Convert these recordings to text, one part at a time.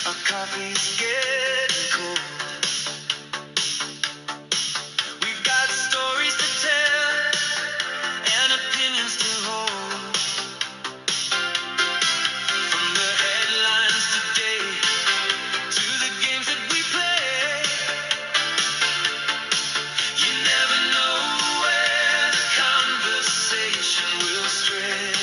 Our coffee's getting cold. We've got stories to tell and opinions to hold. From the headlines today to the games that we play, you never know where the conversation will stray.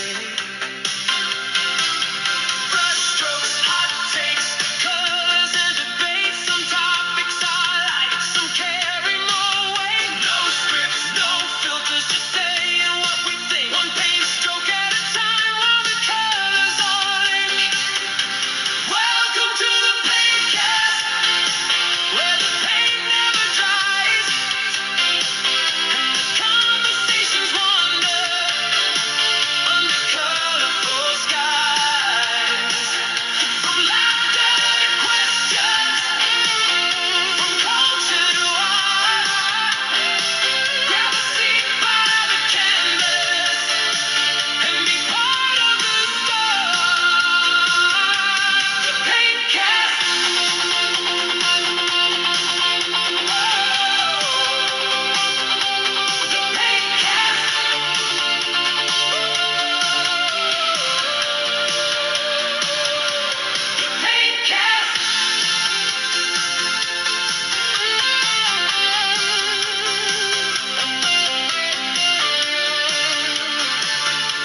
Brushstrokes, hot takes, colors and debates. Some topics are light, some carry more weight. No scripts, no filters, just saying what we think. One paint stroke at a time while the colors all ink. Welcome to the Paintcast, where the paint never dries and the conversations wander under colorful skies. From laughter to questions, from culture to art, grab a seat by the canvas and be part of the start. The Paintcast. The Paintcast.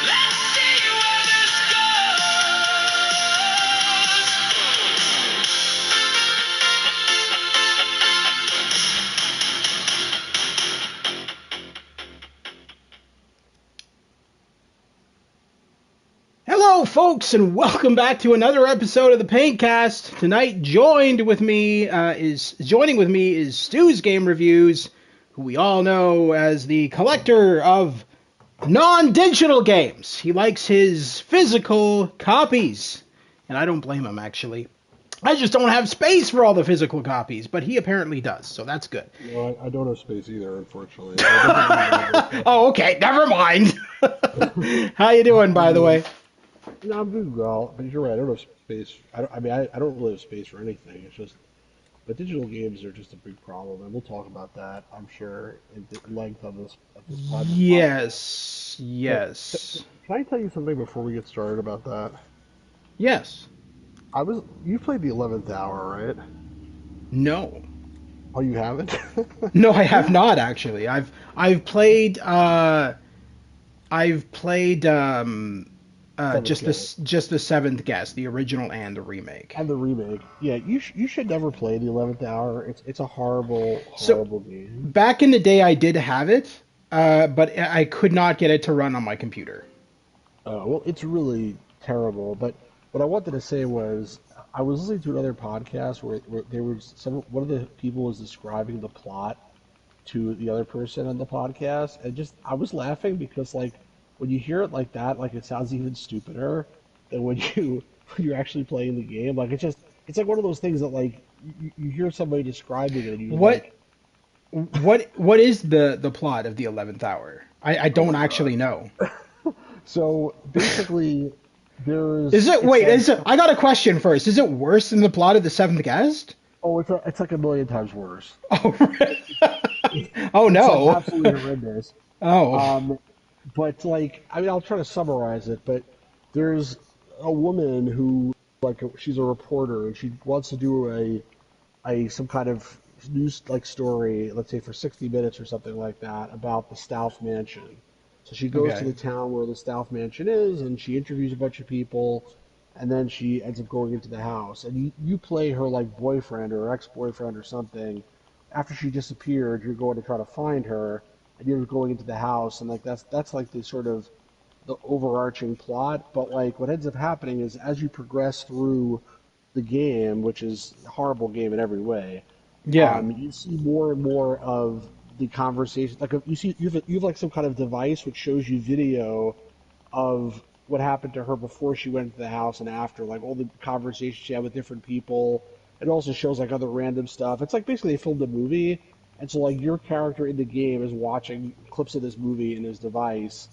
Let's see where this Hello, folks, and welcome back to another episode of the Paintcast. Tonight, joining with me is Stu's Game Reviews, who we all know as the collector of non-digital games. He likes his physical copies, and I don't blame him, actually. I just don't have space for all the physical copies, but he apparently does, so that's good. No, I don't have space either, unfortunately. Oh, okay, never mind. How you doing, by the way? No, I'm doing well, but you're right. I don't have space. I don't really have space for anything. It's just, but digital games are just a big problem, and we'll talk about that, I'm sure, in length on this podcast. Yes. Can I tell you something before we get started about that? Yes. You played the 11th hour, right? No. Oh, you haven't? No, I have not actually. I've played just the seventh guest, the original and the remake. And the remake. Yeah, you should never play the 11th hour. It's a horrible game. Back in the day, I did have it, but I could not get it to run on my computer. Oh, well, it's really terrible. But what I wanted to say was, I was listening to another podcast where there was one of the people was describing the plot to the other person on the podcast, and just I was laughing because like when you hear it like that, like it sounds even stupider than when you're actually playing the game. Like it's like one of those things that like you hear somebody describing it, and you what is the plot of the 11th hour? I don't actually know. So basically, I got a question first. Is it worse than the plot of the seventh guest? Oh, it's like a million times worse. Oh, really? Oh no! It's like absolutely horrendous. Oh. But like, I mean, I'll try to summarize it. But there's a woman who, she's a reporter, and she wants to do some kind of news story, let's say for 60 minutes or something like that, about the Stauff Mansion. So she goes to the town where the Stauff Mansion is, and she interviews a bunch of people, and then she ends up going into the house. And you play her like boyfriend or ex-boyfriend or something. After she disappeared, you're going to try to find her, and you're going into the house, and like that's like the sort of the overarching plot. But like what ends up happening is as you progress through the game, which is a horrible game in every way, you see more and more of the conversation. Like you have like some kind of device which shows you video of what happened to her before she went into the house and after, like all the conversations she had with different people. It also shows like other random stuff. It's like basically they filmed a movie, and so like your character in the game is watching clips of this movie in his device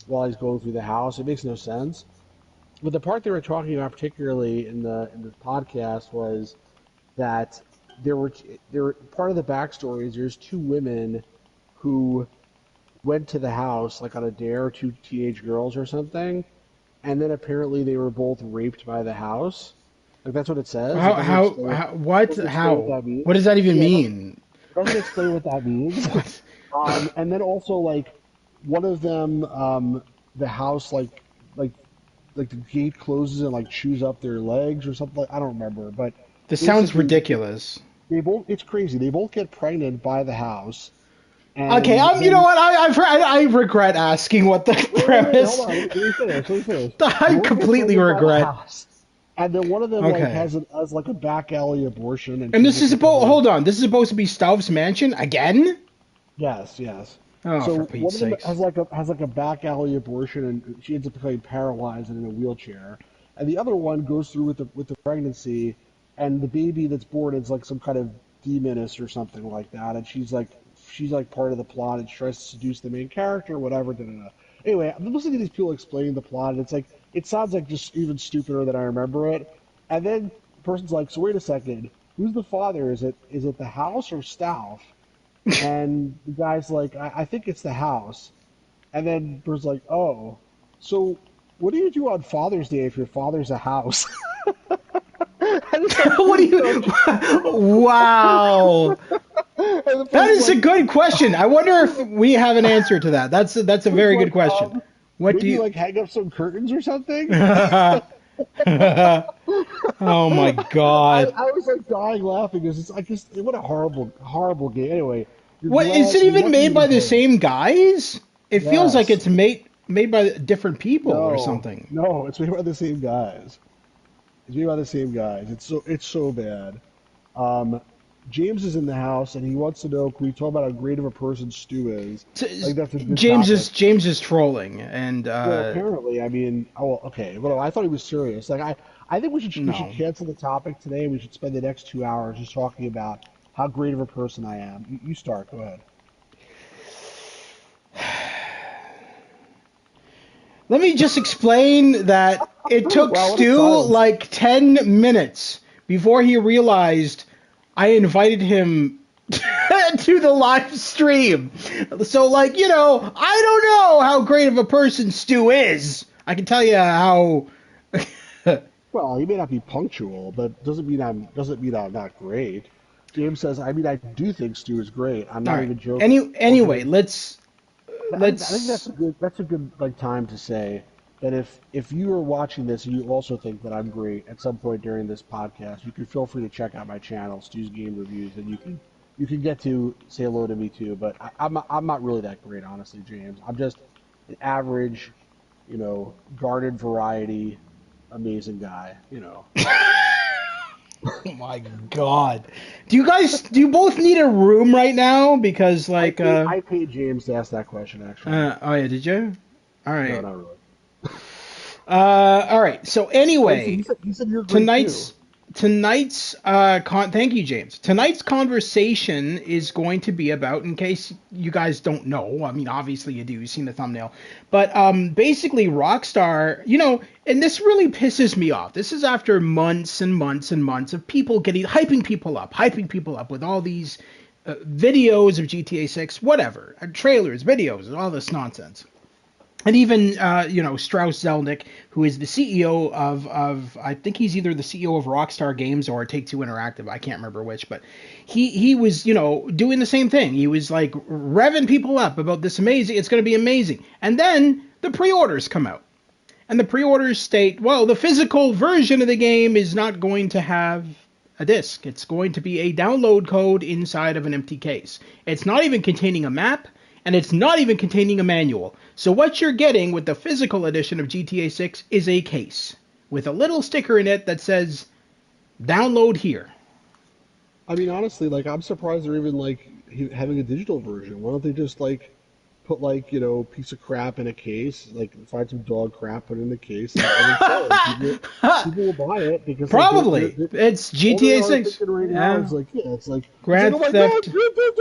while he's going through the house. It makes no sense. but the part they were talking about particularly in the podcast was that there were part of the backstory is there's two women who went to the house like on a dare, two teenage girls or something, and then apparently they were both raped by the house. Like that's what it says. It doesn't explain what that means. What does that even Yeah, mean? it doesn't explain what that means. What? And then also like one of them, the house like the gate closes and like chews up their legs or something. I don't remember, but This sounds basically, ridiculous. They both. It's crazy. They both get pregnant by the house. Okay, you know what? I regret asking what the premise. Hold on, let me finish. I completely regret. And then one of them Okay. like has like a back alley abortion. And this is hold on. This is supposed to be Stauf's mansion again? Yes. Oh, So for one Pete's of them sakes. has like a back alley abortion, and she ends up becoming paralyzed and in a wheelchair. And the other one goes through with the pregnancy, and the baby that's born is like some kind of demoness or something like that. And she's like part of the plot, and she tries to seduce the main character, whatever. Anyway, I'm listening to these people explaining the plot, and it's like it sounds like just even stupider than I remember it. And then the person's like, "So wait a second, who's the father? Is it the house or Stauf?" And the guy's like, I think it's the house. And then the person's like, "Oh, so what do you do on Father's Day if your father's a house?" What do you? Wow, that is a good question. I wonder if we have an answer to that. That's a very good question. What Maybe do you? like hang up some curtains or something? Oh my God! I was like dying laughing because what a horrible game. Anyway, What is it even made by the same guys? It feels like Yes. it's made by different people or something. No, it's made by the same guys. It's so bad. James is in the house and he wants to know, can we talk about how great of a person Stu is? Like that's a good topic. James is trolling and Well, apparently, I mean, okay. Well, I thought he was serious. Like, I think we should cancel the topic today. We should spend the next 2 hours just talking about how great of a person I am. You start. Go ahead. let me just explain that it took Wow, what a Stu silence. like 10 minutes before he realized I invited him to the live stream. So, like, I don't know how great of a person Stu is. I can tell you how. Well, he may not be punctual, but doesn't mean I'm not great. James says, I mean, I do think Stu is great. I'm not even joking. Anyway, let's. I think that's a good like time to say that if you are watching this and you also think that I'm great at some point during this podcast, you can feel free to check out my channel, Stu's Game Reviews, and you can get to say hello to me too. But I'm not really that great, honestly, James. I'm just an average, garden variety, amazing guy. Oh my God. Do you both need a room right now? Because like I paid James to ask that question actually. oh yeah, did you? All right. No, not really. All right. So anyway, He said you're great tonight's thank you, James. Tonight's conversation is going to be about, in case you guys don't know, I mean obviously you do, you've seen the thumbnail, but basically Rockstar, and this really pisses me off. This is after months and months and months of people hyping people up with all these videos of GTA 6, whatever, trailers, videos, and all this nonsense. And even, Strauss Zelnick, who is the CEO of, I think he's either the CEO of Rockstar Games or Take-Two Interactive, I can't remember which, but he was, doing the same thing. He was, like, revving people up about this it's going to be amazing. And then the pre-orders come out. And the pre-orders state, well, the physical version of the game is not going to have a disc. It's going to be a download code inside of an empty case. It's not even containing a map. And it's not even containing a manual. So what you're getting with the physical edition of GTA 6 is a case with a little sticker in it that says, download here. I mean, honestly, like, I'm surprised they're even, like, having a digital version. Why don't they just, like, put, like, piece of crap in a case, like, find some dog crap, put it in the case, and sell it. People will buy it because... Probably. Like, it's GTA 6. Right now is like, yeah, it's like... Grand oh my Theft... God, Grand Theft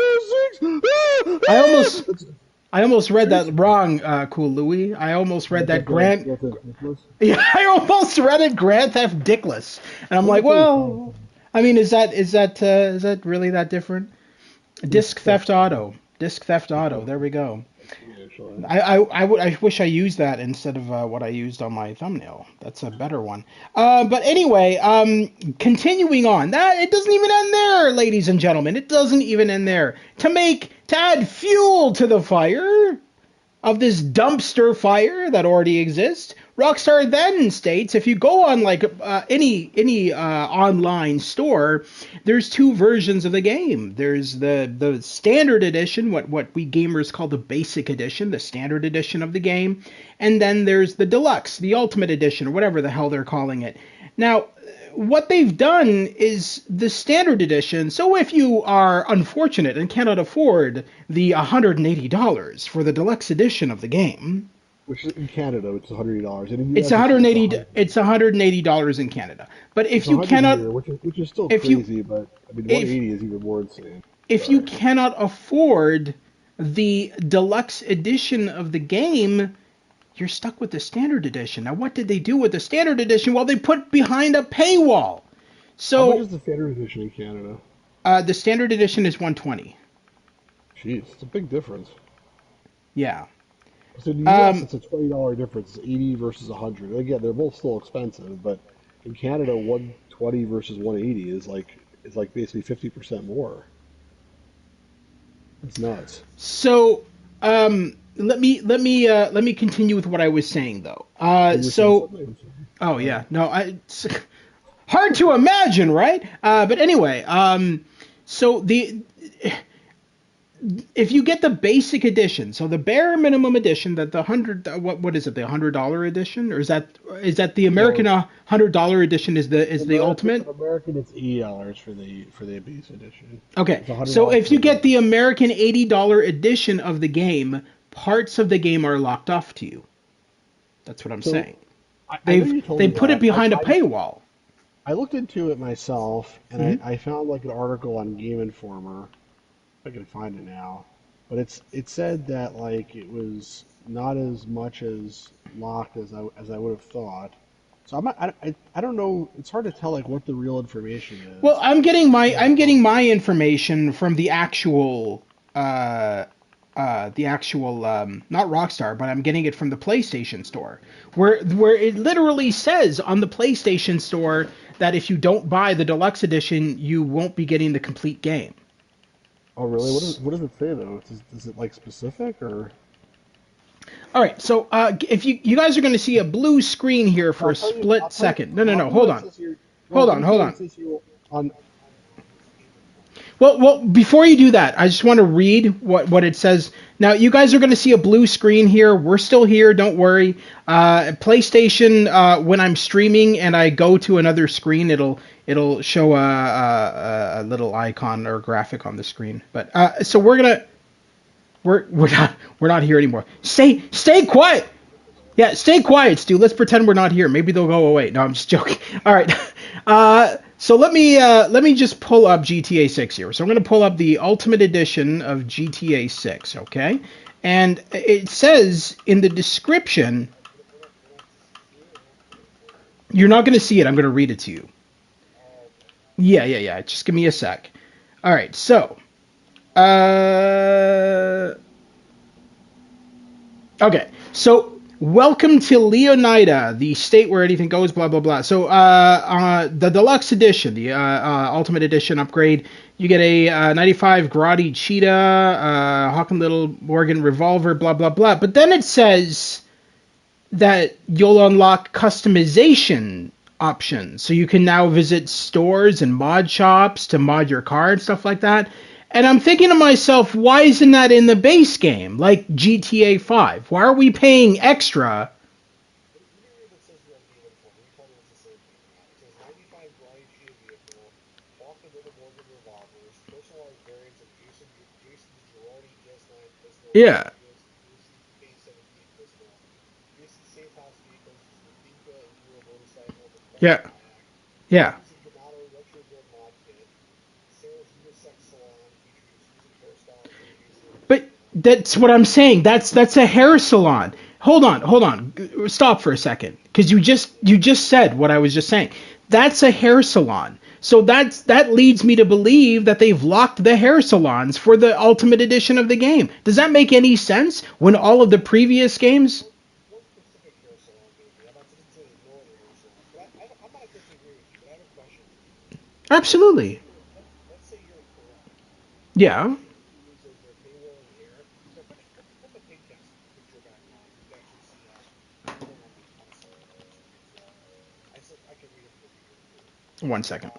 Auto 6! I almost... I almost read that Seriously? wrong, Cool Louie. I almost read that Grant. Grand Theft Nicholas? Yeah, I almost read it Grand Theft Dickless, and I'm What like, if it was Grand well, I mean, is that really that different? Disc Disc Theft Theft Auto? Auto. Disc Theft Disc Auto. Theft There we go. Auto, actually. I wish I used that instead of what I used on my thumbnail. That's a better one. But anyway, continuing on. That it doesn't even end there, ladies and gentlemen. It doesn't even end there. To add fuel to the fire of this dumpster fire that already exists. Rockstar then states if you go on like any online store, there's two versions of the game. There's the standard edition, what we gamers call the basic edition, the standard edition of the game, and then there's the deluxe, the ultimate edition, or whatever the hell they're calling it. Now, what they've done is the standard edition. So if you are unfortunate and cannot afford the $180 for the deluxe edition of the game, Which is in Canada, it's $180, and in the it's US, it's 180 100. it's $180 in Canada. But It's if you 100 cannot here, which is still if you crazy, but I mean, if 180 is even more insane. if you Sorry. cannot afford the deluxe edition of the game, you're stuck with the standard edition. Now, what did they do with the standard edition? Well, they put behind a paywall. How much So is the standard edition in Canada? the standard edition is 120. Jeez, it's a big difference. Yeah. So in the US, Um, it's a $20 difference. It's 80 versus 100. Again, they're both still expensive, but in Canada, 120 versus 180 is like basically 50% more. It's nuts. so let me continue with what I was saying though. You were saying something? I'm sorry. Oh yeah, no, it's hard to imagine, right? But anyway, so the if you get the basic edition, so the bare minimum edition, that the hundred what is it, the $100 edition, or is that the American No, $100 edition is the ultimate? American, it's $80 for the base edition. Okay, It's $100 so if for you the get deluxe. the American $80 edition of the game, parts of the game are locked off to you. That's what I'm So saying. I know They've you told they me put it that. behind a paywall. I looked into it myself, and Hmm. I found like an article on Game Informer. I can find it now, but it said that like it was not as much as locked as I would have thought. So I don't know. It's hard to tell like what the real information Well, is. I'm getting my information from the actual not Rockstar, but I'm getting it from the PlayStation Store, where it literally says on the PlayStation Store that if you don't buy the deluxe edition, you won't be getting the complete game. Oh, really? What does it say though? Is it like specific or? All right, so if you guys are going to see a blue screen here for a I'll split tell you. second. No, no, I'll no. tell you Hold what it on. says here. No, Hold let on. me tell Hold you what on. it says here on. Well, before you do that, I just want to read what it says. Now, you guys are going to see a blue screen here. We're still here. Don't worry. PlayStation, when I'm streaming and I go to another screen, it'll show a little icon or graphic on the screen. But so we're not here anymore. Stay quiet. Yeah, stay quiet, Stu. Let's pretend we're not here. Maybe they'll go away. No, I'm just joking. All right. So let me just pull up GTA 6 here. So I'm going to pull up the Ultimate Edition of GTA 6. Okay, and it says in the description, you're not going to see it. I'm going to read it to you. Yeah, yeah, yeah. Just give me a sec. All right. So, uh, okay, so welcome to Leonida, the state where anything goes, blah blah blah. So, the deluxe edition, the ultimate edition upgrade, you get a 95 Grotti Cheetah, Hawk and Little Morgan revolver, blah blah blah. But then it says that you'll unlock customization options. So you can now visit stores and mod shops to mod your car and stuff like that. And I'm thinking to myself, why isn't that in the base game, like GTA 5? Why are we paying extra? Yeah, yeah, yeah. But That's what I'm saying. That's a hair salon. Hold on. Stop for a second, because you just said what I was just saying. That's a hair salon. So that leads me to believe that they've locked the hair salons for the Ultimate Edition of the game. Does that make any sense when all of the previous games? One specific hair salon, maybe. I'm not saying ignore the hair salon, but I'm not disagree with you. But I have a question for you. Absolutely. Let's say you're correct. Yeah. Use as their paywall in here. So put the Paintcast picture back on. You can actually see what's going on the console there. It's I can read it from over here too. 1 second.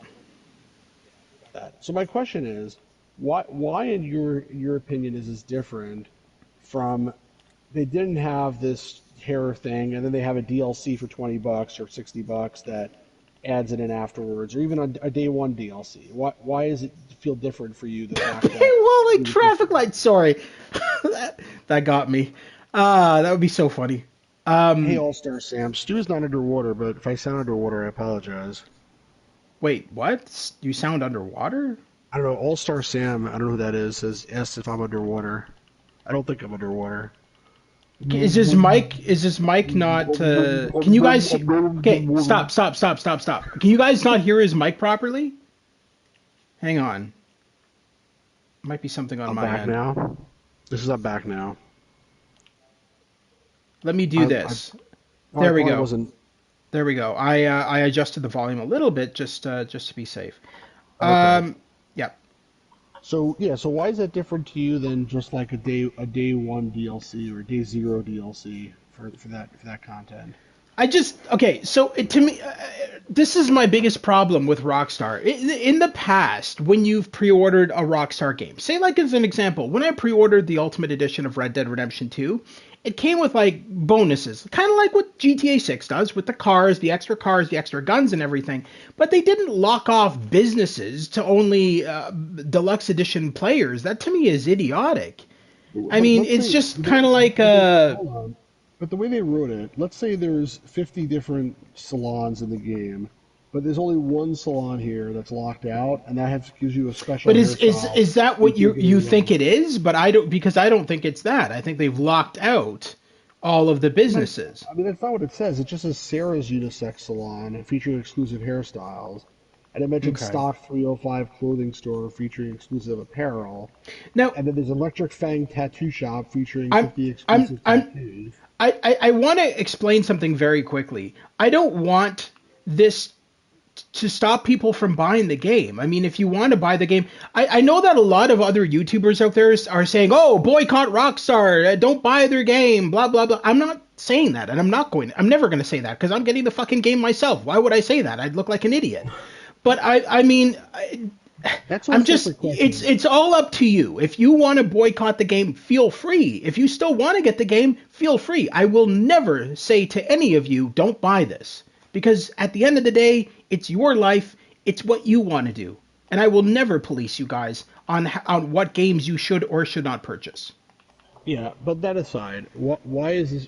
Yeah, we got that. So my question is, why in your opinion is this different from they didn't have this hair thing, and then they have a DLC for $20 or $60 that adds it in afterwards, or even a day one DLC. Why does it feel different for you? The fact that Paywall like traffic lights. Sorry, that got me. That would be so funny. hey, All Star Sam, Stu's not underwater, but if I sound underwater, I apologize. Wait, what? You sound underwater? I don't know. All Star Sam, I don't know who that is. Says asked if I'm underwater. I don't think I'm underwater. Is this mic not? Can you guys? Okay, stop. Can you guys not hear his mic properly? Hang on. Might be something on I'm my back end. now. This is I'm back now. Let me do I this. I There we probably go. wasn't There we go. I adjusted the volume a little bit just to be safe. okay. Yeah. So yeah, so why is that different to you than just like a day one DLC or a day zero DLC for that content? Okay, so to me, this is my biggest problem with Rockstar. In the past, when you've pre-ordered a Rockstar game, say like as an example, when I pre-ordered the Ultimate Edition of Red Dead Redemption 2, it came with like bonuses, kind of like what GTA 6 does with the cars, the extra guns, and everything. But they didn't lock off businesses to only deluxe edition players. That to me is idiotic. I But mean, let's it's say, just kind of like hold on. But the way they wrote it, let's say there's 50 different salons in the game, but there's only one salon here that's locked out, and gives you a special But is is hairstyle is that you what can you get you in think one. it is? But I don't, because I don't think it's that. I think they've locked out all of the businesses. That's not what it says. It just says Sarah's Unisex Salon featuring exclusive hairstyles. And it mentions Okay. Stock 305 clothing store featuring exclusive apparel. Now, And then there's Electric Fang Tattoo Shop featuring I'm 50 I'm exclusive I'm tattoos. I want to explain something very quickly. I don't want this to stop people from buying the game. I mean, if you want to buy the game, I know that a lot of other YouTubers out there are saying, "Oh, boycott Rockstar, don't buy their game," blah blah blah. I'm not saying that, and I'm never going to say that because I'm getting the fucking game myself. Why would I say that? I'd look like an idiot. But I mean, That's a I'm just separate question. it's all up to you. If you want to boycott the game, feel free. If you still want to get the game, feel free. I will never say to any of you, don't buy this, because at the end of the day, it's your life. It's what you want to do. And I will never police you guys on what games you should or should not purchase. Yeah, but that aside, why is this?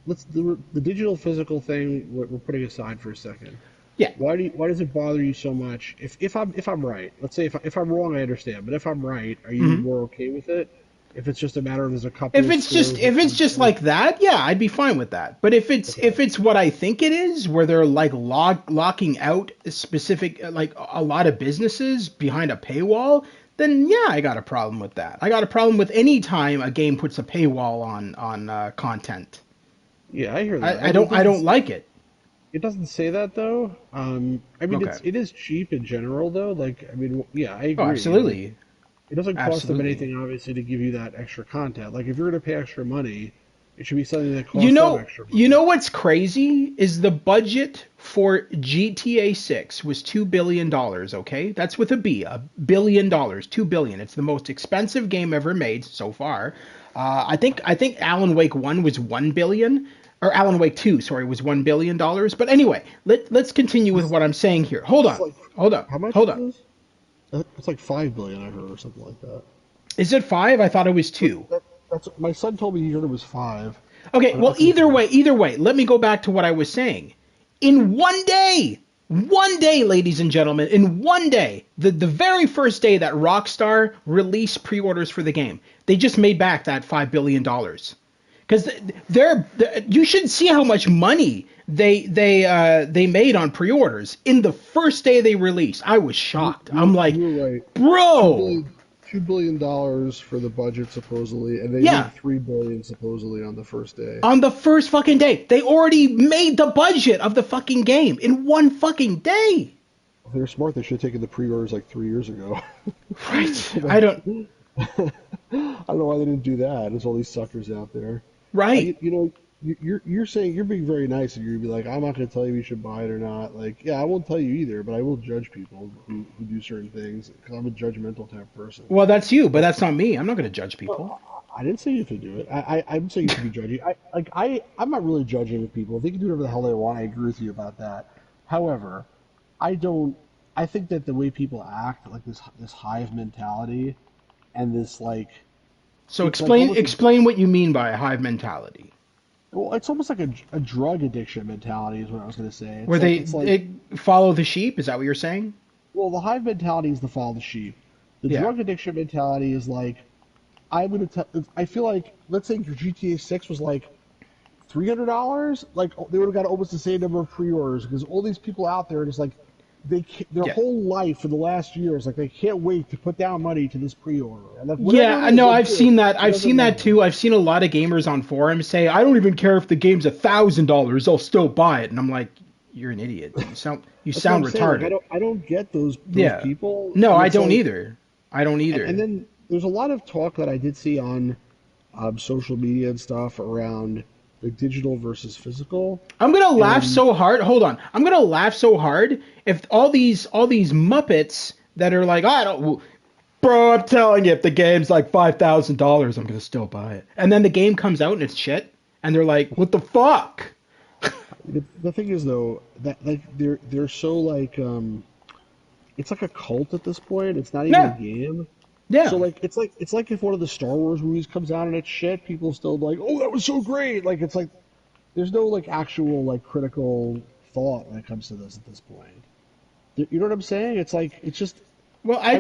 Let's do the digital physical thing. We're putting aside for a second. Yeah. Why does it bother you so much? If I'm right, let's say if I'm wrong, I understand. But if I'm right, are you hmm more okay with it? If it's just a matter of there's a couple If of it's just stores if that it's want just to. like that, yeah, I'd be fine with that. But if Okay. it's what I think it is, where they're like locking out specific like a lot of businesses behind a paywall, then yeah, I got a problem with that. I got a problem with any time a game puts a paywall on content. Yeah, I hear that. I, I I mean, don't I don't like it. it doesn't say that though. I mean, Okay. it is cheap in general though. Like, I mean, yeah, I Oh, agree. Like, absolutely, it doesn't cost them absolutely. anything obviously to give you that extra content. Like, if you're gonna pay extra money, it should be something that You costs them know, extra you money. know what's crazy is the budget for GTA 6 was $2 billion, okay? That's with $1 billion, 2 billion. It's the most expensive game ever made so far. I think Alan Wake 1 was 1 billion, or Alan Wake 2, sorry, was $1 billion. But anyway, let's continue with This, what I'm saying here. Hold this is on. like Hold on. how much Hold is on. this? It's like 5 billion I heard or something like that. Is it 5? I thought it was But 2. that's my son told me he heard it was five. Okay, I well, could be wrong. either way, let me go back to what I was saying. In one day, One day, ladies and gentlemen, in one day, the very first day that Rockstar released pre-orders for the game, they just made back that $5 billion. Because you should see how much money they made on pre-orders in the first day they released. I was shocked. I'm like, you're right. bro, $2 billion for the budget supposedly, and they yeah. made $3 billion supposedly on the first day. On the first fucking day, they already made the budget of the fucking game in one fucking day. If they're smart, they should have taken the pre-orders like 3 years ago. Right. I don't. I don't know why they didn't do that. There's all these suckers out there. Right. You're saying you're being very nice, and you're be like, I'm not going to tell you you should buy it or not. Like, yeah, I won't tell you either, but I will judge people who do certain things because I'm a judgmental type of person. Well, that's you, but that's not me. I'm not going to judge people. I didn't say you have to do it. I'm saying you should be judging. I'm not really judging with people. If they can do whatever the hell they want, I agree with you about that. However, I don't. I think that the way people act, like this hive mentality, and this like. So explain what you mean by a hive mentality. Well, it's almost like a drug addiction mentality is what I was going to say. Where they follow the sheep? Is that what you're saying? Well, the hive mentality is the follow the sheep. The drug addiction mentality is like, I feel like, let's say your GTA 6 was like $300, like they would have got almost the same number of pre-orders because all these people out there just like, their whole life for the last year is like they can't wait to put down money to this pre-order. Yeah, no, I've seen that. I've seen that too. I've seen a lot of gamers on forums say, "I don't even care if the game's $1,000. I'll still buy it." And I'm like, "You're an idiot. You sound retarded." Like, I don't get those people. No, I don't either. I don't either. And then there's a lot of talk that I did see on social media and stuff around the digital versus physical. I'm gonna laugh so hard. Hold on, I'm gonna laugh so hard if all these Muppets that are like, I don't, bro, I'm telling you, if the game's like $5,000, I'm gonna still buy it. And then the game comes out and it's shit, and they're like, what the fuck? The thing is though that like they're so like it's like a cult at this point. It's not even a game. Yeah. So like it's like if one of the Star Wars movies comes out and it's shit, people still be like, oh, that was so great. Like it's like there's no like actual like critical thought when it comes to this at this point. You know what I'm saying? It's like it's just. Well, I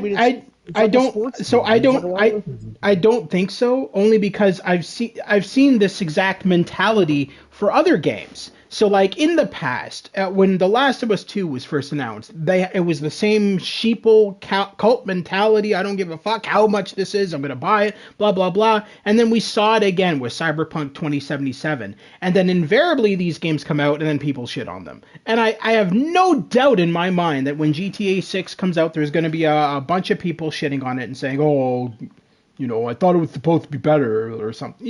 don't think so. Only because I've seen this exact mentality for other games. So like in the past, when The Last of Us 2 was first announced, it was the same sheeple cult mentality. I don't give a fuck how much this is. I'm gonna buy it. Blah blah blah. And then we saw it again with Cyberpunk 2077. And then invariably these games come out and then people shit on them. And I have no doubt in my mind that when GTA 6 comes out, there's gonna be a bunch of people shitting on it and saying, oh, I thought it was supposed to be better or something.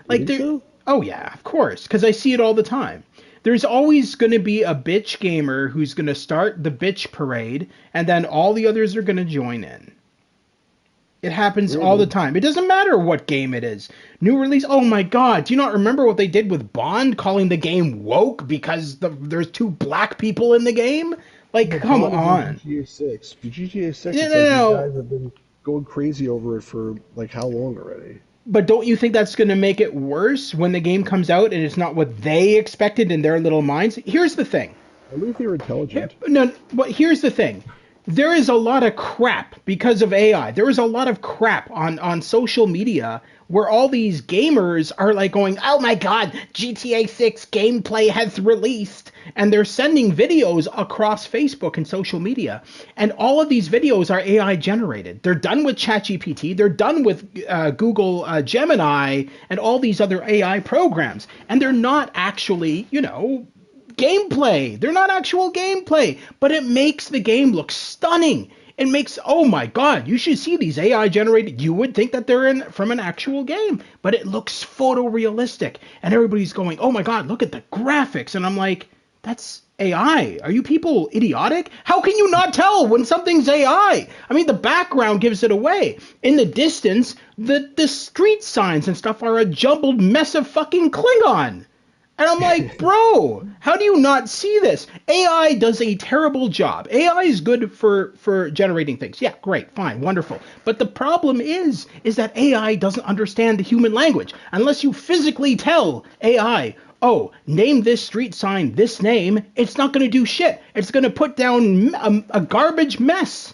Like oh yeah, of course, because I see it all the time. There's always going to be a bitch gamer who's going to start the bitch parade, and then all the others are going to join in. It happens all the time. It doesn't matter what game it is. New release, oh my god, do you not remember what they did with Bond, calling the game woke because there's 2 black people in the game? Like, come on. GTA 6. GTA 6, you guys have been going crazy over it for, like, how long already? But don't you think that's going to make it worse when the game comes out and it's not what they expected in their little minds? Here's the thing. At least they're intelligent. No, but here's the thing. There is a lot of crap because of AI. There is a lot of crap on social media where all these gamers are like going, oh my god, GTA 6 gameplay has released. And they're sending videos across Facebook and social media. And all of these videos are AI generated. They're done with ChatGPT. They're done with Google Gemini and all these other AI programs. And they're not actually, gameplay. They're not actual gameplay. But it makes the game look stunning. It makes, oh my god, you should see these AI generated. You would think that they're from an actual game, but it looks photorealistic. And everybody's going, oh my god, look at the graphics. And I'm like, that's AI. Are you people idiotic? How can you not tell when something's AI? I mean, the background gives it away. In the distance, the street signs and stuff are a jumbled mess of fucking Klingon. And I'm like, bro, how do you not see this? AI does a terrible job. AI is good for generating things. Yeah, great, fine, wonderful. But the problem is that AI doesn't understand the human language. Unless you physically tell AI, oh, name this street sign this name, it's not going to do shit. It's going to put down a garbage mess.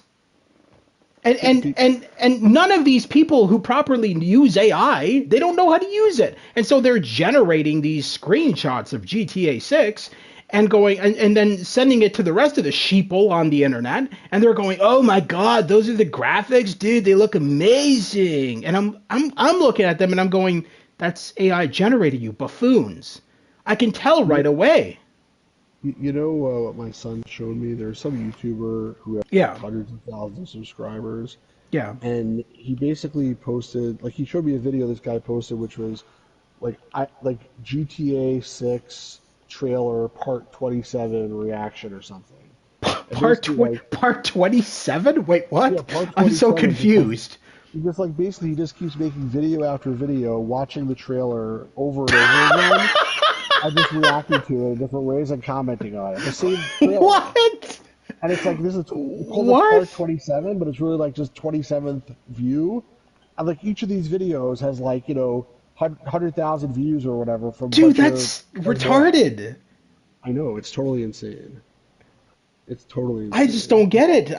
And none of these people who properly use AI, they don't know how to use it. And so they're generating these screenshots of GTA 6 and going and then sending it to the rest of the sheeple on the internet, and they're going, "Oh my god, those are the graphics, dude. They look amazing." And I'm looking at them and I'm going, "That's AI generated, you buffoons." I can tell right away. You know what my son showed me? There's some YouTuber who has Yeah. hundreds of thousands of subscribers, Yeah. and he basically posted, like, he showed me a video this guy posted, which was like GTA 6 trailer part 27 reaction or something. And Part 27? Wait, what? yeah, part I'm so 27. confused. He just keeps making video after video, watching the trailer over and over again. I'm just reacting to it in different ways and commenting on it. The same trailer. What? And it's like, this is called What? part 27, but it's really like just 27th view. And like each of these videos has like, 100,000 views or whatever from Dude, that's retarded. I know, it's totally insane. It's totally insane. I just don't get it.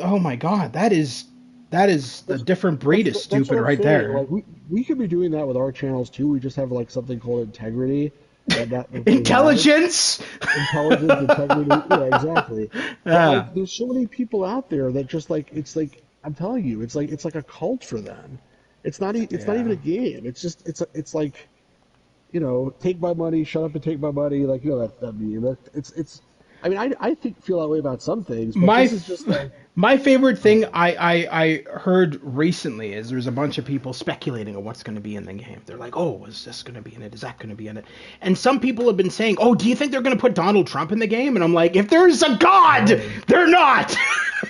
Oh my god, that is a different breed of That's stupid what I'm right saying. there. Like we could be doing that with our channels too. We just have like something called integrity. That Intelligence. Intelligence, integrity. Yeah, exactly. Yeah. Like, there's so many people out there that just like it's like I'm telling you, it's like a cult for them. It's not even a game. It's just it's like, take my money, shut up and take my money. Like that meme. It's. I mean, I feel that way about some things, but this is just like. My favorite thing I heard recently is there's a bunch of people speculating on what's going to be in the game. They're like, oh, is this going to be in it? Is that going to be in it? And some people have been saying, oh, do you think they're going to put Donald Trump in the game? And I'm like, if there's a God, they're not.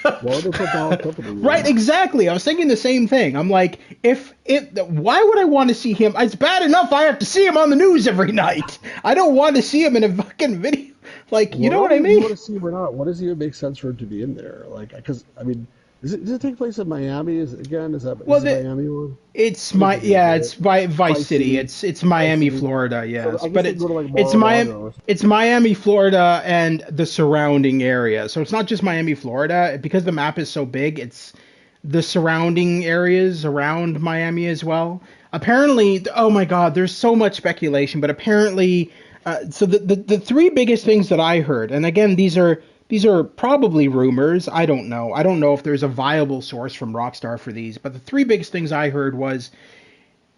Why would they put Donald Trump in the game? Right, exactly. I was thinking the same thing. I'm like, why would I want to see him? It's bad enough I have to see him on the news every night. I don't want to see him in a fucking video. Like, you know what I mean? You want to see him or not? What does it even make sense for him to be in there? Like, because I mean, does it take place in Miami? Is the Miami one? It's Vice City. It's Miami, Florida. Yes, So but it's Miami, Florida, and the surrounding area. So it's not just Miami, Florida, because the map is so big. It's the surrounding areas around Miami as well. Apparently, oh my God, there's so much speculation, but apparently. So the three biggest things that I heard, and again, these are probably rumors. I don't know. I don't know if there's a viable source from Rockstar for these, but the three biggest things I heard was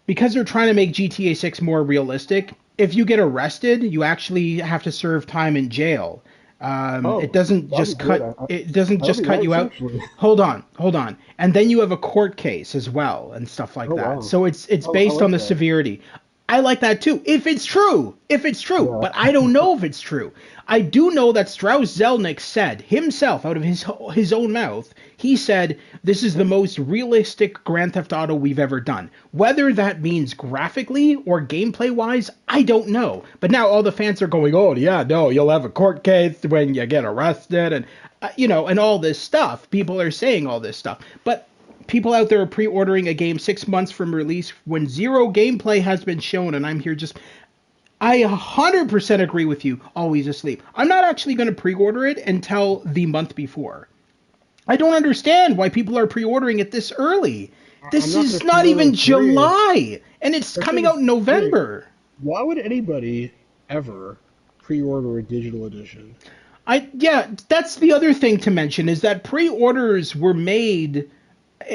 because they're trying to make GTA 6 more realistic. If you get arrested, you actually have to serve time in jail. It doesn't just cut. It doesn't just cut you out. Actually. Hold on, and then you have a court case as well and stuff like that. Wow. So it's based on the severity. I like that too. If it's true, Yeah. but I don't know if it's true. I do know that Strauss Zelnick said himself out of his own mouth, he said, this is the most realistic Grand Theft Auto we've ever done. Whether that means graphically or gameplay wise, I don't know. But now all the fans are going, oh yeah, no, you'll have a court case when you get arrested and, and all this stuff. People are saying all this stuff. But people out there are pre-ordering a game 6 months from release when zero gameplay has been shown, and I'm here just... I 100% agree with you, always asleep. I'm not actually going to pre-order it until the month before. I don't understand why people are pre-ordering it this early. This is not even July, and it's coming out in November. Why would anybody ever pre-order a digital edition? That's the other thing to mention, is that pre-orders were made...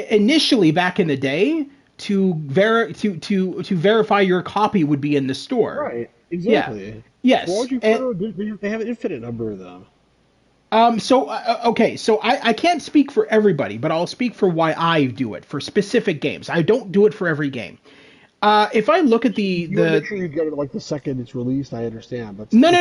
initially back in the day to verify your copy would be in the store. Right, exactly. Yeah. Yes. Why would you they have an infinite number of them. So I can't speak for everybody, but I'll speak for why I do it for specific games. I don't do it for every game. If I look at make sure you get it like the second it's released, I understand. But no,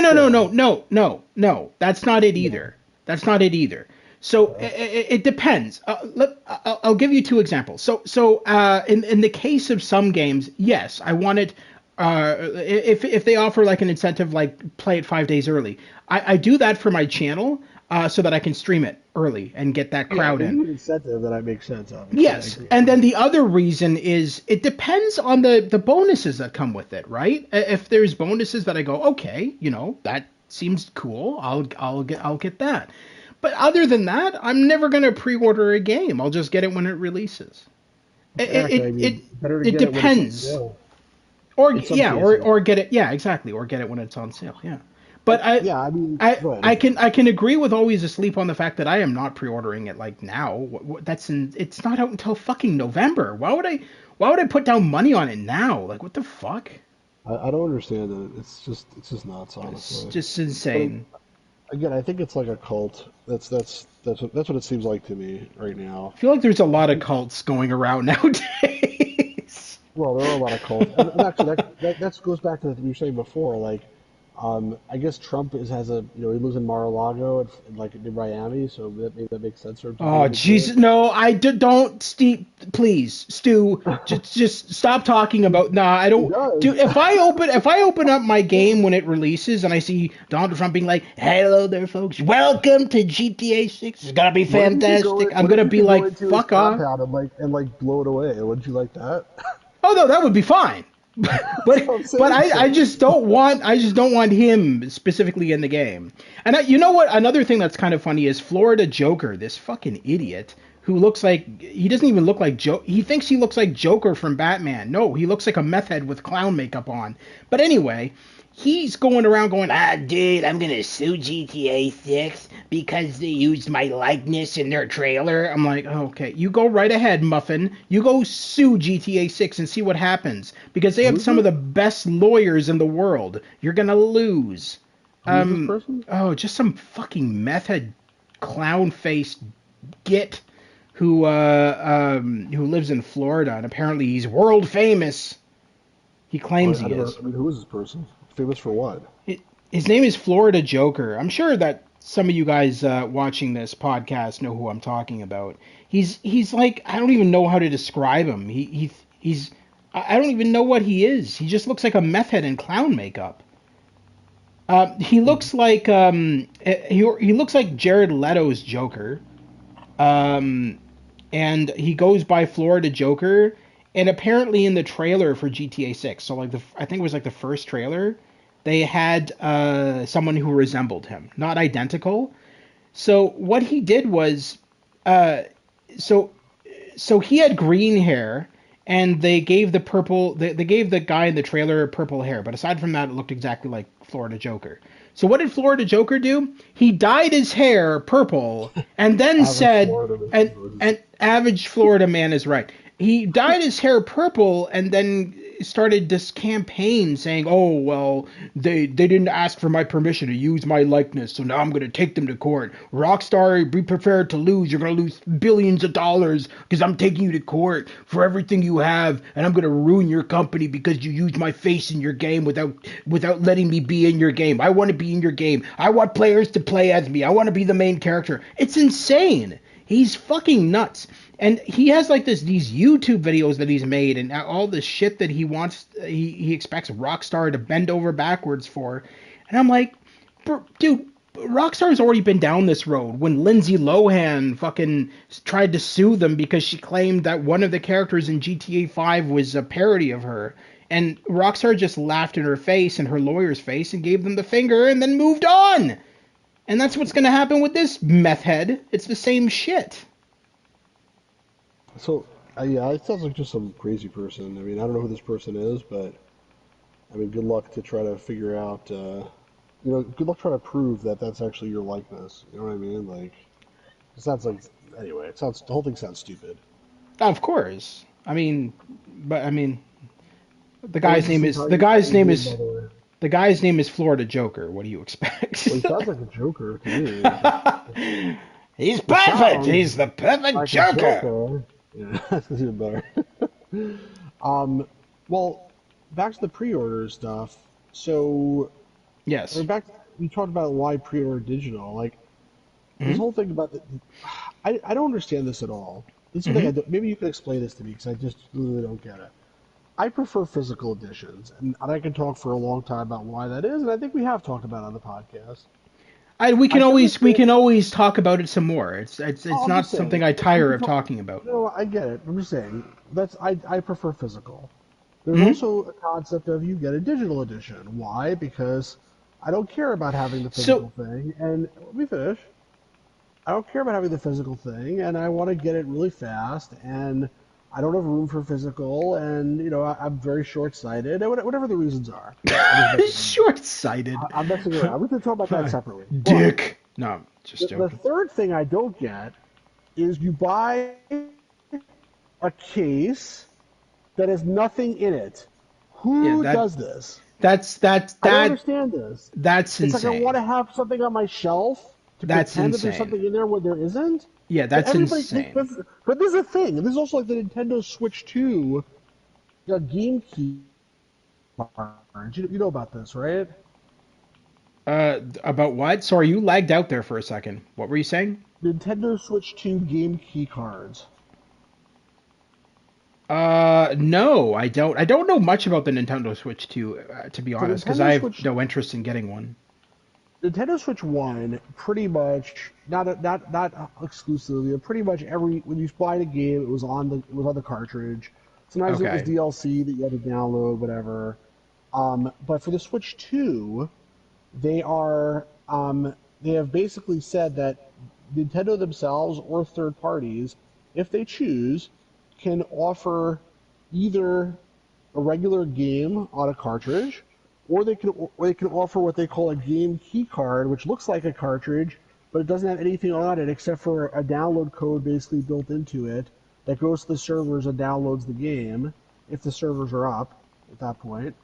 that's not it either. That's not it either. So it depends. I'll give you two examples. So in the case of some games, yes, I want it. If they offer like an incentive, like play it 5 days early, I do that for my channel. so that I can stream it early and get that Yeah, crowd if you in. need incentive, then that makes sense, obviously. I Yes, agree. and then the other reason is it depends on the bonuses that come with it, right? If there's bonuses that I go, okay, that seems cool, I'll get that. But other than that, I'm never gonna pre-order a game. I'll just get it when it releases. It Exactly. I it it, mean, better to it get it when it's on depends. sale. Or In some yeah, cases. or get it, yeah, exactly, or get it when it's on sale. Yeah. But I Yeah, I mean, I go ahead. I I'm can sorry. I can agree with Always Asleep on the fact that I am not pre-ordering it like now. It's not out until fucking November. Why would I put down money on it now? Like what the fuck? I don't understand it. It's just nuts, It's honestly. just But insane. again, I think it's like a cult. That's what it seems like to me right now. I feel like there's a I lot of think cults going around nowadays. well, there are a lot of cults, and actually that goes back to what you were saying before. Like, I guess Trump has a he lives in Mar-a-Lago and like in Miami, so that makes sense for him to be Oh into Jesus, no! Don't, Steve. Please, Stu. it. Just stop talking He, about. Nah, I he don't. does. Dude, if I open up my game when it releases and I see Donald Trump being like, "Hello there, folks. Welcome to GTA 6. It's gonna be What if you could go? fantastic." I'm What if gonna you be could go like, into his "Fuck off." compound and blow it away? Wouldn't you like that? Oh no, that would be fine. That's but what I'm but saying. I So, just don't want him specifically in the game. And you know what? Another thing that's kind of funny is Florida Joker, this fucking idiot who looks like he doesn't even look like Joe. He thinks he looks like Joker from Batman. No, he looks like a meth head with clown makeup on. But anyway, he's going around going, dude, I'm gonna sue GTA 6 because they used my likeness in their trailer. I'm like, okay, you go right ahead, Muffin. You go sue GTA 6 and see what happens because they who have is some of this? the best lawyers in the world. You're gonna lose. Who is this person? Oh, just some fucking meth head, clown faced git who lives in Florida and apparently he's world famous. He claims I he never. is. I mean, who is this person? Famous for what? His name is Florida Joker. I'm sure that some of you guys watching this podcast know who I'm talking about. He's like I don't even know how to describe him. He's I don't even know what he is. He just looks like a meth head in clown makeup. He looks like he looks like Jared Leto's Joker. Um, and he goes by Florida Joker. And apparently in the trailer for GTA 6, so like I think it was like the first trailer, they had someone who resembled him, not identical. So what he did was, uh, so so he had green hair, and they gave the purple. They gave the guy in the trailer purple hair, but aside from that, it looked exactly like Florida Joker. So what did Florida Joker do? He dyed his hair purple, and then Average said, Florida and man. and average Florida man is right. He dyed his hair purple, and then started this campaign saying, "Oh well, they didn't ask for my permission to use my likeness, so now I'm going to take them to court. Rockstar, be prepared to lose. You're going to lose billions of dollars because I'm taking you to court for everything you have, and I'm going to ruin your company because you used my face in your game without letting me be in your game. I want to be in your game. I want players to play as me. I want to be the main character." It's insane. He's fucking nuts. And he has like these YouTube videos that he's made and all the shit that he expects Rockstar to bend over backwards for. And I'm like, dude, Rockstar's already been down this road when Lindsay Lohan fucking tried to sue them because she claimed that one of the characters in GTA 5 was a parody of her. And Rockstar just laughed in her face and her lawyer's face and gave them the finger and then moved on. And that's what's going to happen with this meth head. It's the same shit. So, yeah, it sounds like just some crazy person. I mean, I don't know who this person is, but I mean, good luck to try to figure out. Good luck trying to prove that that's actually your likeness. You know what I mean? Like, it sounds like. Anyway, the whole thing sounds stupid. Of course. I mean, the Well, guy's name interesting is how the you how guy's you name did, by is the way. the guy's name is Florida Joker. What do you expect? Well, he sounds like a Joker to me. He's He perfect. sounds He's the perfect like a Joker. Joker. Yeah, that's even better. Um, well, back to the pre-order stuff. So, I Yes. mean, we talked about why pre-order digital. Like this Hmm. whole thing about I don't understand this at all. This is something Hmm. maybe you can explain this to me because I just really don't get it. I prefer physical editions, and I can talk for a long time about why that is, and I think we have talked about it on the podcast. We can I always feel talk about it some more. It's I'm not just something saying. I We tire can of talk, talking about. no, I get it. I'm just saying. I prefer physical. There's Hmm. also a concept of you get a digital edition. Why? Because I don't care about having the So physical thing. And let me finish. I don't care about having the physical thing, and I want to get it really fast. And I don't have room for physical, and I'm very short-sighted, and whatever the reasons are. I'm just messing around. short-sighted. I'm messing around. We can talk about that separately. But Dick. No, just the joking. third thing I don't get is you buy a case that has nothing in it. Yeah, Who does this? that's I don't understand this. that's It's like I want insane. to have something on my shelf to That's pretend that there's insane. something in there when there isn't. Yeah, But that's everybody, insane. but this is a thing. And this is also like the Nintendo Switch 2, the game key cards. You know about this, right? About what? Sorry, you lagged out there for a second. What were you saying? Nintendo Switch 2 game key cards. No, I don't. I don't know much about the Nintendo Switch 2, to be So honest, because I have no interest in getting one. Nintendo Switch 1, pretty much not exclusively, but pretty much every when you buy the game, it was on the cartridge. Sometimes it was Okay. DLC that you had to download, whatever. But for the Switch 2, they are they have basically said that Nintendo themselves or third parties, if they choose, can offer either a regular game on a cartridge, or they can offer what they call a game key card, which looks like a cartridge, but it doesn't have anything on it except for a download code basically built into it that goes to the servers and downloads the game if the servers are up at that point.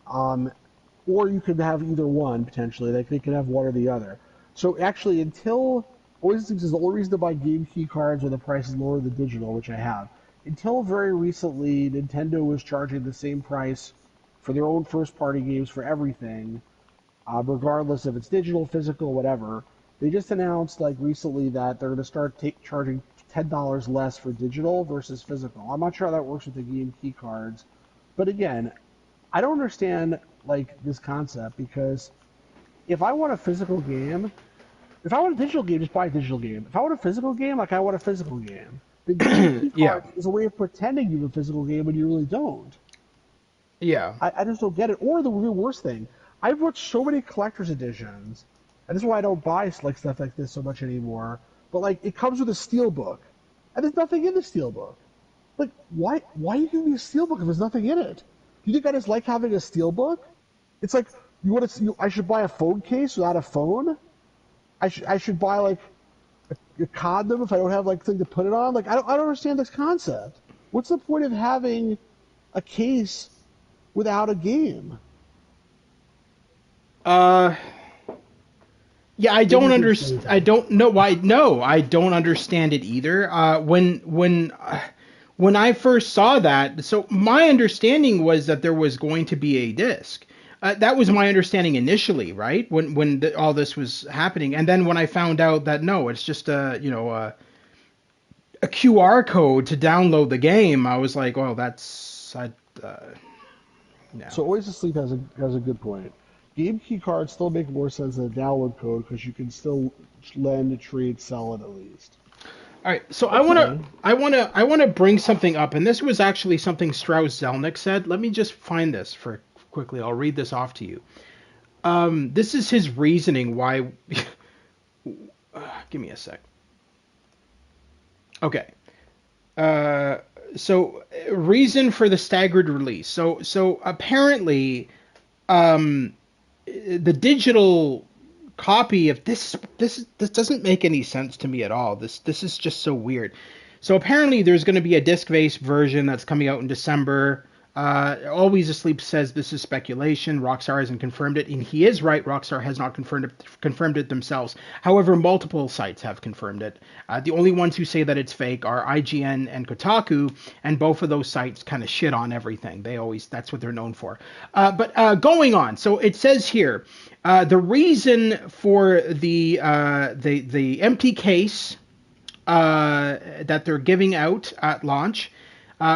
Um, or you could have either one potentially. They could have one or the other. So actually, until always thinks is the only reason to buy game key cards when the price is lower than digital, which I have. Until very recently, Nintendo was charging the same price for their own first-party games for everything, regardless if it's digital, physical, whatever. They just announced like recently that they're going to start charging $10 less for digital versus physical. I'm not sure how that works with the game key cards, but again, I don't understand like this concept because if I want a physical game, if I want a digital game, just buy a digital game. If I want a physical game, like I want a physical game. The game key Yeah. card is a way of pretending you have a physical game when you really don't. Yeah. I just don't get it. Or the real worst thing, I've watched so many collector's editions, and this is why I don't buy like stuff like this so much anymore. But like it comes with a steel book, and there's nothing in the steel book. Like why you give me a steel book if there's nothing in it? Do you think I just like having a steel book? It's like I should buy a phone case without a phone. I should buy like a condom if I don't have like thing to put it on. Like I don't understand this concept. What's the point of having a case without a game? Uh, yeah, I Maybe don't you can explain understand. it to I me. don't know why. No, I don't understand it either. When I first saw that, so my understanding was that there was going to be a disc. That was my understanding initially, right? All this was happening, and then when I found out that no, it's just a QR code to download the game, I was like, well, no. So Always Asleep has a good point. Game key cards still make more sense than a download code because you can still lend, trade, sell it at least. All right, so Okay. I wanna bring something up, and this was actually something Strauss Zelnick said. Let me just find this for quickly. I'll read this off to you. This is his reasoning why. Give me a sec. Okay. Uh, so reason for the staggered release. So apparently, um, the digital copy of this doesn't make any sense to me at all. This is just so weird. So apparently there's going to be a disc-based version that's coming out in December. Always Asleep says this is speculation. Rockstar hasn't confirmed it, and he is right. Rockstar has not confirmed it themselves. However, multiple sites have confirmed it. The only ones who say that it's fake are IGN and Kotaku, and both of those sites kind of shit on everything. That's what they're known for. But going on, so it says here the reason for the empty case that they're giving out at launch.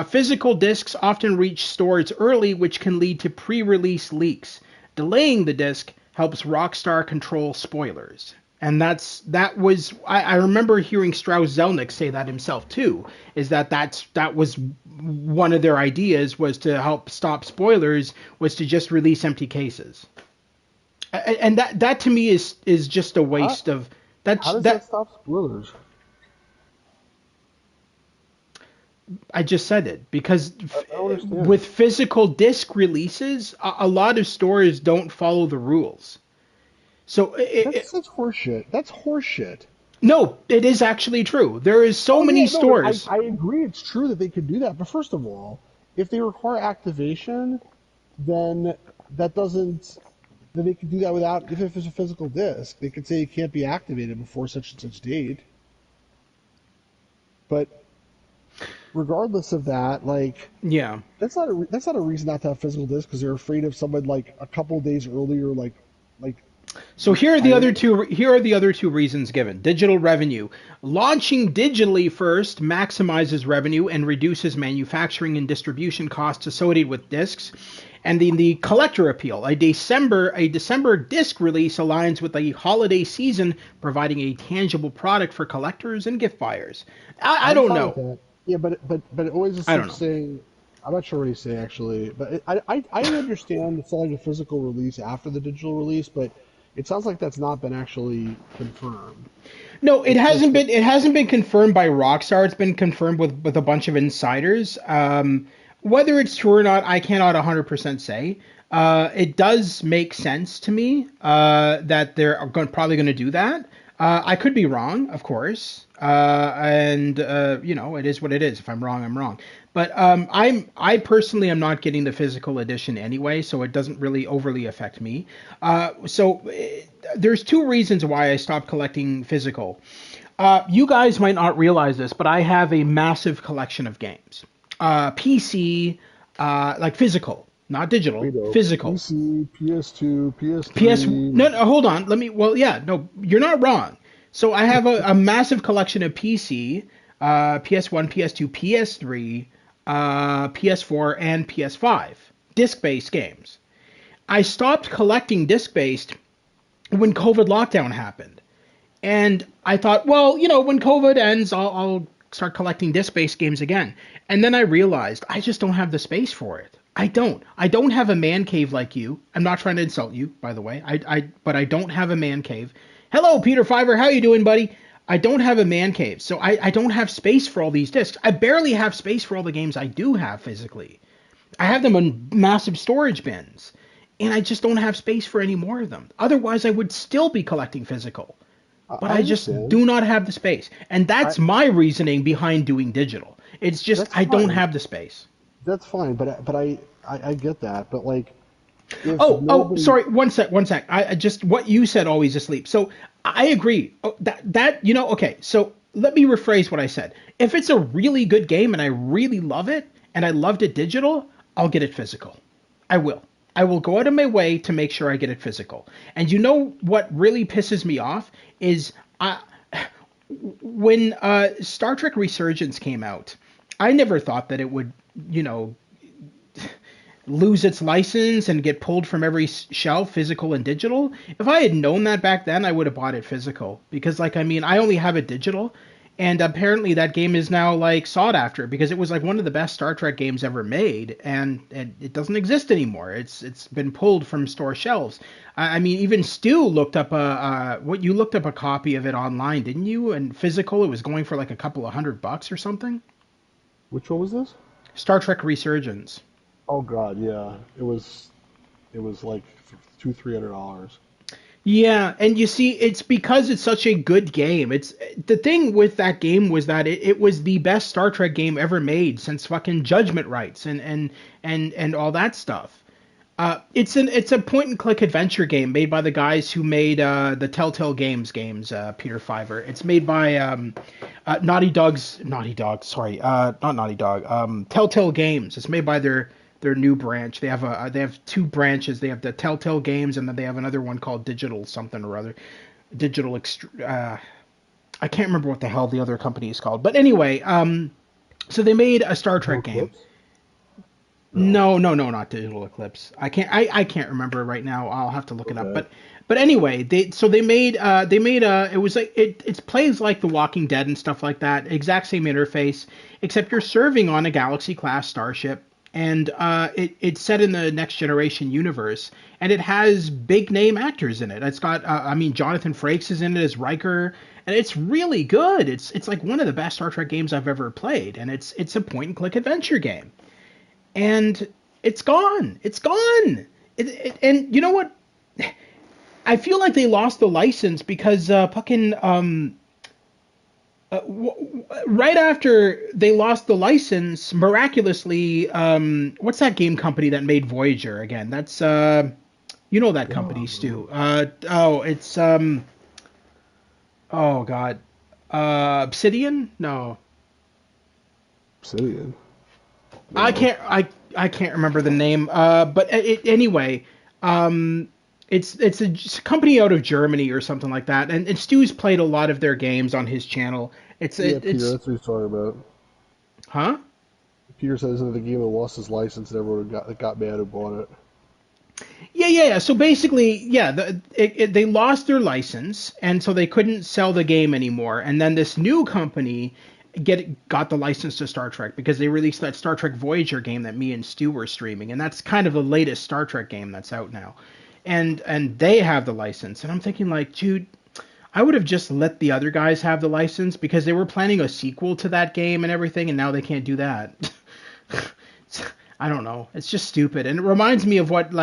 Physical discs often reach stores early, which can lead to pre-release leaks. Delaying the disc helps Rockstar control spoilers. And that was I remember hearing Strauss Zelnick say that himself too. Is that was one of their ideas, was to help stop spoilers, was to just release empty cases. And that to me is just a waste of How does that that. stop spoilers? I just said it because I don't understand. with physical disc releases, a lot of stores don't follow the rules. So That's horseshit. That's horseshit. no, it is actually true. There is so Oh many yeah, no, stores. I agree. It's true that they could do that, but first of all, if they require activation, then that doesn't. Then they could do that without. If it's a physical disc, they could say it can't be activated before such and such date. But regardless of that, like Yeah. that's not a reason not to have physical discs because they're afraid of someone like a couple days earlier, like So here are the other pirate. two. Here are the other two reasons given. Digital revenue. Launching digitally first maximizes revenue and reduces manufacturing and distribution costs associated with discs. And the collector appeal. A December disc release aligns with the holiday season, providing a tangible product for collectors and gift buyers. I I'm don't fine with know. that. Yeah, but it always just I don't keeps know. saying. I'm not sure what he's saying actually, but I understand selling a physical release after the digital release, but it sounds like that's not been actually confirmed. No, it It's hasn't just been. It hasn't been confirmed by Rockstar. It's been confirmed with a bunch of insiders. Whether it's true or not, I cannot 100% say. It does make sense to me that they're probably going to do that. I could be wrong, of course, and it is what it is. If I'm wrong, I'm wrong. But I personally am not getting the physical edition anyway, so it doesn't really overly affect me. There's two reasons why I stopped collecting physical. You guys might not realize this, but I have a massive collection of games. PC, like physical, not digital, physical. PC, PS2, PS. PS3. No, no, hold on. Let me. Well, yeah, no, you're not wrong. So I have a massive collection of PC, PS1, PS2, PS3, PS4, and PS5 disc-based games. I stopped collecting disc-based when COVID lockdown happened. And I thought, well, when COVID ends, I'll start collecting disc-based games again. And then I realized I just don't have the space for it. I don't. I don't have a man cave like you. I'm not trying to insult you, by the way. But I don't have a man cave. Hello, Peter Fiver. How you doing, buddy? I don't have a man cave, so I don't have space for all these discs. I barely have space for all the games I do have physically. I have them in massive storage bins, and I just don't have space for any more of them. Otherwise, I would still be collecting physical, but I I just understand. do not have the space. And I that's my reasoning behind doing digital. It's just That's I don't fine. have the space. That's fine. But I get that. But like, if Oh, nobody, sorry. One sec. I just what you said always asleep. So I agree. Oh, okay. So let me rephrase what I said. If it's a really good game and I really love it and I loved it digital, I'll get it physical. I will. I will go out of my way to make sure I get it physical. And you know what really pisses me off is when Star Trek Resurgence came out, I never thought that it would, you know, lose its license and get pulled from every shelf, physical and digital. If I had known that back then, I would have bought it physical because, like, I mean, I only have it digital, and apparently that game is now like sought after because it was like one of the best Star Trek games ever made, and it doesn't exist anymore. It's been pulled from store shelves. I mean, even Stu looked up what you looked up a copy of it online, didn't you? And physical, it was going for like a couple of $100 or something. which one was this? Star Trek Resurgence. Oh God, yeah. It was like $200-300. Yeah, and you see, it's because it's such a good game. It's the thing with that game was that it was the best Star Trek game ever made since fucking Judgment Rights and all that stuff. It's a point and click adventure game made by the guys who made the Telltale games. Peter Fiver. It's made by Naughty Dog. Sorry, not Naughty Dog. Telltale Games. It's made by their new branch. They have two branches. They have the Telltale Games, and then they have another one called Digital something or other. I can't remember what the hell the other company is called. But anyway, so they made a Star Digital Trek game. Eclipse? No. No, not Digital Eclipse. I can't remember right now. I'll have to look it up. Okay. But anyway, they made it was like it plays like The Walking Dead and stuff like that. Exact same interface, except you're serving on a Galaxy class starship, and it's set in the Next Generation universe, and it has big name actors in it. It's got I mean Jonathan Frakes is in it as Riker, and it's really good. It's like one of the best Star Trek games I've ever played, and it's a point and click adventure game, and it's gone. It's gone. And you know what? I feel like they lost the license because fucking right after they lost the license, miraculously, what's that game company that made Voyager again? That's you know that company, Stu. It's oh god, Obsidian? No, Obsidian. No. I can't remember the name. But anyway, it's a company out of Germany or something like that. And Stu's played a lot of their games on his channel. Peter, that's what he's talking about. Huh? Peter says in the game that lost his license and everyone got mad who bought it. Yeah. So basically, yeah, they lost their license, and so they couldn't sell the game anymore. And then this new company got the license to Star Trek because they released that Star Trek Voyager game that me and Stu were streaming, and that's kind of the latest Star Trek game that's out now. And they have the license, and I'm thinking like, dude, I would have just let the other guys have the license because they were planning a sequel to that game and everything, and now they can't do that. I don't know. It's just stupid, and it reminds me of what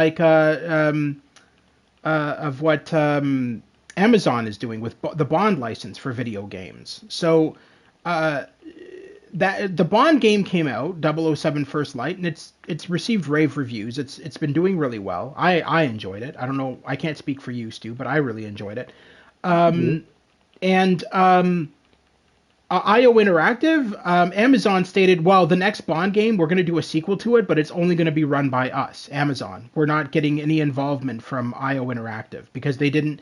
Amazon is doing with the Bond license for video games. So that the Bond game came out, 007 First Light, and it's received rave reviews. It's been doing really well. I enjoyed it. I don't know. I can't speak for you, Stu, but I really enjoyed it. And IO Interactive, Amazon stated, well, the next Bond game, we're going to do a sequel to it, but it's only going to be run by us, Amazon. We're not getting any involvement from IO Interactive because they didn't.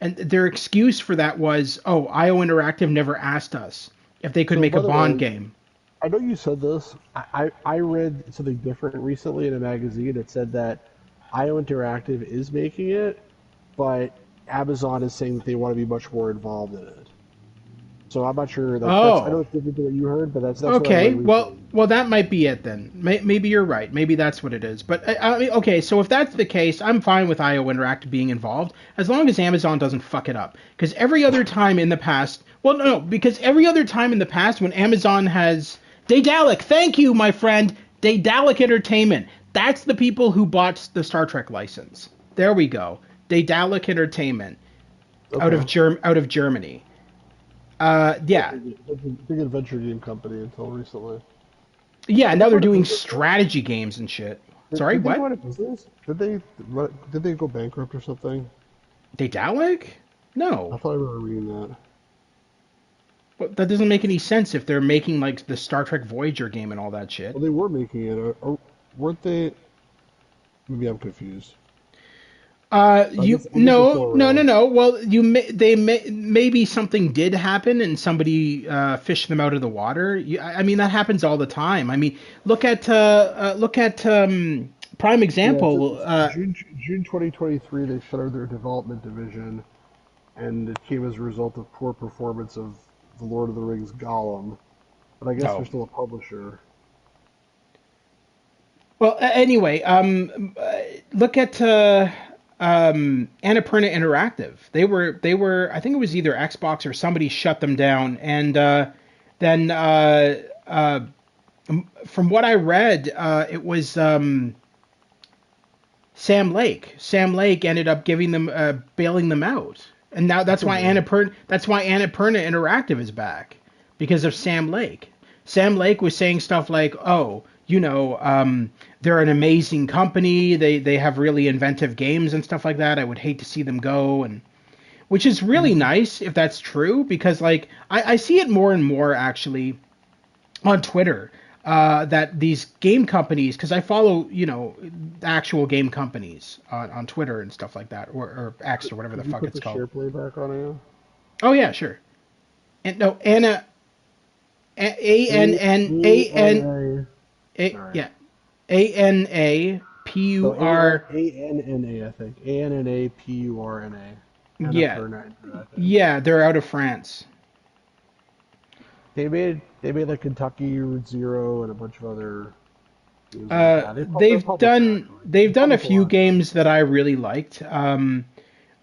And their excuse for that was, oh, IO Interactive never asked us if they could make a Bond game. I know you said this. I read something different recently in a magazine that said that IO Interactive is making it, but Amazon is saying that they want to be much more involved in it. So I'm not sure. That's, I know it's different than what you heard, but that's okay. Well, that might be it then. Maybe you're right. Maybe that's what it is. But I mean, okay. So if that's the case, I'm fine with IO Interactive being involved as long as Amazon doesn't fuck it up. Because every other time in the past, because every other time in the past when Amazon has Daedalic, thank you, my friend, Daedalic Entertainment. That's the people who bought the Star Trek license. There we go. Daedalic Entertainment, out of Germany. Yeah. Big adventure game company until recently. Yeah, now they're doing strategy games and shit. Sorry, did what? They go out of business? Did they go bankrupt or something? Daedalic? No. I thought I remember reading that. But that doesn't make any sense if they're making like the Star Trek Voyager game and all that shit. Well, they were making it, or weren't they? Maybe I'm confused. No. Well, maybe something did happen and somebody fished them out of the water. I mean, that happens all the time. I mean, look at prime example. Yeah, June 2023, they shuttered their development division, and it came as a result of poor performance of the Lord of the Rings Gollum. But I guess they're still a publisher. Well, anyway, look at Annapurna Interactive. They were I think it was either Xbox or somebody shut them down, and then from what I read, it was Sam Lake. Sam Lake ended up giving them bailing them out, and now that's why Annapurna Interactive is back, because of Sam Lake. Sam Lake was saying stuff like, oh, they're an amazing company. They have really inventive games and stuff like that. I would hate to see them go, and which is really nice if that's true, because like I see it more and more actually on Twitter that these game companies, because I follow actual game companies on Twitter and stuff like that, or X or whatever the fuck it's called. Share play back on you? Oh yeah, sure. And no, Anna. ANNAPURNA P-U-R... A-N-N-A, I think. A-N-N-A, P-U-R-N-A. Yeah. Yeah, they're out of France. They made like Kentucky Route Zero and a bunch of other games like that. They've done a few games that I really liked.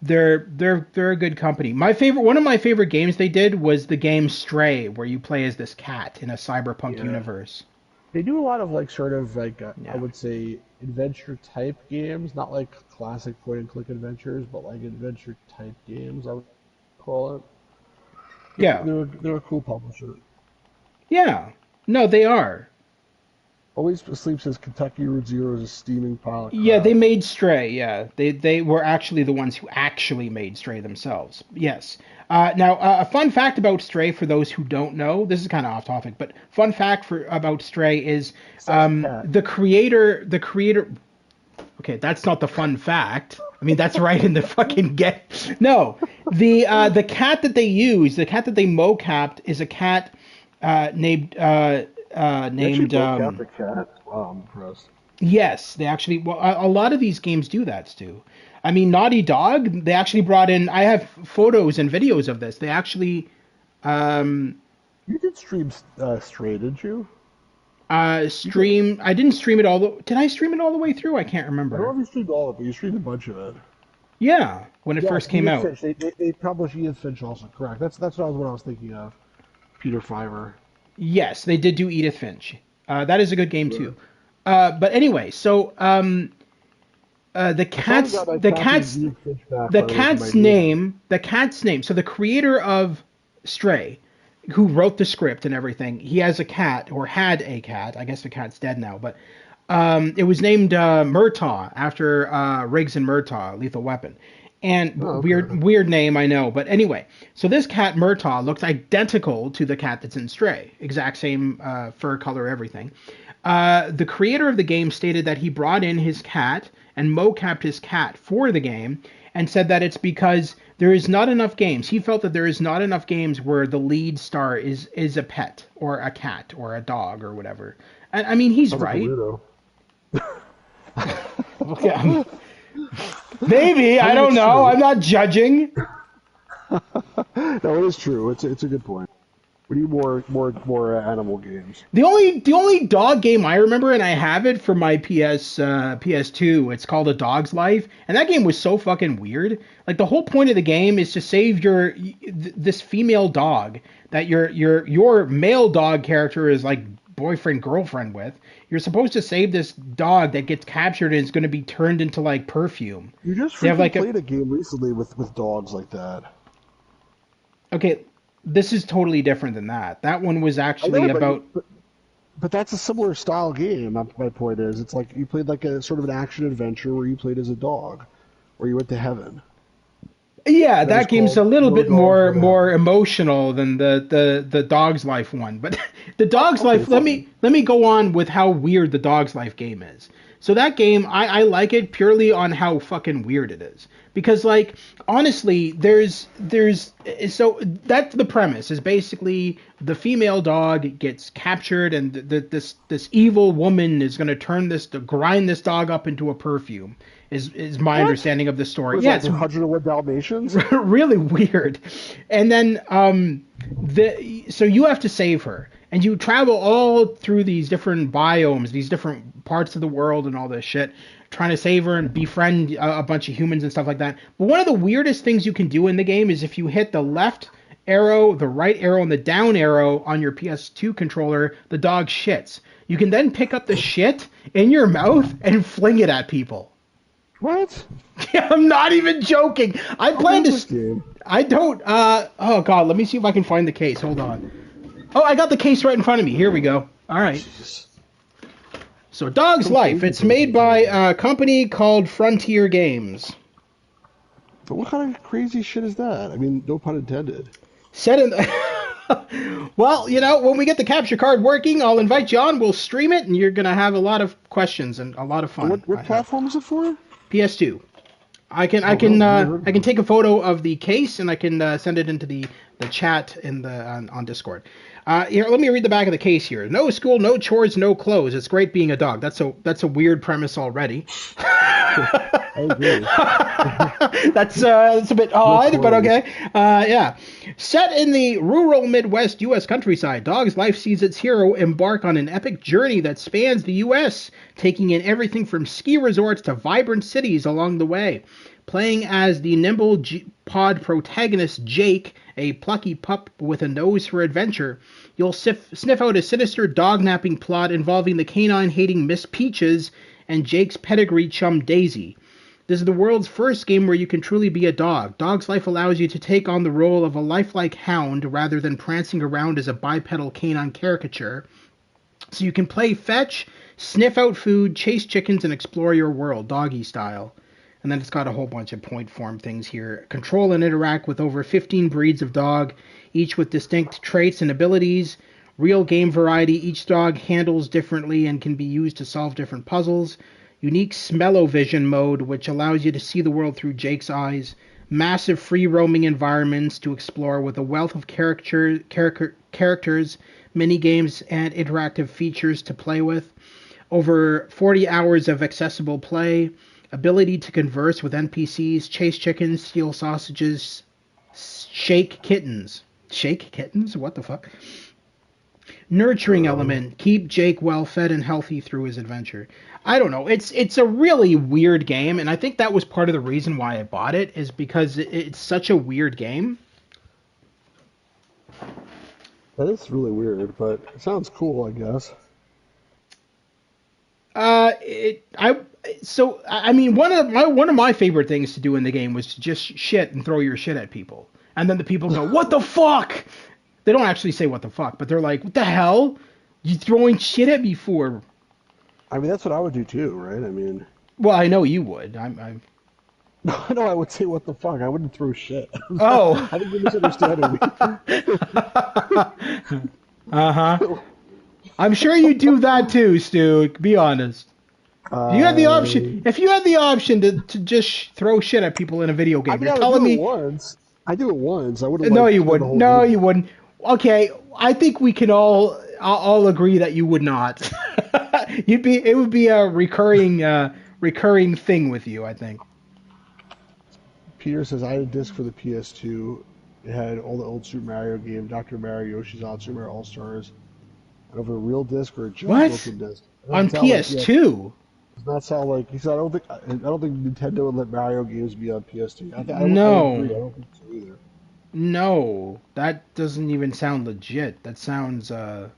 They're a good company. One of my favorite games they did was the game Stray, where you play as this cat in a cyberpunk universe. They do a lot of I would say adventure type games, not like classic point and click adventures, but like adventure type games, I would call it. Yeah. They're a cool publisher. Yeah. No, they are. Always Sleep says Kentucky Route Zero is a steaming pile of crap. Yeah, they made Stray, yeah. They were actually the ones who actually made Stray themselves. Yes. Now, a fun fact about Stray, for those who don't know, this is kind of off topic, but fun fact about Stray is the creator... Okay, that's not the fun fact. I mean, that's right in the fucking get. No, the cat that they use, the cat that they mocapped, is a cat named the cat. Wow, I'm impressed. Yes, they actually. Well, a lot of these games do that, Stu. I mean, Naughty Dog. They actually brought in. I have photos and videos of this. They actually. You did stream Stray, didn't you? I didn't stream it all. Did I stream it all the way through? I can't remember. I don't know if you streamed all of it, but you streamed a bunch of it. Yeah, when it first came out. Finch. They published Edith Finch also, correct? That's what I was thinking of. Peter Fiver. Yes, they did do Edith Finch. That is a good game too. But anyway, so the cat's name. So the creator of Stray, who wrote the script and everything, he has a cat, or had a cat. I guess the cat's dead now, but it was named Murtaugh after Riggs and Murtaugh, Lethal Weapon. And weird name, I know. But anyway, so this cat, Murtaugh, looks identical to the cat that's in Stray. Exact same fur color, everything. The creator of the game stated that he brought in his cat and mocapped his cat for the game, and said that it's because there is not enough games. He felt that there is not enough games where the lead star is a pet, or a cat, or a dog, or whatever. And I mean, he's right. Okay, maybe, I don't know. True. I'm not judging. No, it is true. It's a good point. We need more animal games. The only dog game I remember, and I have it for my PS2. It's called A Dog's Life, and that game was so fucking weird. Like, the whole point of the game is to save this female dog that your male dog character is like boyfriend girlfriend with. You're supposed to save this dog that gets captured and is going to be turned into like perfume. You just played a game recently with dogs like that. Okay. This is totally different than that. That one was actually But that's a similar style game. My point is, it's like you played like a sort of an action adventure where you played as a dog, where you went to heaven. Yeah, that game's a little bit more emotional than the Dog's Life one. But the Dog's Life, let me go on with how weird the Dog's Life game is. So that game, I like it purely on how fucking weird it is. Because, like, honestly, so that's the premise, is basically the female dog gets captured, and this evil woman is going to grind this dog up into a perfume, is my understanding of the story. Yeah, it's 101 Dalmatians? Really weird. And then, so you have to save her. And you travel all through these different biomes, these different parts of the world and all this shit, trying to save her and befriend a bunch of humans and stuff like that. But one of the weirdest things you can do in the game is if you hit the left arrow, the right arrow, and the down arrow on your PS2 controller, the dog shits. You can then pick up the shit in your mouth and fling it at people. What? Yeah, I'm not even joking. I plan to... I don't... oh, God, let me see if I can find the case. Hold on. Oh, I got the case right in front of me. Here we go. All right. Jesus. So, Dog's Life. It's made by a company called Frontier Games. But what kind of crazy shit is that? I mean, no pun intended. Set in... Well, when we get the capture card working, I'll invite you on. We'll stream it, and you're going to have a lot of questions and a lot of fun. What platform is it for? PS2. I can take a photo of the case, and I can send it into the chat on Discord. Here, let me read the back of the case here. No school, no chores, no clothes. It's great being a dog. That's a weird premise already. I agree. That's a bit No odd, but chores. okay. Yeah. Set in the rural Midwest U.S. countryside, Dog's Life sees its hero embark on an epic journey that spans the U.S., taking in everything from ski resorts to vibrant cities along the way. Playing as the nimble pod protagonist Jake, a plucky pup with a nose for adventure, you'll sniff out a sinister dog-napping plot involving the canine-hating Miss Peaches and Jake's pedigree chum Daisy. This is the world's first game where you can truly be a dog. Dog's Life allows you to take on the role of a lifelike hound rather than prancing around as a bipedal canine caricature. So you can play fetch, sniff out food, chase chickens, and explore your world, doggy style. And then it's got a whole bunch of point form things here. Control and interact with over 15 breeds of dog, each with distinct traits and abilities. Real game variety. Each dog handles differently and can be used to solve different puzzles. Unique smell-o-vision mode, which allows you to see the world through Jake's eyes. Massive free-roaming environments to explore with a wealth of characters, mini-games, and interactive features to play with. Over 40 hours of accessible play. Ability to converse with NPCs, chase chickens, steal sausages, shake kittens. Shake kittens? What the fuck? Nurturing element. Keep Jake well fed and healthy through his adventure. I don't know. It's a really weird game, and I think that was part of the reason why I bought it, is because it's such a weird game. That is really weird, but it sounds cool, I guess. I mean, one of my favorite things to do in the game was to just shit and throw your shit at people, and then the people go, "What the fuck?" They don't actually say "what the fuck," but they're like, "What the hell? You throwing shit at me for?" I mean, that's what I would do too, right? I mean, Well, I know you would. I'm. no, I would say, what the fuck? I wouldn't throw shit. Oh. I think you're misunderstanding me. Uh-huh. I'm sure you do that too, Stu. Be honest. If you had the option, to just throw shit at people in a video game, I mean, you're I would telling do it me once. I do it once. I wouldn't no, like you spend the wouldn't. whole No, game. you wouldn't. Okay, I think we can all agree that you would not. It would be a recurring thing with you, I think. Peter says, I had a disc for the PS2. It had all the old Super Mario games, Dr. Mario, Yoshi's Island, Super Mario All-Stars. And over a real disc or a What? jailbroken disc. It On doesn't sound like, yeah, PS2? does not sound like, he said, I don't think Nintendo would let Mario games be on PS2. I would agree. I No. don't think so either. No. That doesn't even sound legit. That sounds uh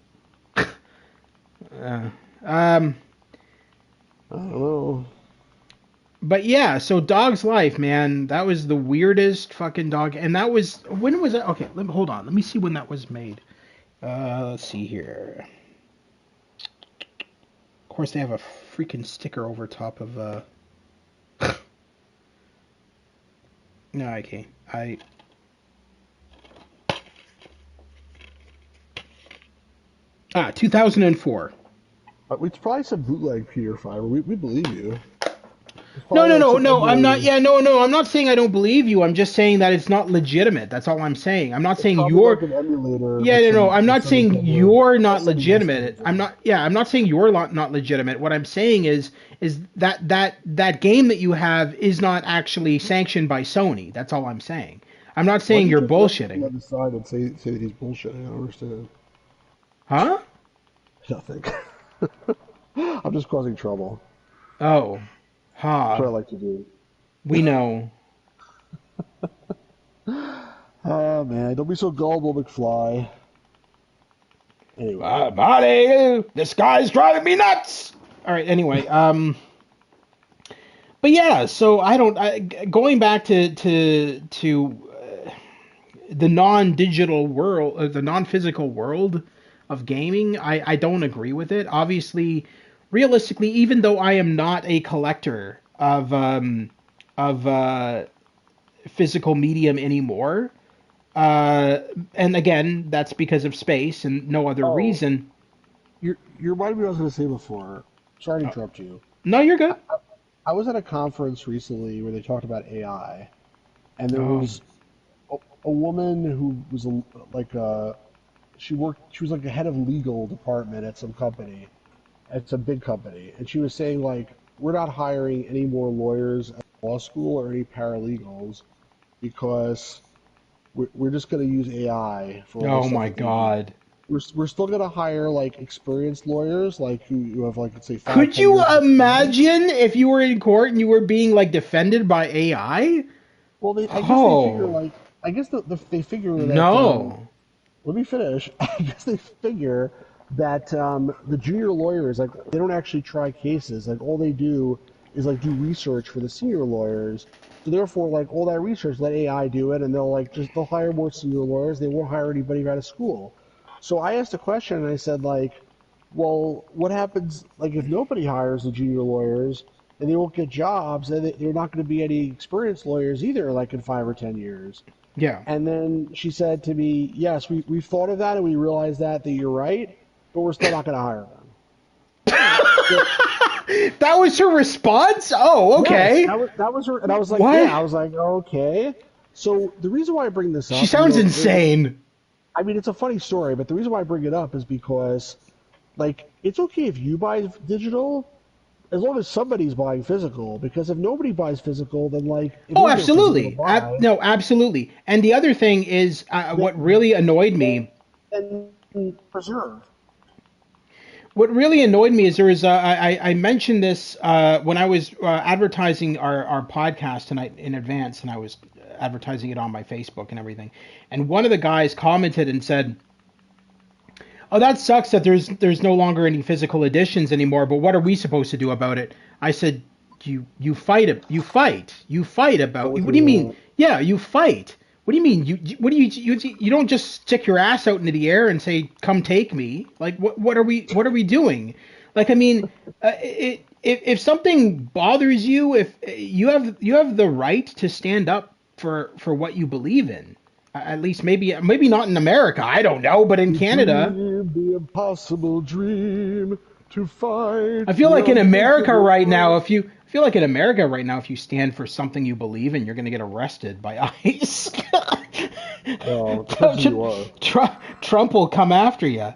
um I don't know. but yeah, so Dog's Life, man, that was the weirdest fucking dog, and that was when was that? Okay, hold on. Let me see when that was made. Let's see here. Of course, they have a freaking sticker over top of No, I can't. 2004. We probably said bootleg, Peter Fiber. We believe you. It's No, probably no, like no, some no. I'm not. emulator. Yeah, no, no. I'm not saying I don't believe you. I'm just saying that it's not legitimate. That's all I'm saying. I'm not It's saying probably like you're. an emulator Yeah, with no, no. some I'm with not some saying Nintendo you're not SNES legitimate. games in I'm it. not. Yeah, I'm not saying you're not legitimate. What I'm saying is that game that you have is not actually sanctioned by Sony. That's all I'm saying. I'm not Why saying do you you're just look at the bullshitting. other side and say that he's bullshitting? I don't understand. Huh? Nothing. I'm just causing trouble. Oh. That's what I Ha. like to do. We know. Oh man, don't be so gullible, McFly. Anyway, Marty, this guy's driving me nuts. All right. Anyway, but yeah. So going back to the non-digital world, the non-physical world of gaming. I don't agree with it. Obviously, realistically, even though I am not a collector of physical medium anymore, and again, that's because of space and no other oh, reason. you reminded me what I was going to say before. Sorry to interrupt you. No, you're good. I was at a conference recently where they talked about AI, and there Oh, was a woman who was like she was like the head of legal department at some company, at some big company, and she was saying like, we're not hiring any more lawyers at law school or any paralegals because we're just going to use AI for all the Oh stuff my that they do. God. We're still going to hire like experienced lawyers, like who have like, let's say, five, Could 10 you years of experience. imagine if you were in court and you were being like defended by AI? Well, I guess they figure Oh, like, I guess they figure that no. let me finish. I guess they figure that the junior lawyers, like, they don't actually try cases. Like, all they do is like do research for the senior lawyers. So therefore, like, all that research, let AI do it, and they'll hire more senior lawyers. They won't hire anybody out of school. So I asked a question, and I said like, well, what happens like if nobody hires the junior lawyers and they won't get jobs, and they're not going to be any experienced lawyers either, like in 5 or 10 years. Yeah. And then she said to me, yes, we've thought of that and we realized that you're right, but we're still not going to hire them. So, That was her response? Oh, yes, okay. that was her. And I was like, What? yeah, I was like, okay. So the reason why I bring this She up, sounds insane. I mean, it's a funny story, but the reason why I bring it up is because, like, it's okay if you buy digital, as long as somebody's buying physical, because if nobody buys physical, then, like, if Oh, there's no physical to absolutely. buy, No, absolutely. And the other thing is, what then, really annoyed me. then preserve. What really annoyed me is there was I mentioned this when I was advertising our podcast tonight in advance, and I was advertising it on my Facebook and everything. And one of the guys commented and said, "Oh, that sucks that there's no longer any physical editions anymore. But what are we supposed to do about it?" I said, "You fight it. You fight Go about. with What do you your mean? Yeah, you fight. What do you mean? What do you don't just stick your ass out into the air and say, 'Come take me.' Like what are we doing? Like I mean, if something bothers you, if you have the right to stand up for what you believe in. At least maybe not in America. I don't know, but in to Canada, dream the impossible dream, to fight I feel the like in America unthinkable right now, fight. if you I feel like in America right now, if you stand for something you believe in, you're going to get arrested by ICE. Well, depends who you are. Trump will come after you.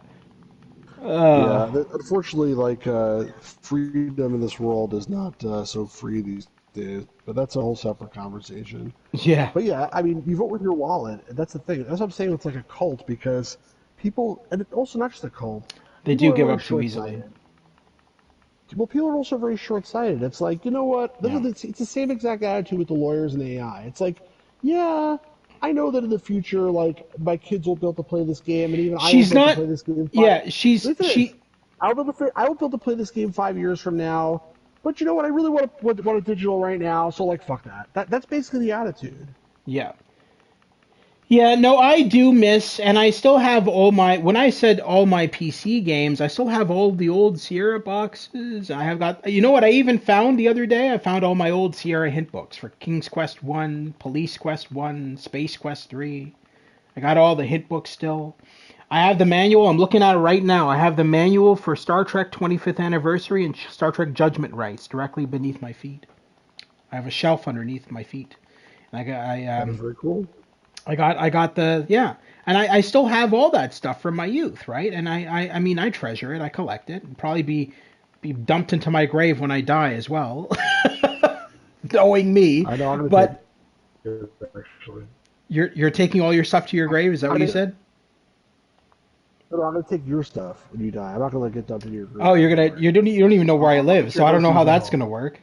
Uh, Yeah, unfortunately, like freedom in this world is not so free these days. But that's a whole separate conversation. yeah, But yeah, I mean, you vote with your wallet. And that's the thing. That's what I'm saying. It's like a cult because people, and it's also not just a cult. they People do are give very up too easily. short-sighted. Well, people are also very short-sighted. It's like, you know what? Yeah, It's the same exact attitude with the lawyers and AI. It's like, yeah, I know that in the future, like, my kids will be able to play this game, and even I will she's be able to not. play this game five. Yeah, she's Let me finish. she. I will be able to play this game 5 years from now. But you know what? I really want a digital right now. So like, fuck that. That's basically the attitude. Yeah, yeah, no, I do miss, and I still have all my. When I said all my PC games, I still have all the old Sierra boxes. I have got. You know what? I even found the other day. I found all my old Sierra hint books for King's Quest One, Police Quest One, Space Quest Three. I got all the hint books still. I have the manual. I'm looking at it right now. I have the manual for Star Trek 25th Anniversary and Star Trek Judgment Rights directly beneath my feet. I have a shelf underneath my feet. And That is very cool. I got the yeah, and I still have all that stuff from my youth, right? And I mean I treasure it, I collect it, and probably be dumped into my grave when I die as well, knowing me. I know I'm gonna take But it actually. you're taking all your stuff to your grave? Is that I what you mean, said? no, I'm gonna take your stuff when you die. I'm not gonna let it get dumped in your Oh, grave. Don't worry. you don't even know where I I'll live, take so care I of don't those know how things at that's home. gonna work.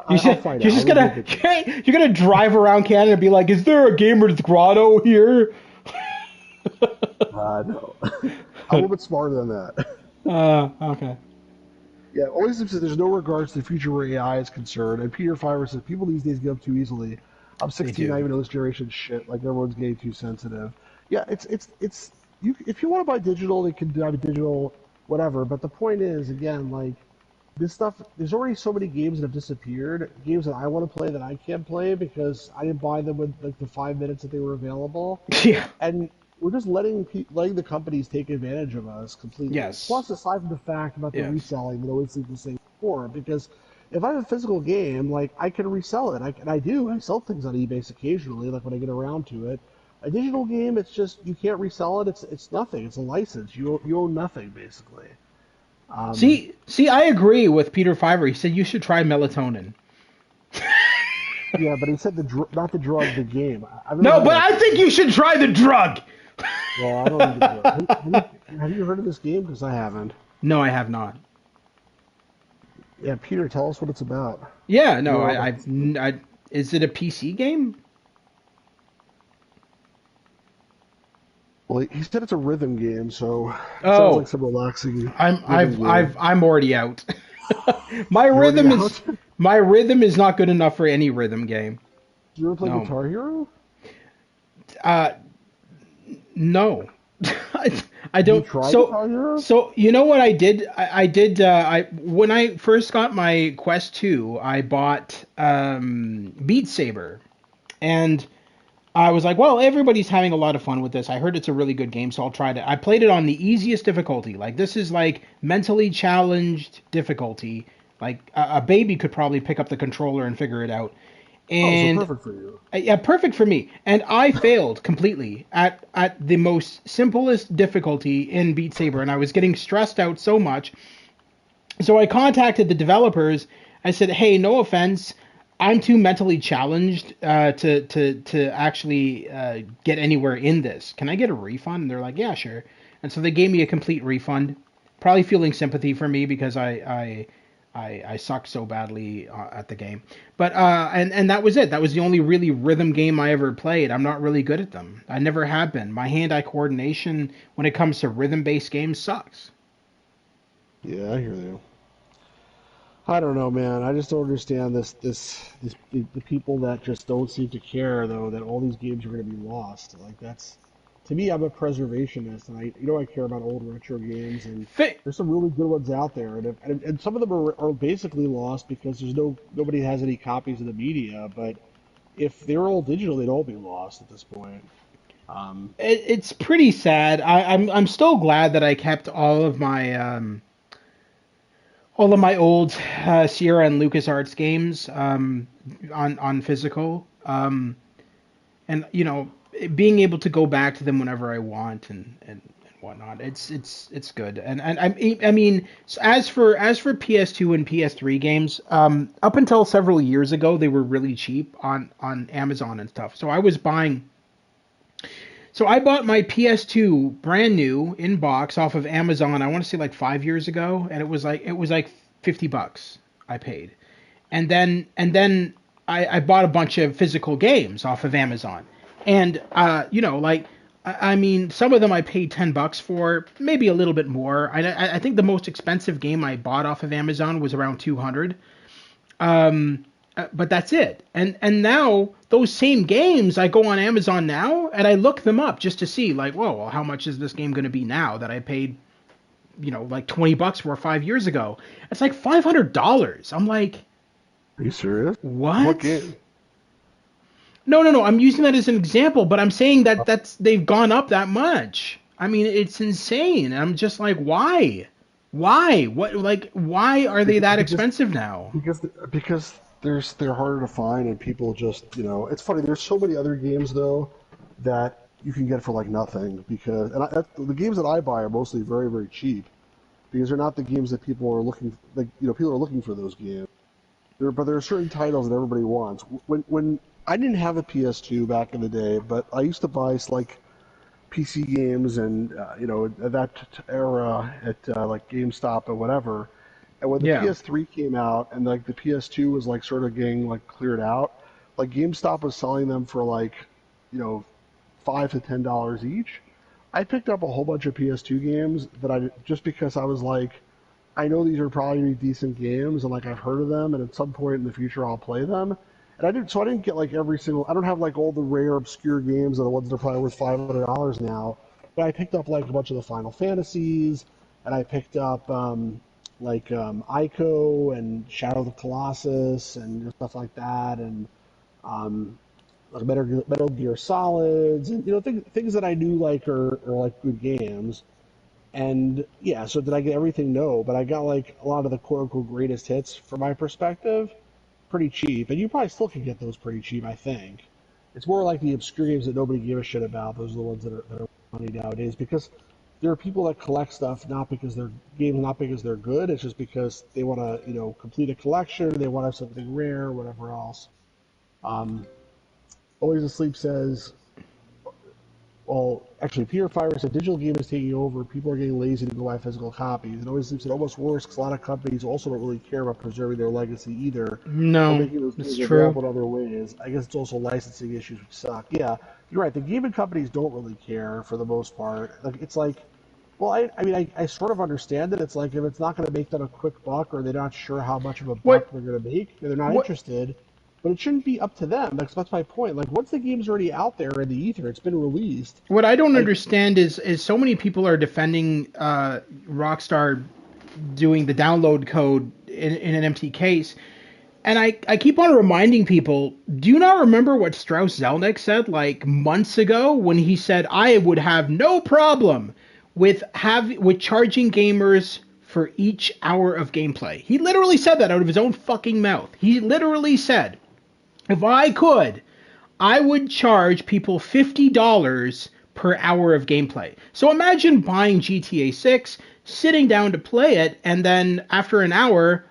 You I'll should, find you're out. just I'll gonna take it. you're gonna drive around Canada and be like, is there a gamer's grotto here? No. I'm a little bit smarter than that. Okay. Yeah, always says there's no regards to the future where AI is concerned. And Peter Fiver says people these days give up too easily. I'm They 16. I do. even know this generation shit. Like everyone's getting too sensitive. Yeah, it's you. If you want to buy digital, they can buy digital, whatever. But the point is, again, like this stuff. There's already so many games that have disappeared. Games that I want to play that I can't play because I didn't buy them with like the 5 minutes that they were available. Yeah. And we're just letting the companies take advantage of us completely. Yes. Plus, aside from the fact about the Yes. reselling that always seems to say before, because if I have a physical game, like I can resell it, and I do. I sell things on eBay occasionally, like when I get around to it. A digital game, it's just you can't resell it. It's nothing. It's a license. You own nothing basically. Um, See, I agree with Peter Fiver. He said you should try melatonin. yeah, but he said not the drug, the game. I've never No, heard of but that I game. think you should try the drug. Well, I don't need the drug. Have you heard of this game? Because I haven't. No, I have not. Yeah, Peter, tell us what it's about. Yeah, You no, know about this game? is it a PC game? Well, he said it's a rhythm game, so it sounds like Oh, some relaxing I'm rhythm game. I'm already out. my You already rhythm is out? my rhythm is not good enough for any rhythm game. You ever play No. Guitar Hero? Uh, no. I Did you don't. try So, Guitar Hero? so you know what I did? I did. I when I first got my Quest 2, I bought Beat Saber, and I was like, well, everybody's having a lot of fun with this. I heard it's a really good game, so I'll try it. I played it on the easiest difficulty. Like this is like mentally challenged difficulty. Like a baby could probably pick up the controller and figure it out. Oh, so And perfect for you. yeah, perfect for me. And I failed completely at the most simplest difficulty in Beat Saber, and I was getting stressed out so much. So I contacted the developers. I said, "Hey, no offense, I'm too mentally challenged to actually get anywhere in this. Can I get a refund?" And they're like, "Yeah, sure." And so they gave me a complete refund, probably feeling sympathy for me because I suck so badly at the game. But and that was it. That was the only really rhythm game I ever played. I'm not really good at them. I never have been. My hand-eye coordination when it comes to rhythm-based games sucks. Yeah, I hear you. I don't know, man. I just don't understand the people that just don't seem to care though that all these games are going to be lost. Like that's to me, I'm a preservationist, and I care about old retro games, and Fi- there's some really good ones out there, and some of them are basically lost because nobody has any copies of the media. But if they're all digital, they'd all be lost at this point. Um, it's pretty sad. I'm still glad that I kept all of my old Sierra and LucasArts games on physical. And being able to go back to them whenever I want and whatnot. It's good. And I mean, as for PS2 and PS3 games, up until several years ago, they were really cheap on Amazon and stuff. So I bought my PS2 brand new in box off of Amazon. I want to say like 5 years ago, and it was like $50 I paid, and then I bought a bunch of physical games off of Amazon, and like I mean some of them I paid $10 for, maybe a little bit more. I think the most expensive game I bought off of Amazon was around 200. But that's it. And now those same games, I go on Amazon now and I look them up just to see like, whoa, well, how much is this game going to be now that I paid, like $20 for 5 years ago? It's like $500. I'm like, are you serious? What what? game? No. I'm using that as an example, but I'm saying that they've gone up that much. I mean, it's insane. I'm just like, why? Why? What? Like, why are they that Because expensive now? because because they're harder to find and people just it's funny. There's so many other games though that you can get for like nothing because the games that I buy are mostly very very cheap because they're not the games that people are looking like people are looking for those games. But there are certain titles that everybody wants. When I didn't have a PS2 back in the day, but I used to buy like PC games and at that era at like GameStop and whatever. And when the Yeah. PS3 came out and like the PS2 was like sort of getting like cleared out, like GameStop was selling them for like $5 to $10 each. I picked up a whole bunch of PS2 games that I just because I was like, I know these are probably decent games and like I've heard of them and at some point in the future I'll play them. And I didn't get like every single. I don't have like all the rare obscure games or the ones that are probably worth $500 now. But I picked up like a bunch of the Final Fantasies, and I picked up Ico and Shadow of the Colossus and stuff like that, and like Metal Gear Solids, and things that I knew like are like good games. And yeah, so did I get everything? No, but I got like a lot of the quote unquote greatest hits from my perspective pretty cheap, and you probably still can get those pretty cheap, I think. It's more like the obscure games that nobody gave a shit about. Those are the ones that are money nowadays because there are people that collect stuff not because they're games, not because they're good. It's just because they want to, complete a collection. They want to have something rare, whatever else. Um, Always Asleep says, well, actually, Peter Fire said digital game is taking over. People are getting lazy to go buy physical copies. And Always Asleep said almost worse because a lot of companies also don't really care about preserving their legacy either, or No, making those it's games true. available in other ways. I guess it's also licensing issues which suck. Yeah, you're right. The gaming companies don't really care for the most part. Like it's like, well, I mean, I sort of understand it. It's like if it's not going to make them a quick buck, or they're not sure how much of a buck What they're going to make, they're not what interested. But it shouldn't be up to them. That's my point. Like once the game's already out there in the ether, it's been released. what I don't Like understand is so many people are defending Rockstar doing the download code in an empty case. And I keep on reminding people, do you not remember what Strauss Zelnick said like months ago when he said I would have no problem with charging gamers for each hour of gameplay? He literally said that out of his own fucking mouth. He literally said, if I could, I would charge people $50 per hour of gameplay. So imagine buying GTA 6, sitting down to play it, and then after an hour,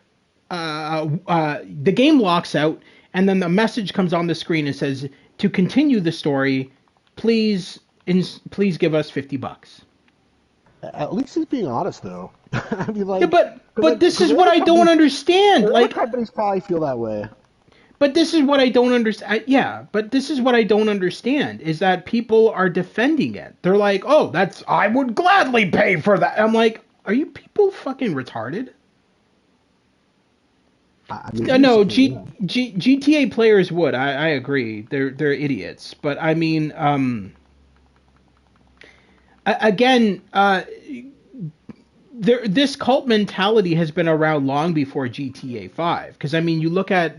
the game locks out, and then the message comes on the screen and says, "To continue the story, please give us $50." at least he's being honest, though. I mean, Yeah, like, but this is the what other I don't companies, understand. the other Like, companies probably feel that way. but this is what I don't understand. Yeah, but this is what I don't understand is that people are defending it. They're like, "Oh, I would gladly pay for that." I'm like, "Are you people fucking retarded?" I mean, No, basically, yeah. GTA players would. I agree. They're idiots. But I mean, again, this cult mentality has been around long before GTA 5. Because I mean, you look at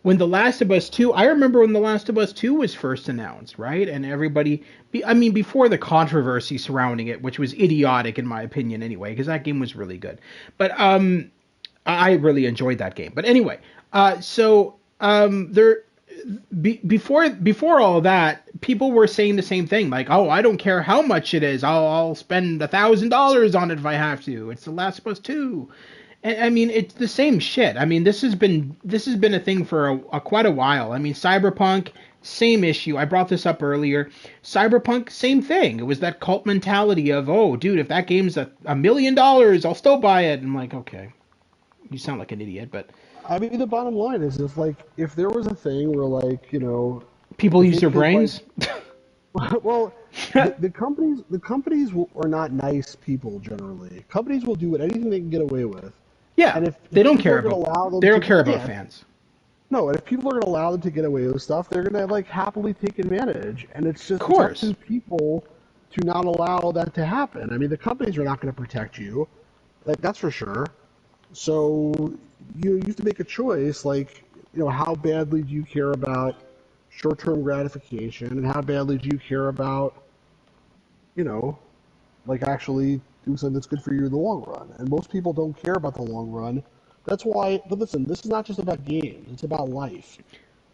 when The Last of Us 2. I remember when The Last of Us 2 was first announced, right? And everybody, I mean, before the controversy surrounding it, which was idiotic in my opinion, anyway, because that game was really good. But I really enjoyed that game. But anyway, there before all that, people were saying the same thing, like, "Oh, I don't care how much it is. I'll spend $1,000 on it if I have to. It's The Last of Us 2." And I mean, it's the same shit. I mean, this has been a thing for quite a while. I mean, Cyberpunk, same issue. I brought this up earlier. Cyberpunk, same thing. It was that cult mentality of, "Oh, dude, if that game's $1 million, I'll still buy it." And I'm like, okay, you sound like an idiot, but I mean, the bottom line is if there was a thing where people if use they their could brains. well, the companies are not nice people generally. Companies will do anything they can get away with, Yeah, and if they don't people care are going about to allow them they don't to, care about yeah, fans. no, and if people are going to allow them to get away with stuff, they're going to happily take advantage, and Of it's up course. to people to not allow that to happen. I mean, the companies are not going to protect you, like that's for sure. So you have to make a choice, how badly do you care about short-term gratification, and how badly do you care about, you know, actually doing something that's good for you in the long run. And most people don't care about the long run. That's why. But listen, this is not just about games; it's about life.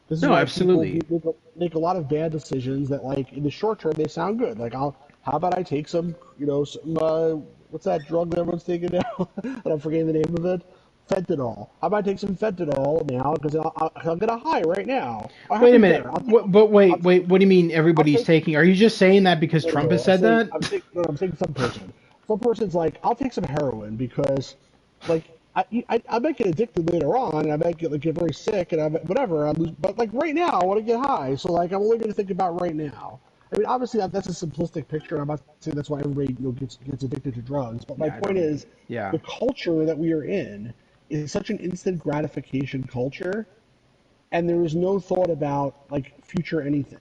This is No, why people absolutely. make a lot of bad decisions that, in the short term, they sound good. How about I take some, what's that drug that everyone's taking now? And I'm forgetting the name of it. Fentanyl. How about I take some fentanyl now because I'll get a high right now. Or how Wait a even better, minute. But I'll, wait. What do you mean I'll everybody's take taking? Are you just saying that because no, no, Trump has no. I'm said saying, that? I'm saying some person. Some person's like, I'll take some heroin because, I might get addicted later on, and I might get very sick, and whatever. But right now, I want to get high, so I'm only going to think about right now. I mean, obviously that's a simplistic picture. I'm not saying that's why everybody gets addicted to drugs. But my Yeah, I point don't. is, Yeah. the culture that we are in is such an instant gratification culture, and there is no thought about future anything.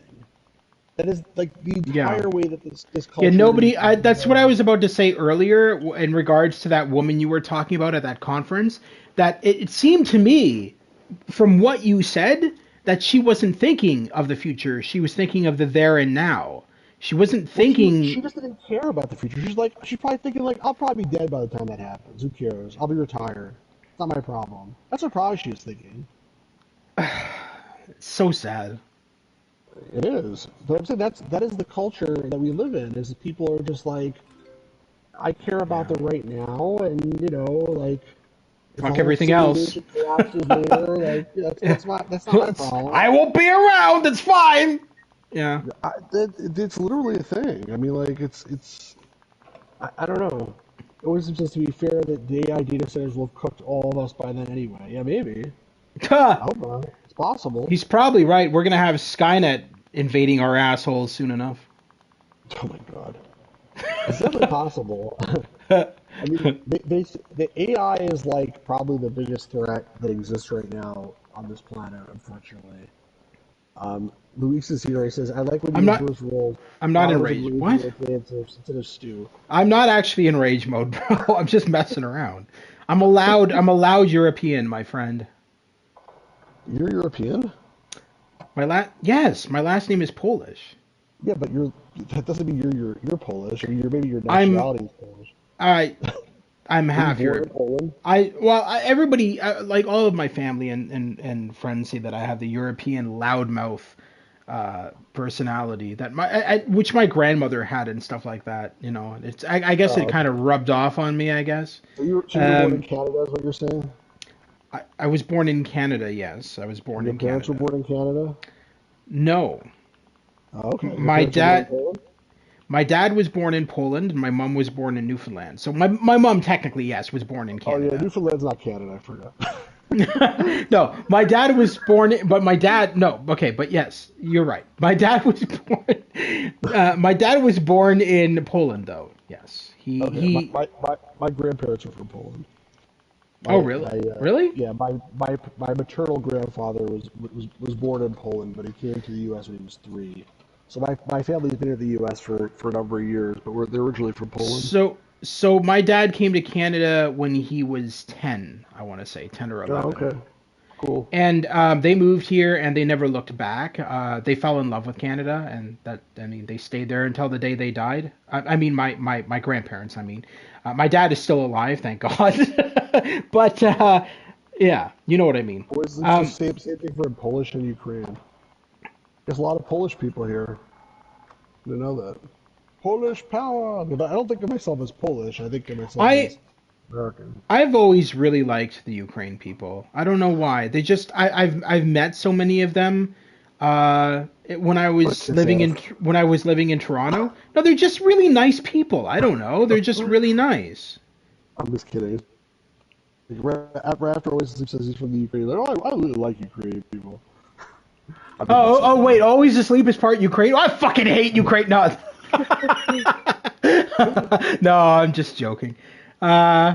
That is the Yeah. entire way that this Yeah, culture nobody. is That's what I designed. was about to say earlier in regards to that woman you were talking about at that conference. That it seemed to me, from what you said, that she wasn't thinking of the future. She was thinking of the there and now. She wasn't Well, thinking. she just didn't care about the future. She's probably thinking I'll probably be dead by the time that happens. Who cares? I'll be retired. It's not my problem. That's what probably she was thinking. So sad. It is. But I'm saying that is the culture that we live in. Is that people are just like, I care about Yeah. the right now, and like if the Fuck whole everything else. civilization collapses later, like that's not my problem. I won't be around. It's fine. Yeah. It's literally a thing. I mean, like I don't know. It always seems to be fair that the AI data centers will have cooked all of us by then anyway. Yeah, maybe. I hope not. It's possible. He's probably right. We're gonna have Skynet invading our assholes soon enough. Oh my god. It's definitely possible. I mean, the AI is like probably the biggest threat that exists right now on this planet, unfortunately. Luis is here. He says, "I like when I'm you not. reverse roles. I'm not Thought I was enraged. enraged What? instead of stew." I'm not actually in rage mode, bro. I'm just messing around. I'm a loud European, my friend. You're European? Yes, my last name is Polish. Yeah, but that doesn't mean you're Polish. I mean, maybe your I'm nationality is Polish. I I'm Were you half born in Europe. Poland? Everybody, like all of my family and friends say that I have the European loudmouth personality that which my grandmother had and stuff like that. I guess Oh, it kind okay. of rubbed off on me. I guess. So you were born in Um, Canada, is what you're saying? I was born in Canada. Yes, I was And born your in parents were Canada. born in Canada? No, Oh, okay. Your my parents were born in dad. Poland? My dad was born in Poland, and my mom was born in Newfoundland. So my mom technically, yes, was born in Oh, yeah, Canada. Newfoundland's not Canada, I forgot. No, my dad was born, but my dad, no, okay, but yes, you're right. My dad was born. My dad was born in Poland, though. Yes, he Okay, he. my grandparents are from Poland. Oh, really? Really? Yeah, my maternal grandfather was born in Poland, but he came to the U.S. when he was 3. So my family's been in the U.S. for a number of years, but they're originally from Poland. So my dad came to Canada when he was 10. I want to say 10 or Oh, 11. okay, cool. And they moved here and they never looked back. They fell in love with Canada, and they stayed there until the day they died. I mean, my grandparents. I mean, my dad is still alive, thank God. But yeah, you know what I mean. Or is it just Um, same thing for Polish and Ukraine? There's a lot of Polish people here. You know that. Polish power! But I don't think of myself as Polish. I think of myself I as American. I've always really liked the Ukraine people. I don't know why. They just I've met so many of them. When I What a was kiss living in ass. when I was living in Toronto, no, they're just really nice people. I don't know. They're just really nice. I'm just kidding. Like, after always says he's from the Ukraine, like, oh, I really like Ukrainian people. I'm just Oh, messing wait, around. always asleep is part Ukraine. Oh, I fucking hate Ukraine. No, no, I'm just joking. Uh,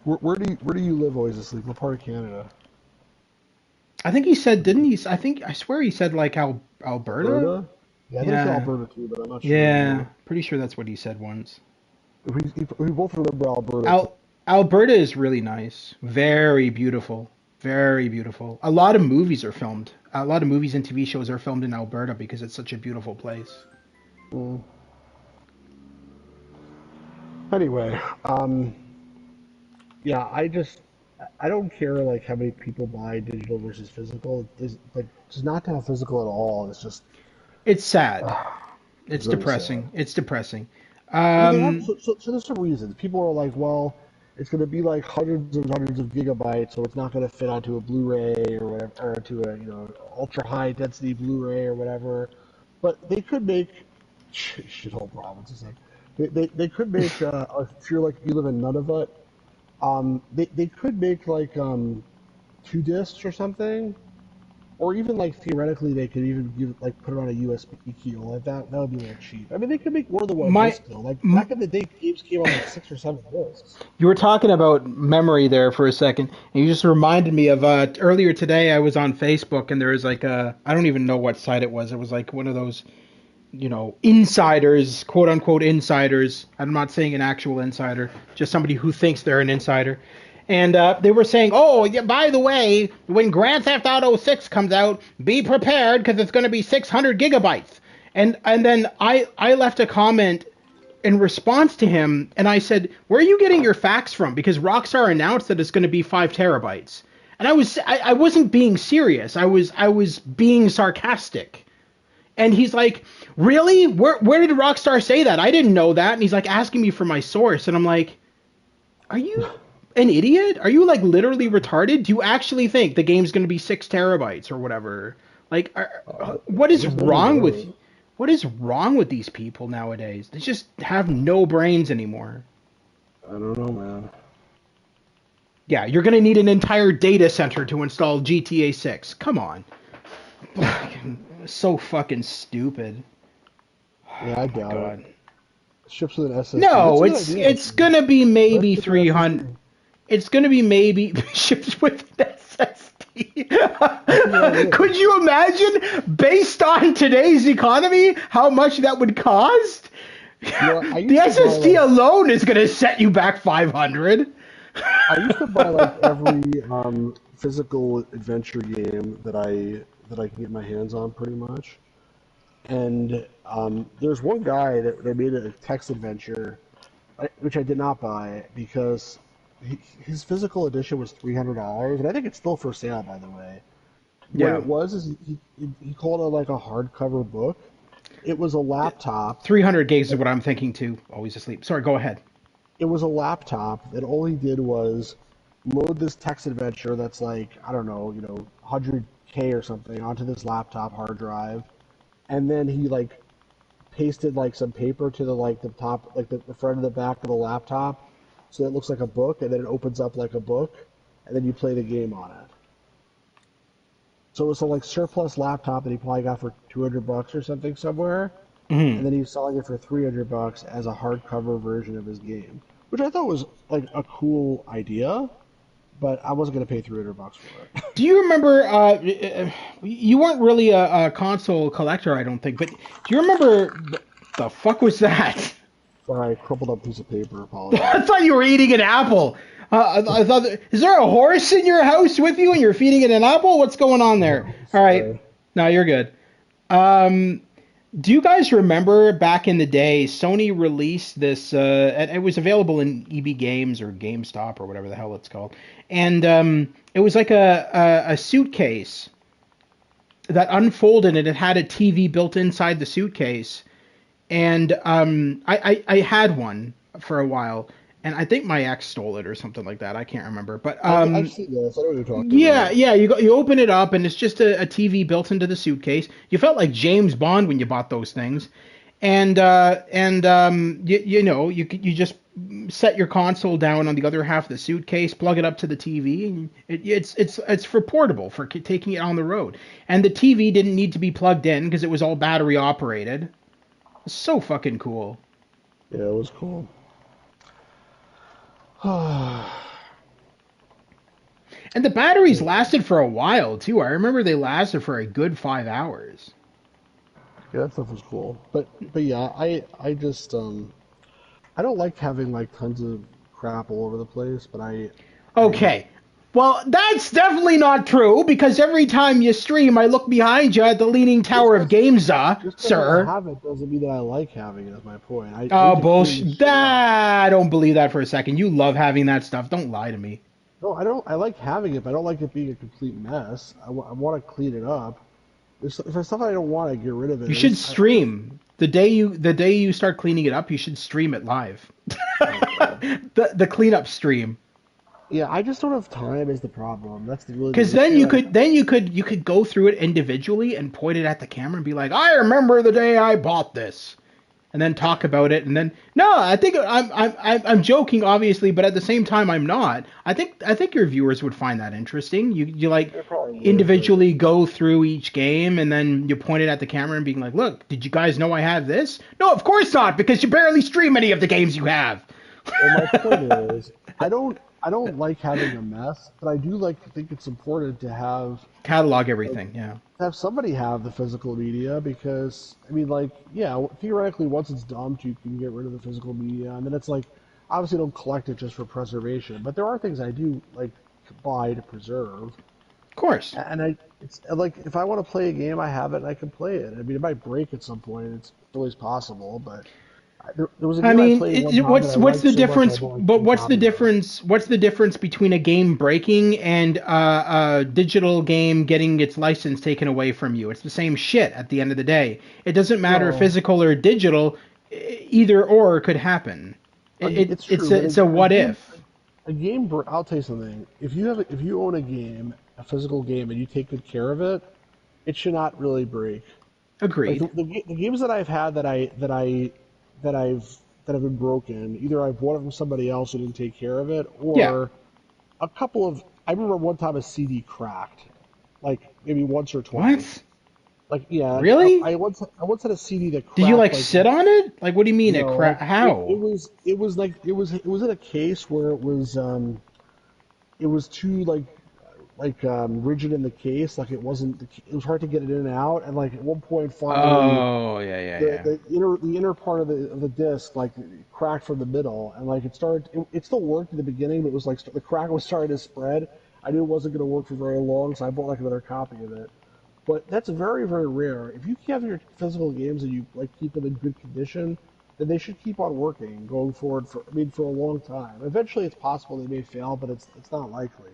Where do you live always asleep? What part of Canada? I think he said, didn't he? I swear he said like Alberta. Alberta? Yeah, I think it's Yeah, Alberta too, but I'm not sure yeah, anymore. pretty sure that's what he said once. We both remember Alberta too. Alberta is really nice, very beautiful, very beautiful. A lot of movies are filmed. A lot of movies and TV shows are filmed in Alberta because it's such a beautiful place. Mm. Anyway, yeah, I don't care like how many people buy digital versus physical. It's like just not to have physical at all. It's just It's sad. it's It's very sad. depressing. It's depressing. I mean, they have Um, so there's some reasons. People are like, well, it's going to be like hundreds of gigabytes, so it's not going to fit onto a Blu-ray or whatever, or to a ultra high density Blu-ray or whatever. But they could make shithole provinces. Like they could make if you're like you live in Nunavut, they could make like 2 discs or something. Or even like theoretically, they could even put it on a USB key. Like that would be a little cheap. I mean, they could make more than one my disc though. Like back in the day, games came on like 6 or 7 discs. You were talking about memory there for a second, and you just reminded me of earlier today. I was on Facebook, and there was like I don't even know what site it was. It was like one of those, insiders, quote unquote insiders. I'm not saying an actual insider, just somebody who thinks they're an insider. And they were saying, oh, yeah, by the way, when Grand Theft Auto 6 comes out, be prepared because it's going to be 600 gigabytes. And then I left a comment in response to him, and I said, where are you getting your facts from? Because Rockstar announced that it's going to be 5 terabytes. And I wasn't being serious. I was being sarcastic. And he's like, really? Where did Rockstar say that? I didn't know that. And he's like asking me for my source. And I'm like, are you an idiot? Are you like literally retarded? Do you actually think the game's going to be 6 terabytes or whatever? Like, what I is guess nobody wrong with knows. what is wrong with these people nowadays? They just have no brains anymore. I don't know, man. Yeah, you're going to need an entire data center to install GTA 6. Come on. So fucking stupid. Yeah, I Oh my doubt it. god. Ships with an SSD. That's No, a good idea, it's actually. gonna be Let's maybe ship an 300. SSD. It's gonna be maybe shipped with an SSD. That's a good idea. Could you imagine, based on today's economy, how much that would cost? You know, I The used to buy SSD like alone is gonna set you back 500. I used to buy like every physical adventure game that I can get my hands on, pretty much. And there's one guy that they made a text adventure, which I did not buy because his physical edition was $300, and I think it's still for sale, by the way. What Yeah, it was is he called it like a hardcover book. It was a laptop. 300 gigs is what I'm thinking too. Always asleep. Sorry, go ahead. It was a laptop that all he did was load this text adventure that's like, I don't know, 100K or something onto this laptop hard drive, and then he like pasted like some paper to the top, like the front and the back of the laptop, so it looks like a book, and then it opens up like a book, and then you play the game on it. So it was a like surplus laptop that he probably got for $200 or something somewhere, Mhm. and then he was selling it for $300 as a hardcover version of his game, which I thought was like a cool idea, but I wasn't gonna pay $300 for it. Do you remember? You weren't really a console collector, I don't think. But do you remember? The fuck was that? Sorry, I crumpled up a piece of paper. I Apologize. thought you were eating an apple. I thought, is there a horse in your house with you and you're feeding it an apple? What's going on there? No, All right, sorry. no, you're good. Um, do you guys remember back in the day, Sony released this, and it was available in EB Games or GameStop or whatever the hell it's called, and it was like a suitcase that unfolded and it had a TV built inside the suitcase, and I had one for a while, and I think my ex stole it or something like that. I can't remember, but I've seen this. I know what you're talking yeah, about. yeah. You open it up, and it's just a TV built into the suitcase. You felt like James Bond when you bought those things, and you just set your console down on the other half of the suitcase, plug it up to the TV, and it's for portable for taking it on the road. And the TV didn't need to be plugged in because it was all battery operated. It's so fucking cool. Yeah, it was cool. Yeah, And the batteries lasted for a while too. I remember they lasted for a good 5 hours. that stuff was cool. But yeah, I just I don't like having like tons of crap all over the place, but I Okay. Well, that's definitely not true because every time you stream, I look behind you at the Leaning just Tower of because Gameza, just because I sir. have it doesn't mean that I like having it. That's my point. I Oh, need to clean this bullshit. shit up. I don't believe that for a second. You love having that stuff. Don't lie to me. No, I don't. I like having it, but I don't like it being a complete mess. I want to clean it up. If there's stuff I don't want, I get rid of it. You should stream. The day you start cleaning it up, you should stream it live. Okay. The cleanup stream. Yeah, I just don't have time is the problem. That's really Because the then issue. you could go through it individually and point it at the camera and be like, I remember the day I bought this, and then talk about it. And then no, I think I'm joking, obviously, but at the same time, I'm not. I think your viewers would find that interesting. You like They probably would, but individually go through each game and then you point it at the camera and being like, look, did you guys know I have this? No, of course not, because you barely stream any of the games you have. well, my point is, I don't like having a mess, but I do like to think it's important to Catalog everything, yeah. have somebody have the physical media because I mean, like, yeah, theoretically, once it's dumped, you can get rid of the physical media, and then it's like, obviously, don't collect it just for preservation, but there are things I do like buy to preserve, Of course. and it's like if I want to play a game, I have it and I can play it. I mean, it might break at some point; it's always possible, but There was a I game I mean, played one time that I what's liked the so much I difference? bought like But 10 copies of it. what's the difference between a game breaking and a digital game getting its license taken away from you? It's the same shit at the end of the day. It doesn't matter Well, physical or digital. Either or could happen. it's true, but It's a a what game, if. I'll tell you something. If you own a game, a physical game, and you take good care of it, it should not really break. Like Agreed. the games that I've had that I've that have been broken, either I've bought it from somebody else who didn't take care of it, Yeah. or a couple of. I remember one time a CD cracked, like maybe once or twice. What? Like yeah, Really? I once had a CD that Did you cracked like like sit on it? Like, what do you mean it no, like How? it was in a case where it was too rigid in the case, like it was hard to get it in and out, and like at one point finally Oh, yeah, yeah, yeah. the inner part of the disc like cracked from the middle, and like it still worked in the beginning, but it was like the crack was starting to spread. I knew it wasn't going to work for very long, so I bought like another copy of it. But that's very, very rare. If you have your physical games and you like keep them in good condition, then they should keep on working going forward for a long time. Eventually, it's possible they may fail, but it's not likely.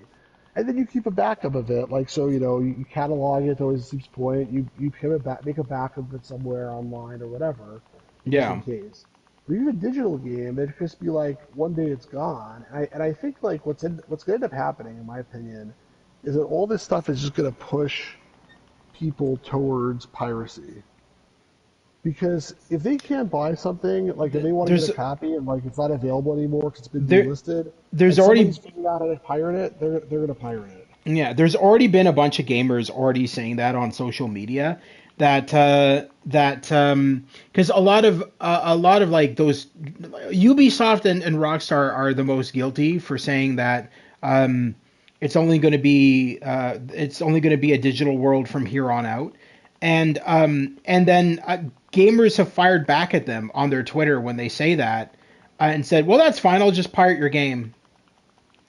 And then you keep a backup of it, like so you catalog it to always Steve's point. You have make a backup of it somewhere online or whatever, just in Yeah. case. But even a digital game, it could just be like one day it's gone. And I think like what's going to end up happening, in my opinion, is that all this stuff is just going to push people towards piracy. Because if they can't buy something, like if they want to get There's a copy and like it's not available anymore because it's been there delisted, there's and somebody's already figured out how to pirate it, they're gonna pirate it. Yeah, there's already been a bunch of gamers already saying that on social media that because a lot of like those Ubisoft and Rockstar are the most guilty for saying that um, it's only going to be a digital world from here on out, and then gamers have fired back at them on their Twitter when they say that and said, well, that's fine, I'll just pirate your game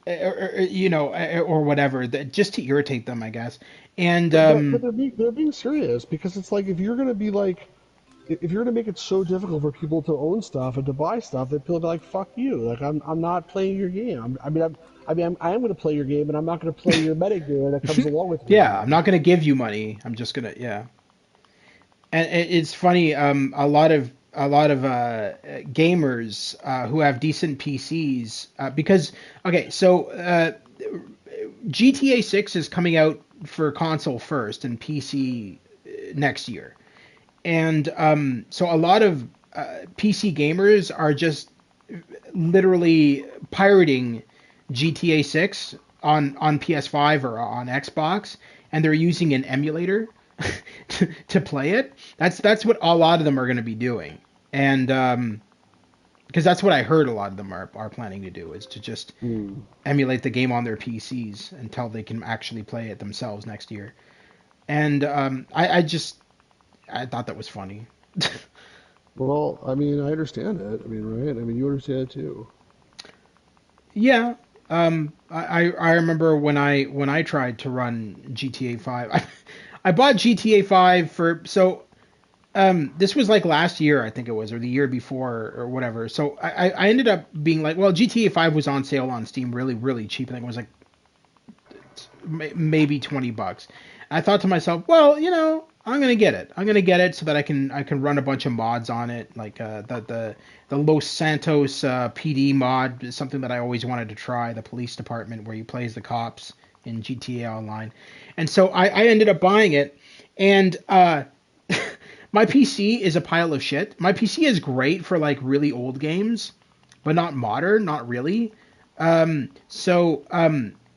or whatever, just to irritate them, I guess. And But they're being serious because it's like if you're gonna make it so difficult for people to own stuff and to buy stuff that people are like fuck you, like I'm not playing your game. I am gonna play your game, and I'm not gonna play your metagame that comes along with your yeah, I'm game. not gonna give you money. I'm just gonna yeah. And it's funny. A lot of gamers who have decent PCs because okay, so GTA 6 is coming out for console first and PC next year. And so a lot of PC gamers are just literally pirating GTA 6 on PS5 or on Xbox, and they're using an emulator to play it. That's what a lot of them are going to be doing, and because that's what I heard a lot of them are planning to do is to just Hmm. emulate the game on their PCs until they can actually play it themselves next year. And I thought that was funny. Well, I mean, I understand it. I mean, right? I mean, you understand it too. Yeah. I remember when I tried to run GTA 5. I bought GTA 5 for so this was like last year I think it was or the year before or whatever. So I ended up being like, well, GTA 5 was on sale on Steam really really cheap. I think it was like maybe $20. I thought to myself, well, I'm gonna get it. I'm gonna get it so that I can run a bunch of mods on it, like the Los Santos PD mod is something that I always wanted to try. The police department where you play as the cops in GTA Online, and so I ended up buying it, and my PC is a pile of shit. My PC is great for like really old games, but not modern, not really.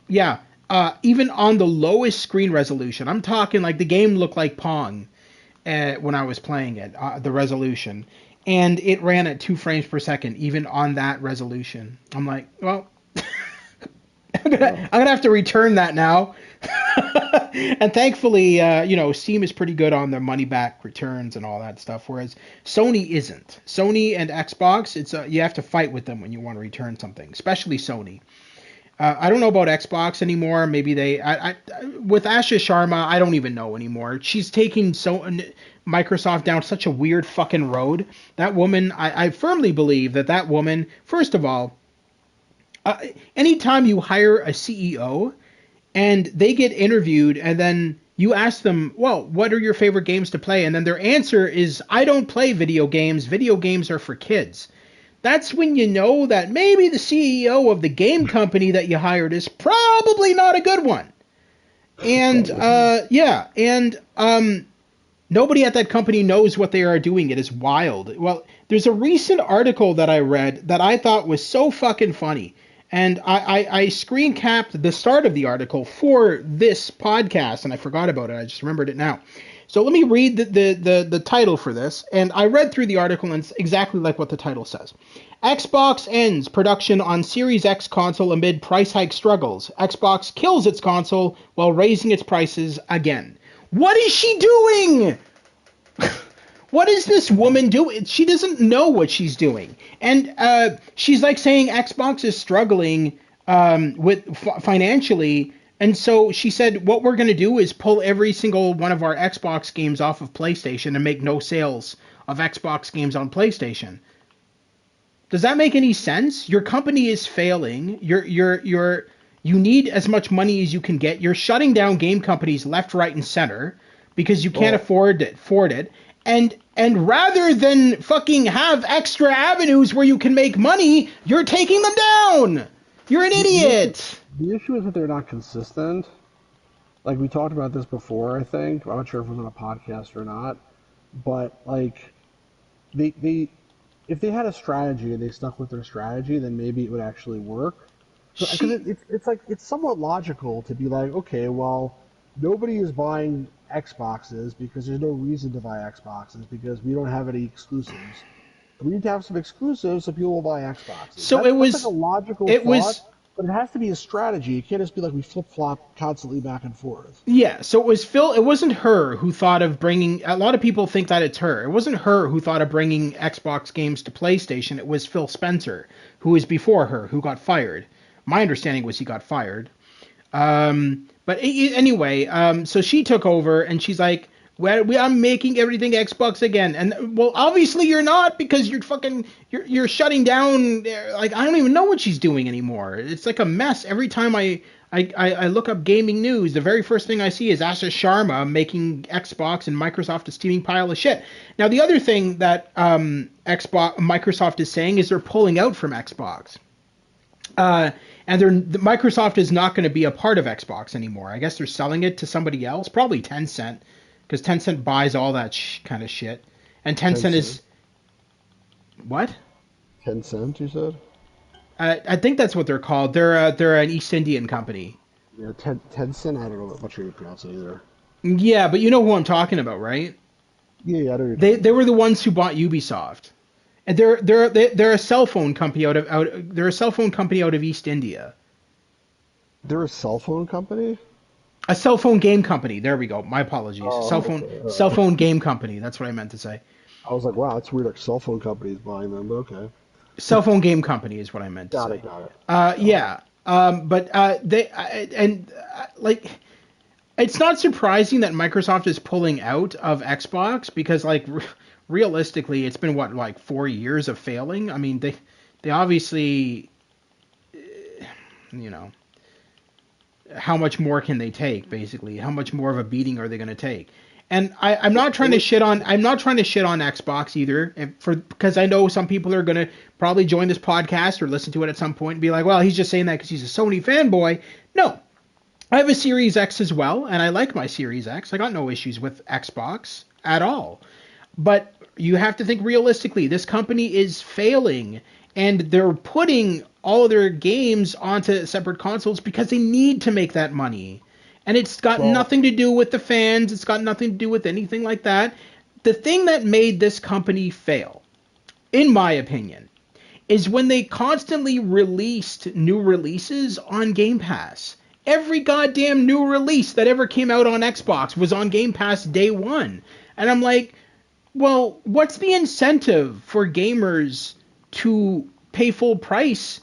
Yeah, even on the lowest screen resolution, I'm talking like the game looked like Pong when I was playing it, the resolution, and it ran at 2 frames per second, even on that resolution. I'm like, well, Well, I'm gonna have to return that now. And thankfully, Steam is pretty good on their money back returns and all that stuff, whereas Sony isn't. Sony and Xbox, it's you have to fight with them when you want to return something, especially Sony. I don't know about Xbox anymore. Maybe with Asha Sharma, I don't even know anymore. She's taking Microsoft down such a weird fucking road. That woman, I firmly believe that woman, first of all, anytime you hire a CEO and they get interviewed and then you ask them, well, what are your favorite games to play? And then their answer is, I don't play video games. Video games are for kids. That's when you know that maybe the CEO of the game company that you hired is probably not a good one. And nobody at that company knows what they are doing. It is wild. Well, there's a recent article that I read that I thought was so fucking funny. And I screen capped the start of the article for this podcast, and I forgot about it. I just remembered it now. So let me read the title for this. And I read through the article, and it's exactly like what the title says. Xbox ends production on Series X console amid price hike struggles. Xbox kills its console while raising its prices again. What is she doing? What is this woman doing? She doesn't know what she's doing. And she's like saying Xbox is struggling financially. And so she said, what we're going to do is pull every single one of our Xbox games off of PlayStation and make no sales of Xbox games on PlayStation. Does that make any sense? Your company is failing. You need as much money as you can get. You're shutting down game companies left, right, and center because you can't afford it. And rather than fucking have extra avenues where you can make money, you're taking them down. You're an idiot. The issue is that they're not consistent. Like, we talked about this before, I think. I'm not sure if it was on a podcast or not. But, like, if they had a strategy and they stuck with their strategy, then maybe it would actually work. Because it's somewhat logical to be like, okay, well, nobody is buying Xboxes because there's no reason to buy Xboxes because we don't have any exclusives. We need to have some exclusives so people will buy Xboxes. So that's like a logical thought, but it has to be a strategy. It can't just be like we flip-flop constantly back and forth. Yeah, so it was Phil. It wasn't her who thought of bringing. A lot of people think that it's her. It wasn't her who thought of bringing Xbox games to PlayStation. It was Phil Spencer, who was before her, who got fired. My understanding was he got fired. But anyway, so she took over and she's like, well, I'm making everything Xbox again. And well, obviously you're not because you're shutting down. Like, I don't even know what she's doing anymore. It's like a mess. Every time I look up gaming news, the very first thing I see is Asha Sharma making Xbox and Microsoft a steaming pile of shit. Now, the other thing that Microsoft is saying is they're pulling out from Xbox. And Microsoft is not going to be a part of Xbox anymore. I guess they're selling it to somebody else, probably Tencent, because Tencent buys all that kind of shit. And Tencent is... What? Tencent, you said? I think that's what they're called. They're an East Indian company. Yeah, Tencent? I don't know what you pronounce it either. Yeah, but you know who I'm talking about, right? Yeah, I don't. They were the ones who bought Ubisoft. And they're a cell phone company out of East India. They're a cell phone company? A cell phone game company. There we go. My apologies. Oh, cell phone game company. That's what I meant to say. I was like, wow, that's weird. Like cell phone companies buying them, but okay. Cell phone game company is what I meant to say. Got it. Yeah. But it's not surprising that Microsoft is pulling out of Xbox because realistically, it's been like 4 years of failing. I mean, they obviously, how much more can they take? Basically, how much more of a beating are they going to take? And I'm not trying to shit on Xbox either, because I know some people are going to probably join this podcast or listen to it at some point and be like, well, he's just saying that because he's a Sony fanboy. No, I have a Series X as well, and I like my Series X. I got no issues with Xbox at all. But you have to think realistically. This company is failing, and they're putting all of their games onto separate consoles because they need to make that money. And it's got nothing to do with the fans. It's got nothing to do with anything like that. The thing that made this company fail, in my opinion, is when they constantly released new releases on Game Pass. Every goddamn new release that ever came out on Xbox was on Game Pass day one. And I'm like, well, what's the incentive for gamers to pay full price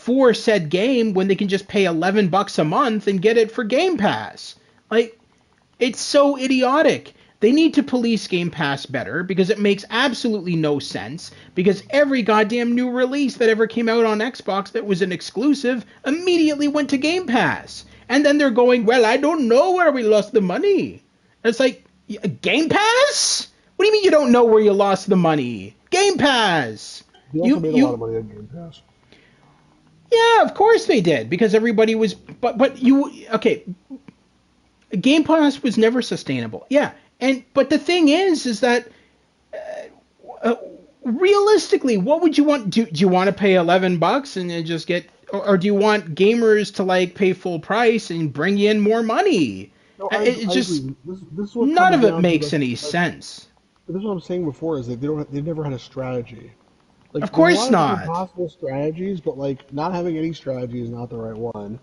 for said game when they can just pay $11 a month and get it for Game Pass? Like, it's so idiotic. They need to police Game Pass better because it makes absolutely no sense. Because every goddamn new release that ever came out on Xbox that was an exclusive immediately went to Game Pass. And then they're going, well, I don't know where we lost the money. And it's like, Game Pass? What do you mean you don't know where you lost the money? Game Pass. They also made a lot of money on Game Pass. Yeah, of course they did because everybody was. But you okay? Game Pass was never sustainable. Yeah, but the thing is that realistically, what would you want? Do you want to pay $11 and then just get, or do you want gamers to like pay full price and bring in more money? No, It I just agree. This is what none comes of it down to makes the- any sense. This is what I'm saying before is that they've never had a strategy. Like, Of course there's a lot of not. different possible strategies, but like not having any strategy is not the right one.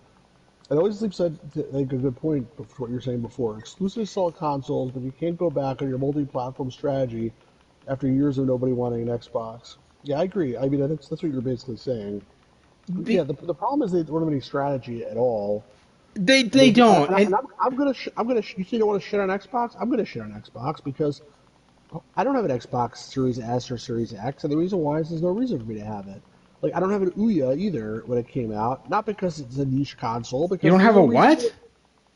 And always Sleep said like a good point for what you're saying before. Exclusives sell consoles, but you can't go back on your multi-platform strategy after years of nobody wanting an Xbox. Yeah, I agree. I mean, that's what you're basically saying. Yeah, the problem is they don't have any strategy at all. They They, don't. And I'm gonna. You say you don't want to shit on Xbox? I'm gonna shit on Xbox because I don't have an Xbox Series S or Series X, and the reason why is there's no reason for me to have it. Like, I don't have an Ouya either when it came out. Not because it's a niche console. Because you don't there's have no a reason what? to-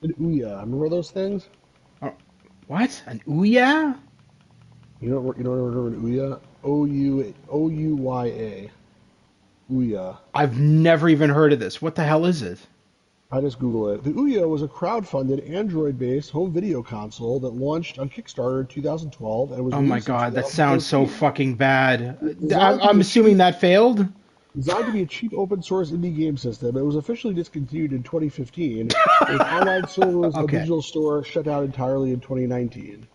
An Ouya. Remember those things? What? An Ouya? You don't remember an Ouya? Ouya. Ouya. I've never even heard of this. What the hell is it? I just Google it. The Ouya was a crowd-funded Android-based home video console that launched on Kickstarter in 2012 and was Oh my released in god, that sounds so 2013. fucking bad. Designed to I'm be a assuming cheap, that failed. designed to be a cheap open-source indie game system, it was officially discontinued in 2015. Its online servers and Okay, digital store shut down entirely in 2019. And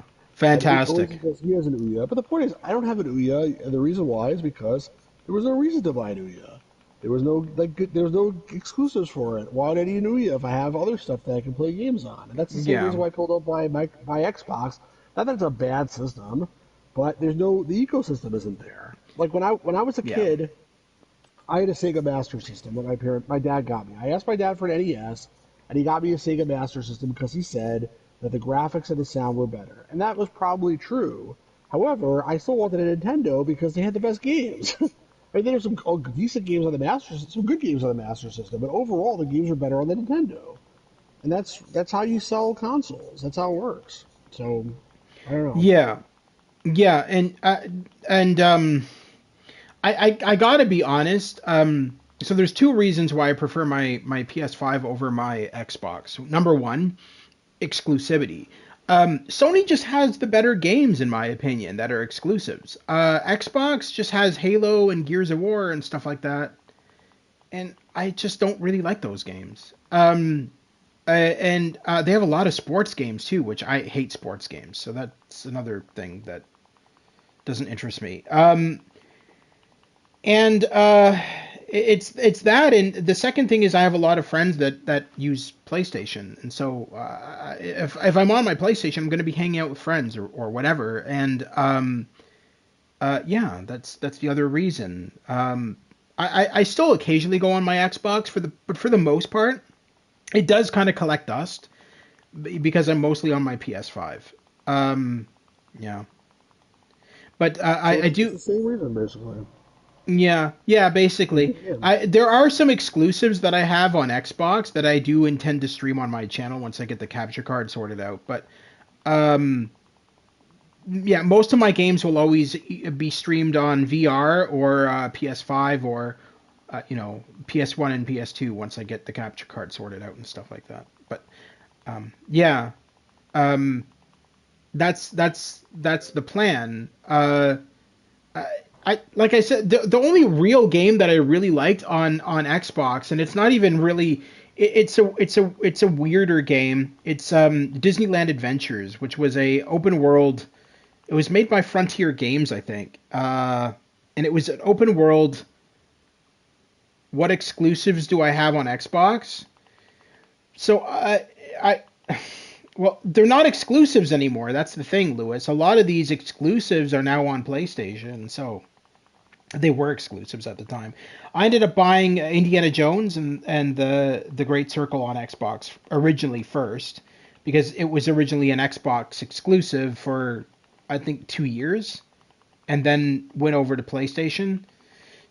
Oasis fantastic. says he has an Ouya, but the point is, I don't have an Ouya, and the reason why is because there was no reason to buy an Ouya. There was no there was no exclusives for it. Why would I need an Ouya if I have other stuff that I can play games on? And that's the same Yeah, reason why I told don't buy Xbox. Not that it's a bad system, but the ecosystem isn't there. Like when I was a yeah, kid, I had a Sega Master System that my dad got me. I asked my dad for an NES, and he got me a Sega Master System because he said that the graphics and the sound were better, and that was probably true. However, I still wanted a Nintendo because they had the best games. I mean, there's some decent games on the Master System, some good games on the Master System, but overall the games are better on the Nintendo, and that's how you sell consoles. That's how it works. So I don't know. yeah, yeah. And I gotta be honest. So there's two reasons why I prefer my PS5 over my Xbox. Number one, exclusivity. Sony just has the better games, in my opinion, that are exclusives. Xbox just has Halo and Gears of War and stuff like that, and I just don't really like those games. And they have a lot of sports games too, which I hate sports games, so that's another thing that doesn't interest me. And it's that, and the second thing is I have a lot of friends that use PlayStation, and so if I'm on my PlayStation, I'm going to be hanging out with friends or whatever, and yeah, that's the other reason. I still occasionally go on my Xbox but for the most part, it does kind of collect dust because I'm mostly on my PS5. Yeah, but So I it's do. the same reason basically. Yeah, basically. Yeah. There are some exclusives that I have on Xbox that I do intend to stream on my channel once I get the capture card sorted out. But um, yeah, most of my games will always be streamed on VR or PS5 or PS1 and PS2 once I get the capture card sorted out and stuff like that. But yeah, um, that's the plan. I like I said, the only real game that I really liked on Xbox, and it's not even really, it's a weirder game. It's Disneyland Adventures, which was a open world. It was made by Frontier Games, I think, and it was an open world. What exclusives do I have on Xbox? So I well, they're not exclusives anymore. That's the thing, Lewis. A lot of these exclusives are now on PlayStation, so. They were exclusives at the time. I ended up buying Indiana Jones and the Great Circle on Xbox originally first because it was originally an Xbox exclusive for I think 2 years and then went over to PlayStation.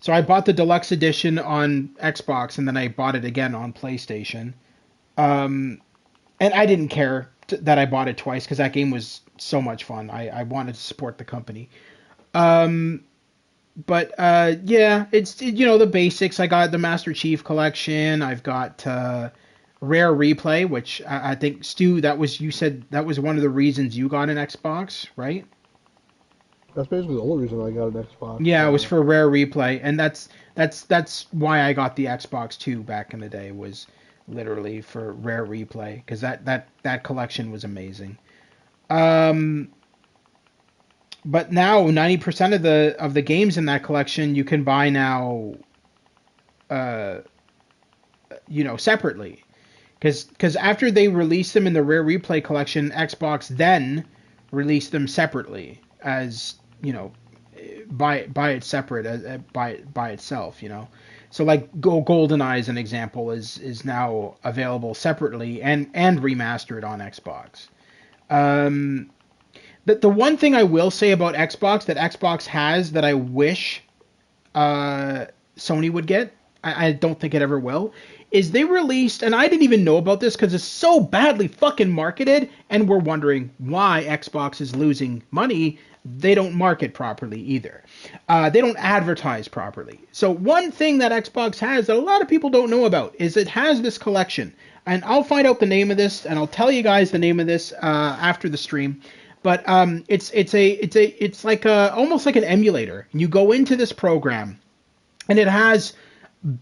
So I bought the deluxe edition on Xbox and then I bought it again on PlayStation. And I didn't care that I bought it twice because that game was so much fun. I wanted to support the company. But yeah, it's the basics. I got the Master Chief Collection. I've got Rare Replay, which I think Stu, you said that was one of the reasons you got an Xbox, right? That's basically the only reason I got an Xbox. Yeah, it was for Rare Replay, and that's why I got the Xbox too back in the day, was literally for Rare Replay because that collection was amazing. But now 90% of the games in that collection you can buy now, separately, because after they released them in the Rare Replay collection, Xbox then released them separately as buy it separate by itself. So like GoldenEye as an example is now available separately and remastered on Xbox. The one thing I will say about Xbox that Xbox has that I wish Sony would get, I don't think it ever will, is they released, and I didn't even know about this because it's so badly fucking marketed, and we're wondering why Xbox is losing money. They don't market properly either. They don't advertise properly. So one thing that Xbox has that a lot of people don't know about is it has this collection, and I'll find out the name of this, and I'll tell you guys the name of this after the stream. But it's like almost like an emulator. You go into this program, and it has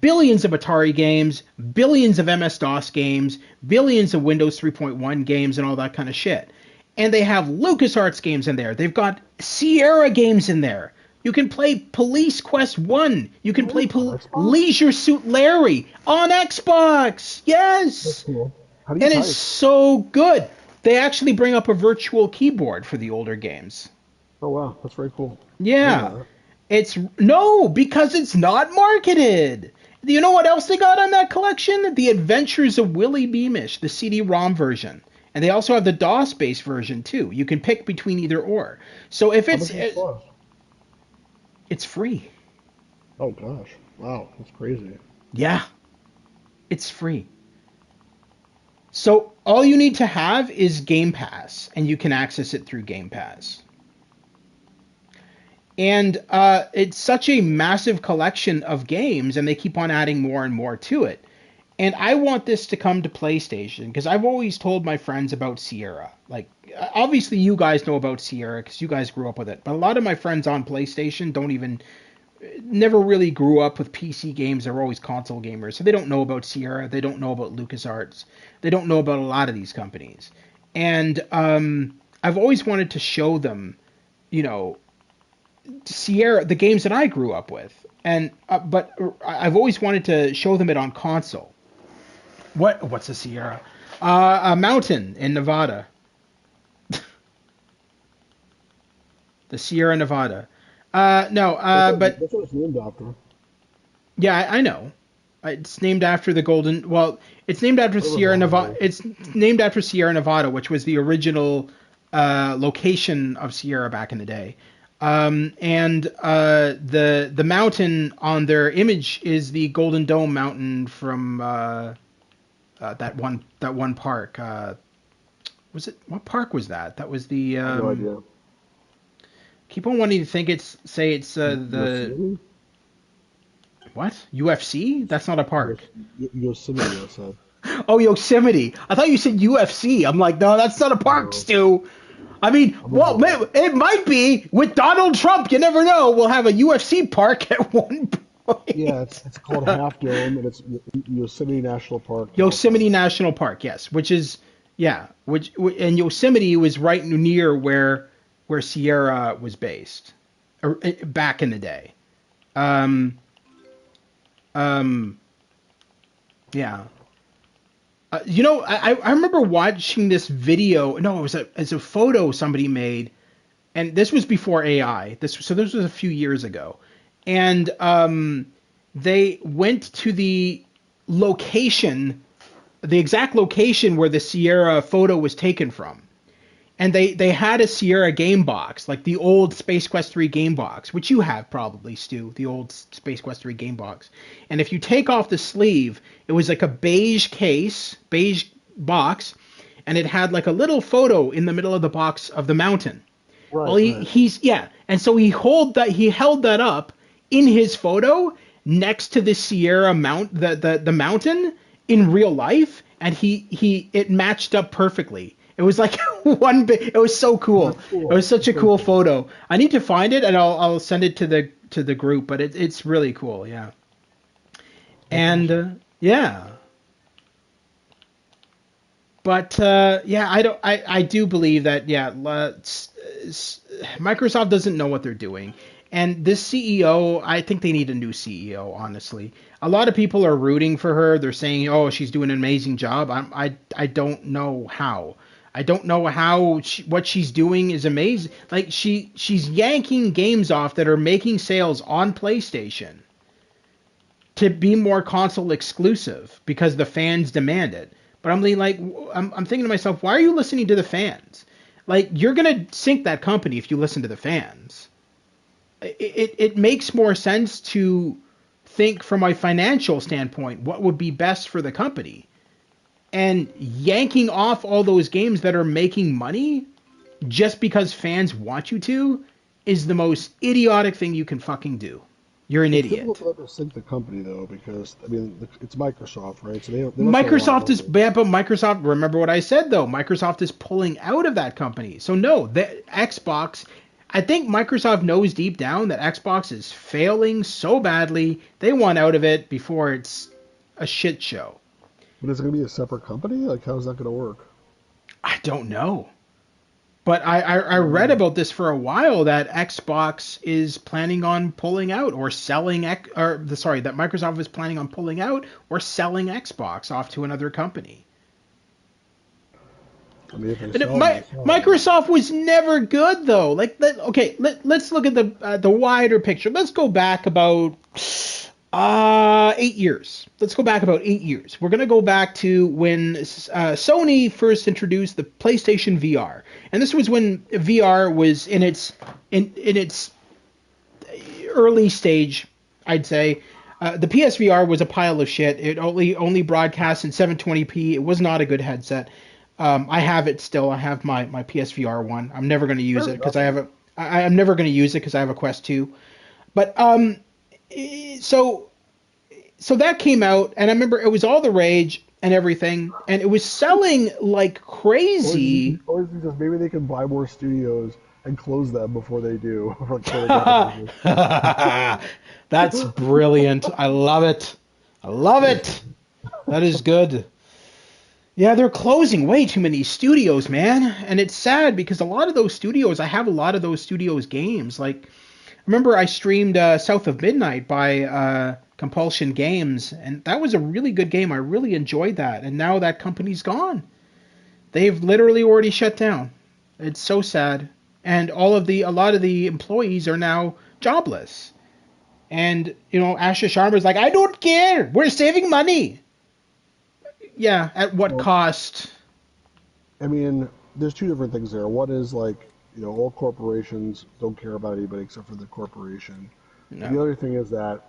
billions of Atari games, billions of MS-DOS games, billions of Windows 3.1 games, and all that kind of shit. And they have LucasArts games in there. They've got Sierra games in there. You can play Police Quest 1. You can play Leisure Suit Larry on Xbox. Yes. That's cool. How do you And type? it's so good. They actually bring up a virtual keyboard for the older games. Oh wow, that's very cool. Yeah. Because it's not marketed. You know what else they got on that collection? The Adventures of Willie Beamish, the CD-ROM version. And they also have the DOS-based version too. You can pick between either or. So if How much does it cost? it's free. Oh gosh, wow, that's crazy. Yeah. It's free. So all you need to have is Game Pass, and you can access it through Game Pass. And it's such a massive collection of games, and they keep on adding more and more to it. And I want this to come to PlayStation, because I've always told my friends about Sierra. Like, obviously you guys know about Sierra, because you guys grew up with it. But a lot of my friends on PlayStation never really grew up with PC games. They're always console gamers. So they don't know about Sierra. They don't know about LucasArts. They don't know about a lot of these companies. And I've always wanted to show them, Sierra, the games that I grew up with. And but I've always wanted to show them it on console. What's a Sierra? A mountain in Nevada. The Sierra Nevada. No, but that's what it's named after. yeah, I know. It's named after the golden. Well, it's named after Sierra Nevada. It's named after Sierra Nevada, which was the original location of Sierra back in the day. And the mountain on their image is the Golden Dome Mountain from that one park. Was it, what park was that? That was the. No idea. Keep on wanting to think it's the. What? UFC? That's not a park. Yosemite, I said. Oh, Yosemite. I thought you said UFC. I'm like, no, that's not a park, Stu. I mean, well, it might be. With Donald Trump, you never know. We'll have a UFC park at one point. Yeah, it's called Half Dome, and it's Yosemite National Park. Yosemite National Park, yes. Which is, yeah. And Yosemite was right near where Sierra was based, back in the day. Yeah. I remember watching this video. No, it was a photo somebody made, and this was before AI. This was a few years ago, and they went to the location, the exact location where the Sierra photo was taken from. And they had a Sierra game box, like the old Space Quest 3 game box, which you have probably, Stu, the old Space Quest 3 game box. And if you take off the sleeve, it was like a beige case, beige box, and it had like a little photo in the middle of the box of the mountain. Right, Well, right. he's yeah, and so he held that up in his photo next to the Sierra the mountain in real life, and it matched up perfectly. It was like it was so cool. That's cool. It was such a That's cool very photo. I need to find it and I'll send it to the group, but it's really cool, yeah. And yeah. But yeah, I do believe that Microsoft doesn't know what they're doing. And this CEO, I think they need a new CEO, honestly. A lot of people are rooting for her. They're saying, "Oh, she's doing an amazing job." I don't know how. I don't know how what she's doing is amazing. Like she's yanking games off that are making sales on PlayStation to be more console exclusive because the fans demand it. But I'm thinking to myself, why are you listening to the fans? Like, you're gonna sink that company if you listen to the fans. It makes more sense to think from a financial standpoint what would be best for the company. And yanking off all those games that are making money just because fans want you to is the most idiotic thing you can fucking do. You're an It's difficult idiot. for them to sync the company though, because I mean it's Microsoft, right? So they must have a lot of Microsoft is money. bad, but Microsoft, remember what I said though, Microsoft is pulling out of that company. So no, the Xbox, I think Microsoft knows deep down that Xbox is failing so badly, they want out of it before it's a shit show. But is it going to be a separate company? Like, how's that going to work? I don't know. But I read Um, about this for a while that Xbox is planning on pulling out or selling, that Microsoft is planning on pulling out or selling Xbox off to another company. I mean, if they And sell them, they sell them. Microsoft was never good though. Let's look at the wider picture. Let's go back about 8 years. Let's go back about 8 years. We're gonna go back to when Sony first introduced the PlayStation VR, and this was when VR was in its early stage, I'd say. The PSVR was a pile of shit. It only broadcast in 720p. It was not a good headset. I have it still. I have my PSVR one. I'm never going to use Fair it because enough. I have a. I'm never going to use it because I have a Quest 2. But so that came out, and I remember it was all the rage and everything, and it was selling like crazy. Or is it just maybe they can buy more studios and close them before they do, before they get the business. That's brilliant. I love it. I love it. That is good. Yeah, they're closing way too many studios, man. And it's sad because a lot of those studios, I have a lot of those studios games. Like, remember I streamed South of Midnight by Compulsion Games, and that was a really good game. I really enjoyed that. And now that company's gone. They've literally already shut down. It's so sad. And a lot of the employees are now jobless. And, Asha Sharma's like, I don't care. We're saving money. Yeah, at what Well, cost? I mean, there's two different things there. One is like, all corporations don't care about anybody except for the corporation. And the No. other thing is that,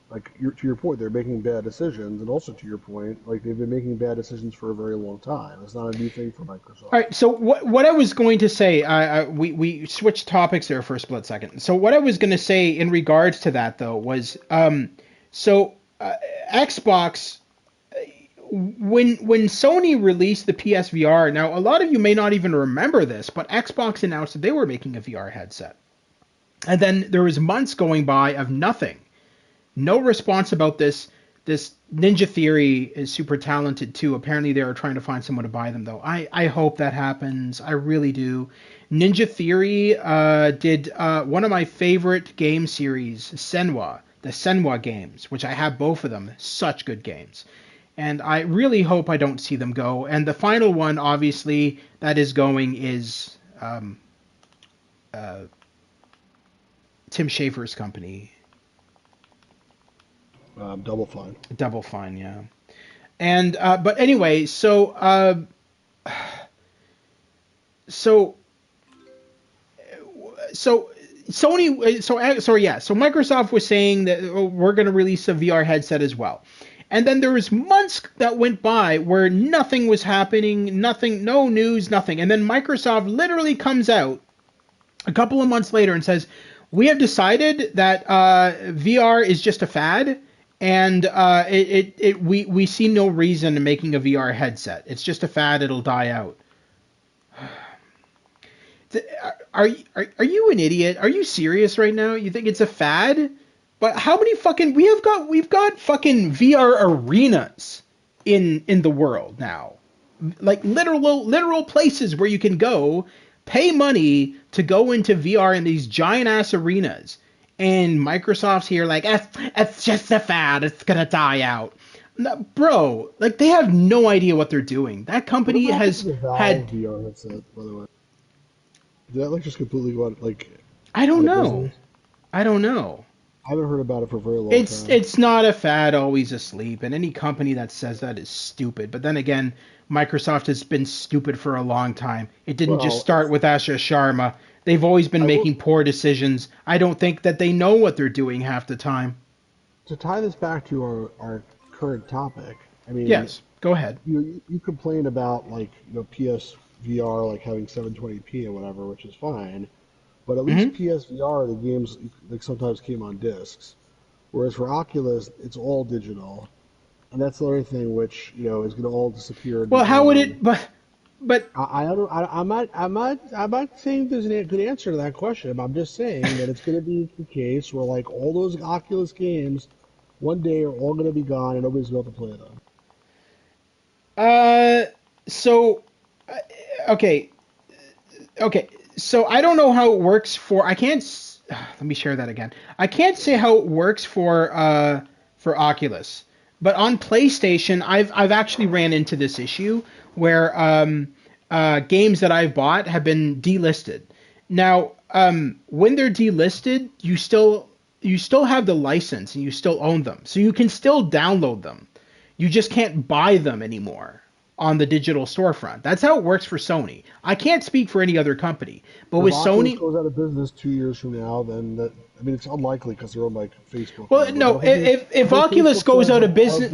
like, to your point, they're making bad decisions, and also to your point, like they've been making bad decisions for a very long time. It's not a new thing for All Microsoft. right. So what I was going to say, we switched topics there for a split second. So what I was going to say in regards to that though was, so Xbox, when Sony released the PSVR, now a lot of you may not even remember this, but Xbox announced that they were making a VR headset, and then there was months going by of nothing. No response about this. This Ninja Theory is super talented too. Apparently, they are trying to find someone to buy them though. I hope that happens. I really do. Ninja Theory did one of my favorite game series, Senwa, the Senwa games, which I have both of them. Such good games. And I really hope I don't see them go. And the final one, obviously, that is going is uh, Tim Schafer's company. Double Fine. Double Fine, yeah. And but anyway, so so Sony, so Microsoft was saying that we're going to release a VR headset as well. And then there was months that went by where nothing was happening, nothing, no news, nothing. And then Microsoft literally comes out a couple of months later and says, "We have decided that VR is just a fad, and we see no reason in making a VR headset. It's just a fad; it'll die out." Are you an idiot? Are you serious right now? You think it's a fad? But how many fucking we've got fucking VR arenas in the world now. Like literal places where you can go, pay money to go into VR in these giant ass arenas. And Microsoft's here like, it's just a fad, it's gonna die out. No, bro, like they have no idea what they're doing. That company has had VR headset, by the way. Did that like just completely go out, like? I don't know. I don't know. I haven't heard about it for a very long time. It's not a fad, always asleep, and any company that says that is stupid. But then again, Microsoft has been stupid for a long time. It didn't just start with Asha Sharma. They've always been making poor decisions. I don't think that they know what they're doing half the time. To tie this back to our current topic, I mean, yes, go ahead. You complain about like PSVR like having 720p or whatever, which is fine. But at least PSVR, the games like sometimes came on discs, whereas for Oculus, it's all digital, and that's the other thing which is going to all disappear. Well, how would it? But I'm not saying there's a good answer to that question. I'm just saying that it's going to be the case where like all those Oculus games, one day are all going to be gone and nobody's going to play them. Okay. So I don't know how it works for. I can't. Let me share that again. I can't say how it works for Oculus, but on PlayStation, I've actually ran into this issue where games that I've bought have been delisted. Now, when they're delisted, you still have the license and you still own them, so you can still download them. You just can't buy them anymore on the digital storefront. That's how it works for Sony. I can't speak for any other company, but with Sony, if Oculus goes out of business 2 years from now, then it's unlikely because they're on like Facebook. Well, no, if Oculus goes out of business,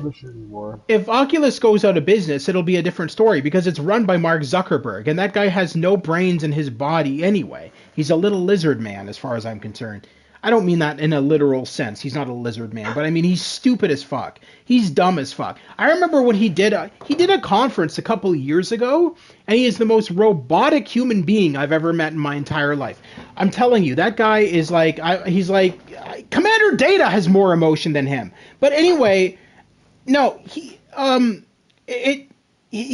it'll be a different story because it's run by Mark Zuckerberg, and that guy has no brains in his body anyway. He's a little lizard man, as far as I'm concerned. I don't mean that in a literal sense. He's not a lizard man, but I mean he's stupid as fuck. He's dumb as fuck. I remember when he did a conference a couple of years ago, and he is the most robotic human being I've ever met in my entire life. I'm telling you, that guy is like, he's like, Commander Data has more emotion than him. But anyway, no, he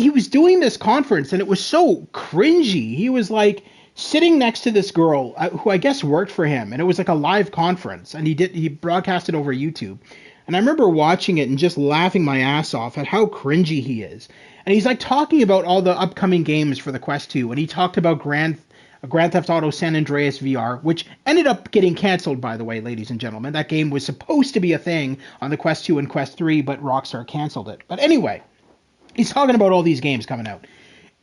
was doing this conference, and it was so cringy. He was like sitting next to this girl who I guess worked for him, and it was like a live conference, and he broadcast it over YouTube. And I remember watching it and just laughing my ass off at how cringy he is. And he's like talking about all the upcoming games for the Quest 2, and he talked about Grand Theft Auto San Andreas VR, which ended up getting canceled, by the way, ladies and gentlemen. That game was supposed to be a thing on the Quest 2 and Quest 3, but Rockstar canceled it. But anyway, he's talking about all these games coming out.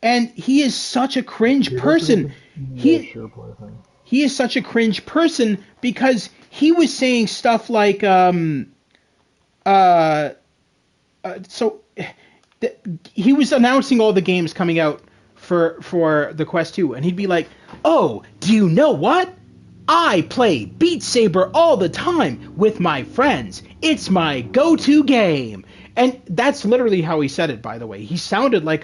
And he is such a cringe person. He is such a cringe person because he was saying stuff like, he was announcing all the games coming out for the Quest 2, and he'd be like, "Oh, do you know what? I play Beat Saber all the time with my friends. It's my go-to game." And that's literally how he said it, by the way. He sounded like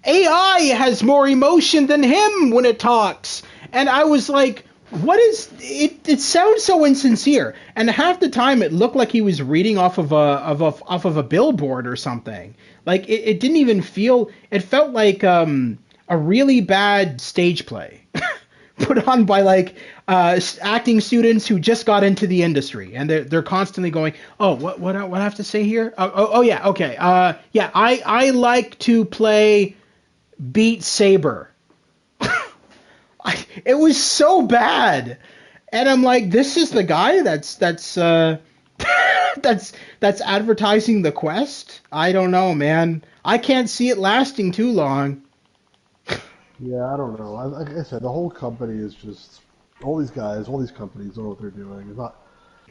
AI has more emotion than him when it talks. And I was like, what is it? It sounds so insincere. And half the time it looked like he was reading off of a billboard or something. Like it didn't even feel, it felt like a really bad stage play put on by like acting students who just got into the industry, and they're constantly going, "Oh, what I have to say here? Oh yeah, okay. Yeah, I like to play Beat Saber." It was so bad, and I'm like, this is the guy that's that's advertising the Quest. I don't know, man. I can't see it lasting too long. Yeah, I don't know. Like I said, the whole company is just all these guys, all these companies know what they're doing. It's not.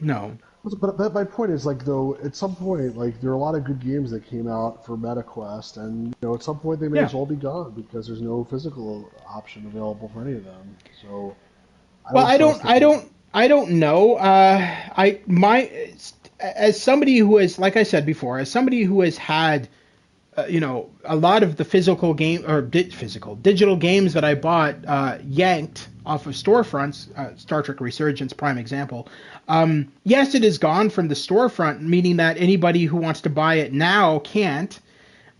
No. But my point is like though at some point like there are a lot of good games that came out for MetaQuest and at some point they may Yeah. as well be gone because there's no physical option available for any of them. So I Well, would trust that. I don't know. As somebody who has, like I said before, as somebody who has had, a lot of the physical game or physical digital games that I bought yanked off of storefronts. Star Trek Resurgence, prime example. Yes, it is gone from the storefront, meaning that anybody who wants to buy it now can't.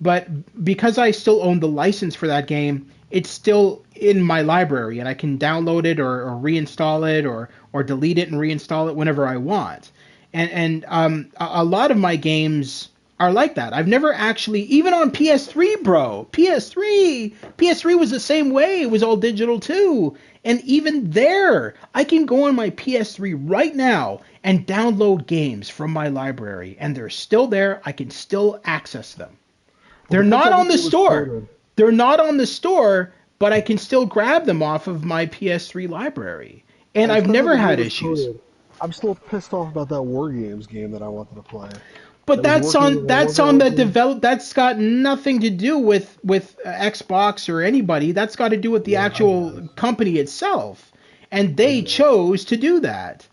But because I still own the license for that game, it's still in my library, and I can download it or reinstall it or delete it and reinstall it whenever I want. And a lot of my games are like that. I've never actually, even on PS3, bro. PS3 was the same way. It was all digital too. And even there, I can go on my PS3 right now and download games from my library, and they're still there. I can still access them. They're Because not on the everything was store. coded. They're not on the store, but I can still grab them off of my PS3 library. And It's I've because never everything had was issues. coded. I'm still pissed off about that War Games game that I wanted to play. But That was working with that's War on the Games. that's got nothing to do with Xbox or anybody. That's got to do with the Yeah, I actual guess. company itself. And I they guess. chose to do that.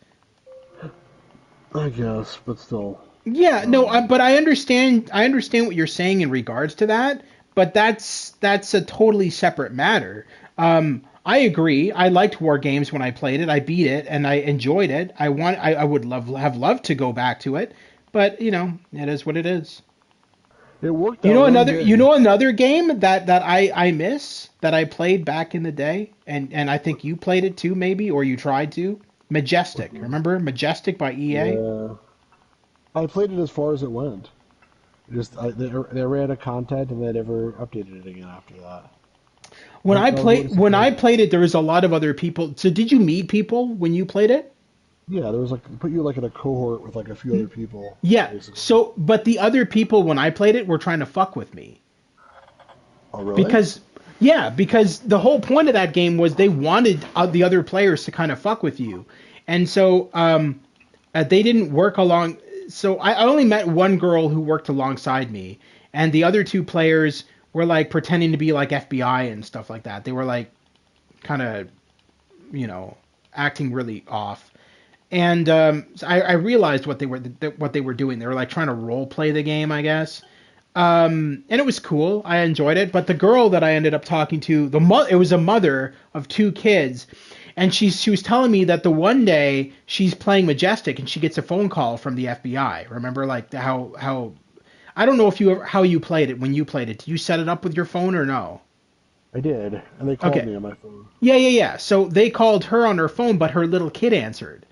I guess, but still. Yeah, no, Um, but I understand what you're saying in regards to that, but that's a totally separate matter. I agree. I liked War Games when I played it. I beat it and I enjoyed it. I would have loved to go back to it, but it is what it is. it worked out one day. Another game that I miss that I played back in the day, and I think you played it too, maybe, or you tried to. Majestic. Remember Majestic by EA? Yeah. I played it as far as it went. They ran out of content and they never updated it again after that. I was really When I surprised. played it, there was a lot of other people. So did you meet people when you played it? Yeah, there was like put you like in a cohort with like a few other people, Yeah. basically. So, but the other people when I played it were trying to fuck with me Oh, really? because, yeah, because the whole point of that game was they wanted the other players to kind of fuck with you, and so they didn't work along. So I only met one girl who worked alongside me, and the other two players were like pretending to be like FBI and stuff like that. They were like kind of, acting really off. And so I realized what they were doing. They were like trying to role play the game, I guess. And it was cool. I enjoyed it. But the girl that I ended up talking to, it was a mother of two kids, and she was telling me that the one day she's playing Majestic and she gets a phone call from the FBI. Remember, like how I don't know if how you played it when you played it. Did you set it up with your phone or no? I did, and they called Okay. me on my phone. Yeah. So they called her on her phone, but her little kid answered.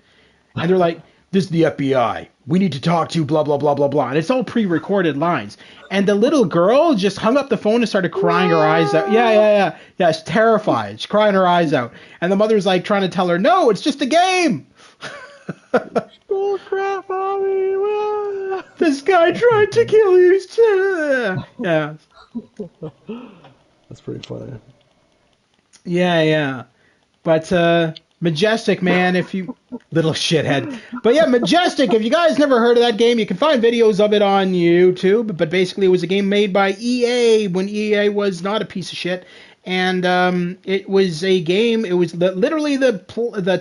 And they're like, "This is the FBI. We need to talk to blah blah blah blah blah." And it's all pre-recorded lines. And the little girl just hung up the phone and started crying her eyes out. Yeah. She's terrified. She's crying her eyes out. And the mother's like trying to tell her, "No, it's just a game." Bull crap, mommy! This guy tried to kill you. Yeah. That's pretty funny. Yeah. But Majestic, man, if you little shithead. But yeah, Majestic, if you guys never heard of that game, you can find videos of it on YouTube. But basically, it was a game made by EA when EA was not a piece of shit. And it was a game. It was literally the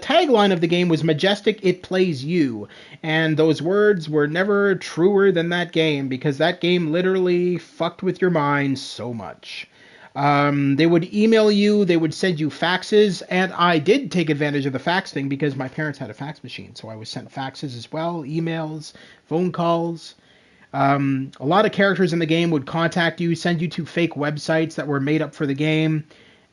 tagline of the game was Majestic. It plays you, and those words were never truer than that game because that game literally fucked with your mind so much. They would email you, they would send you faxes, and I did take advantage of the fax thing because my parents had a fax machine, so I was sent faxes as well, emails, phone calls. A lot of characters in the game would contact you, send you to fake websites that were made up for the game,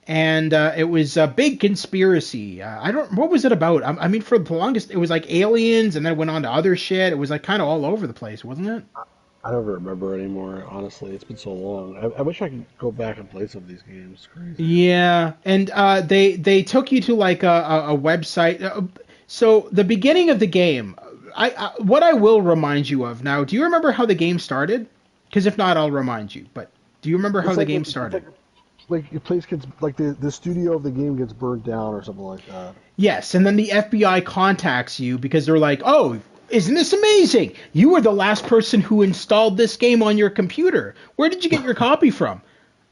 and it was a big conspiracy. What was it about? I mean, for the longest, it was like aliens, and then it went on to other shit. It was like kind of all over the place, wasn't it? I don't remember anymore, honestly. It's been so long. I wish I could go back and play some of these games. It's crazy. Yeah, and they took you to like a website. So the beginning of the game, what I will remind you of now. Do you remember how the game started? Because if not, I'll remind you. But do you remember how the game started? Like your place gets like the studio of the game gets burnt down or something like that. Yes, and then the FBI contacts you because they're like, "Oh, isn't this amazing? You were the last person who installed this game on your computer. Where did you get your copy from?"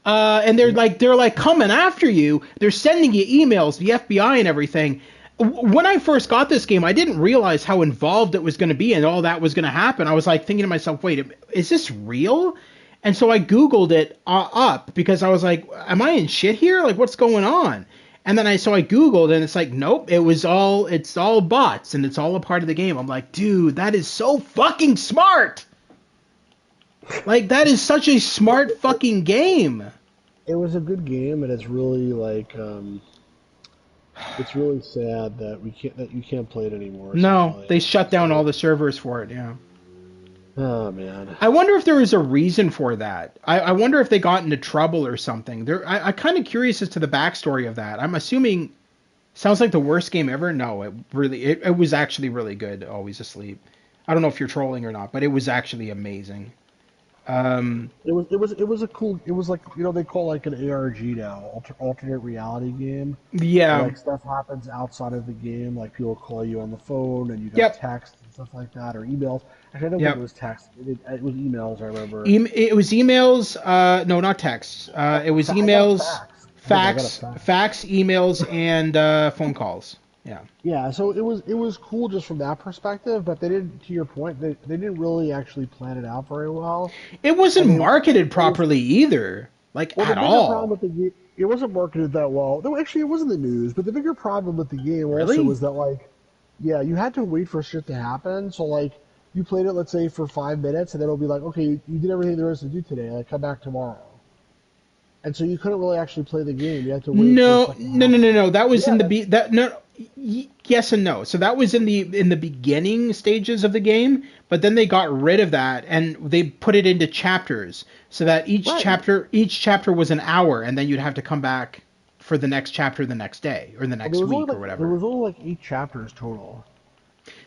And they're like coming after you. They're sending you emails, the FBI and everything. When I first got this game, I didn't realize how involved it was going to be and all that was going to happen. I was like thinking to myself, "Wait, is this real?" And so I Googled it up because I was like, "Am I in shit here? Like, what's going on?" And then I Googled and it's like, nope, it's all bots and it's all a part of the game. I'm like, dude, that is so fucking smart. Like, that is such a smart fucking game. It was a good game, and it's really like it's really sad that you can't play it anymore. No, they shut down all the servers for it. Yeah. Oh man. I wonder if there was a reason for that. I wonder if they got into trouble or something. I kind of curious as to the backstory of that. I'm assuming. Sounds like the worst game ever. No, it was actually really good. Always Asleep. I don't know if you're trolling or not, but it was actually amazing. It was a cool. It was like they call like an ARG now, alternate reality game. Yeah. Where, like stuff happens outside of the game, like people call you on the phone and you got text and stuff like that, or emails. Actually, I don't think it was text. It was emails. I remember. It was emails. No, not text. It was emails, fax, emails, and phone calls. Yeah. Yeah. So it was cool just from that perspective, but they didn't. To your point, they didn't really actually plan it out very well. It wasn't marketed properly either, like at all. It wasn't marketed that well. Though actually, it was in the news. But the bigger problem with the game also was that you had to wait for shit to happen. So like, you played it, let's say, for 5 minutes, and then it'll be like, okay, you did everything there is to do today. Like, come back tomorrow. And so you couldn't really actually play the game. You had to wait. No. That was yes and no. So that was in the beginning stages of the game, but then they got rid of that and they put it into chapters, so that each chapter was an hour, and then you'd have to come back for the next chapter the next day or the next week or whatever. There was only like 8 chapters total.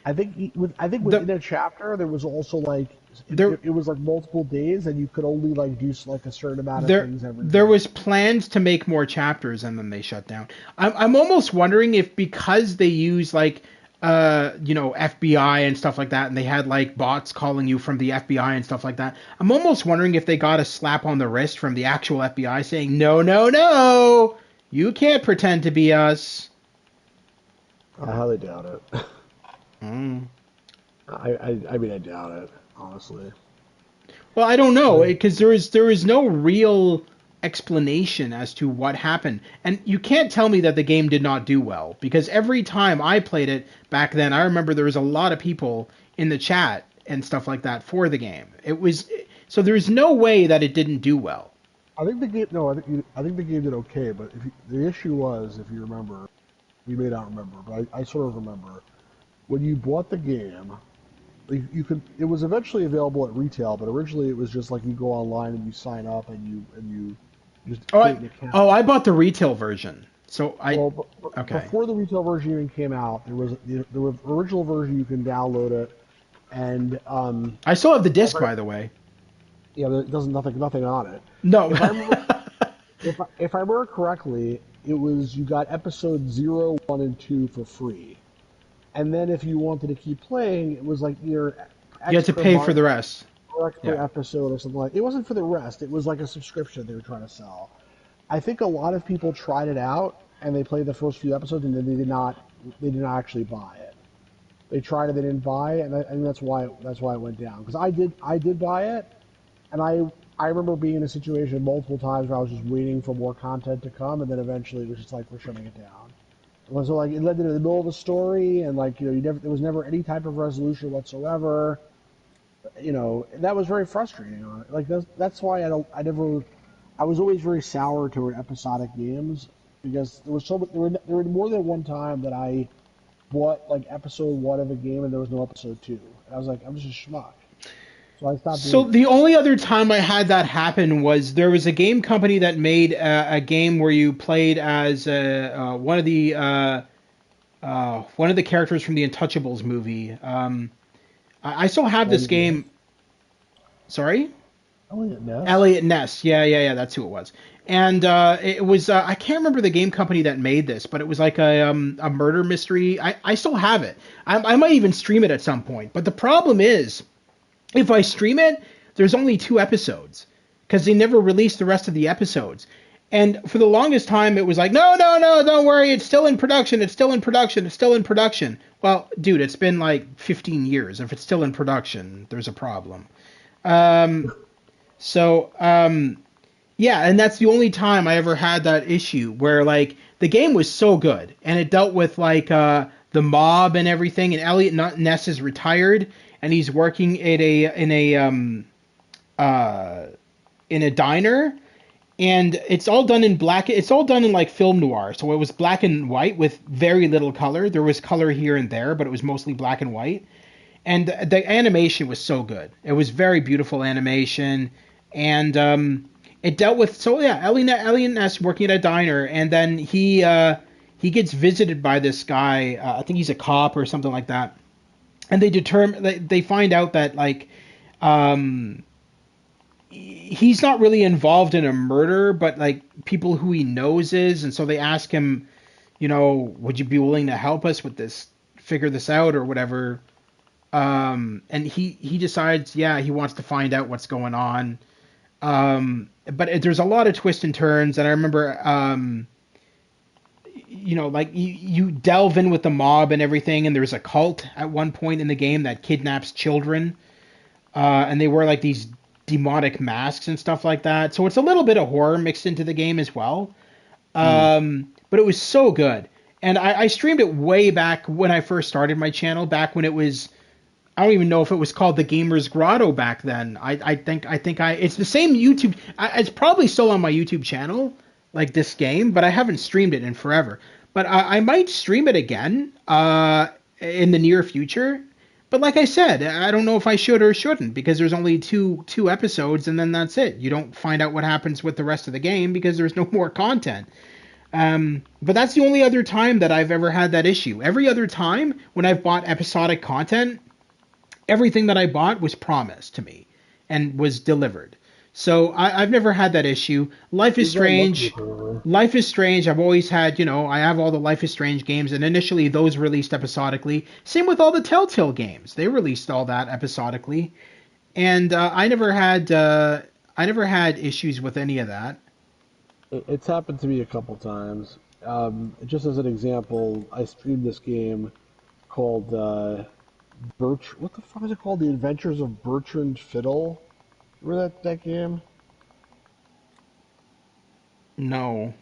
I think within a chapter there was also like it was like multiple days, and you could only like do like a certain amount of things every day. There was plans to make more chapters, and then they shut down. I'm almost wondering if because they use like FBI and stuff like that, and they had like bots calling you from the FBI and stuff like that. I'm almost wondering if they got a slap on the wrist from the actual FBI saying, no, you can't pretend to be us. I highly doubt it. Mm. I mean, I doubt it, honestly. Well, I don't know, because there is no real explanation as to what happened. And you can't tell me that the game did not do well, because every time I played it back then, I remember there was a lot of people in the chat and stuff like that for the game. So there's no way that it didn't do well. I think the game did okay, but the issue was, if you remember, you may not remember, but I sort of remember, when you bought the game, you could. It was eventually available at retail, but originally it was just like you go online and you sign up and you just create an account. I bought the retail version. So okay. Before the retail version even came out, there was the original version. You can download it, and I still have the disc, by the way. Yeah, but it doesn't nothing on it. No. If I remember correctly, it was you got episode 0, 1, and 2 for free. And then if you wanted to keep playing, it was like you had to pay for the rest. Or extra episode or something like that. It wasn't for the rest. It was like a subscription they were trying to sell. I think a lot of people tried it out and they played the first few episodes and then they did not actually buy it. They tried it, they didn't buy it, and I think that's why it went down. Because I did buy it, and I remember being in a situation multiple times where I was just waiting for more content to come, and then eventually it was just like we're shutting it down. So like it led into the middle of the story, and like there was never any type of resolution whatsoever. That was very frustrating. Like that's why I was always very sour toward episodic games, because there were more than one time that I bought like episode 1 of a game and there was no episode 2. And I was like, I'm just a schmuck. So I stopped. So the only other time I had that happen was there was a game company that made a game where you played as one of the characters from the Untouchables movie. I still have this Elliot Ness. game. Sorry? Elliot Ness. Elliot Ness. Yeah, that's who it was. And it was I can't remember the game company that made this, but it was like a murder mystery. I still have it. I might even stream it at some point. But the problem is, if I stream it, there's only 2 episodes because they never released the rest of the episodes. And for the longest time, it was like, no, don't worry, it's still in production, it's still in production, it's still in production. Well, dude, it's been like 15 years. If it's still in production, there's a problem. So, yeah, and that's the only time I ever had that issue where like the game was so good and it dealt with like the mob and everything. And Elliot Ness is retired and he's working at in a diner, and it's all done in black. It's all done in like film noir, so it was black and white with very little color. There was color here and there, but it was mostly black and white. And the animation was so good. It was very beautiful animation, and it dealt with Elliot Ness working at a diner, and then he gets visited by this guy. I think he's a cop or something like that, and they find out that like he's not really involved in a murder, but like people who he knows is, and so they ask him, would you be willing to help us with this, figure this out or whatever. And he decides, he wants to find out what's going on. But there's a lot of twists and turns, and I remember, like you delve in with the mob and everything, and there's a cult at one point in the game that kidnaps children, and they wear like these demonic masks and stuff like that. So it's a little bit of horror mixed into the game as well. But it was so good. And I streamed it way back when I first started my channel, back when it was, I don't even know if it was called the Gamer's Grotto back then. I think it's the same YouTube. It's probably still on my YouTube channel, like this game, but I haven't streamed it in forever. But I might stream it again in the near future. But like I said, I don't know if I should or shouldn't, because there's only two episodes, and then that's it. You don't find out what happens with the rest of the game because there's no more content. But that's the only other time that I've ever had that issue. Every other time when I've bought episodic content, everything that I bought was promised to me and was delivered. So I've never had that issue. Life is Strange. Life is Strange. I've always had, I have all the Life is Strange games, and initially those released episodically. Same with all the Telltale games. They released all that episodically. And I never had issues with any of that. It's happened to me a couple times. Just as an example, I streamed this game called what the fuck is it called? The Adventures of Bertrand Fiddle. Remember that game? No.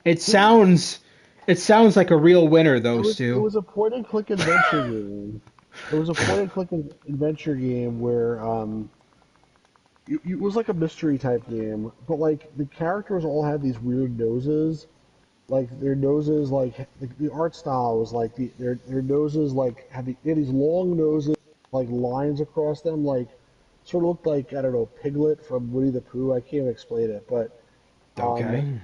It sounds like a real winner though, Stu. It was a point and click adventure game. It was a point and click adventure game where it was like a mystery type game, but like the characters all had these weird noses. Like their noses, like the art style was like their noses like they had these long noses, like lines across them, like sort of looked like, I don't know, Piglet from Winnie the Pooh. I can't even explain it, but okay.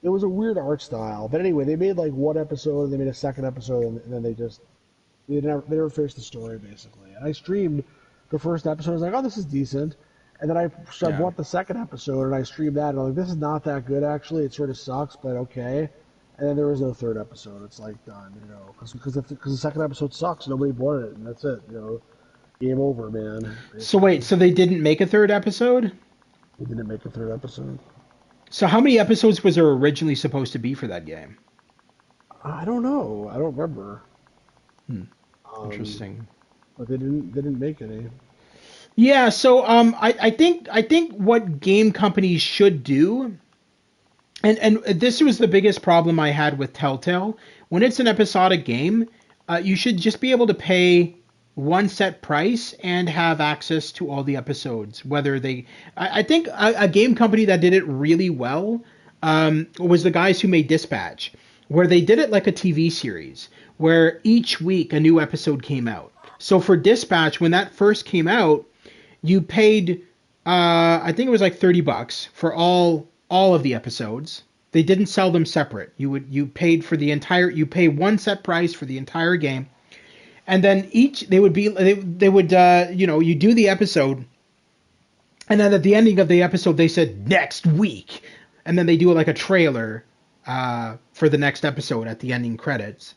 It was a weird art style. But anyway, they made like one episode, they made a second episode, and then they never finished the story basically. And I streamed the first episode. I was like, oh, this is decent. And then I bought the second episode and I streamed that, and I'm like, this is not that good actually. It sort of sucks, but okay. And then there was no third episode. It's like done, because the second episode sucks. Nobody bought it, and that's it. Game over, man. Basically. So wait, so they didn't make a third episode? They didn't make a third episode. So how many episodes was there originally supposed to be for that game? I don't know. I don't remember. Interesting. But they didn't make any. Yeah, so I think what game companies should do, and this was the biggest problem I had with Telltale, when it's an episodic game, you should just be able to pay one set price and have access to all the episodes. I think a game company that did it really well was the guys who made Dispatch, where they did it like a TV series, where each week a new episode came out. So for Dispatch, when that first came out, you paid, I think it was like $30 for all of the episodes. They didn't sell them separate. You pay one set price for the entire game. and then they would you do the episode, and then at the ending of the episode they said next week, and then they do like a trailer for the next episode at the ending credits,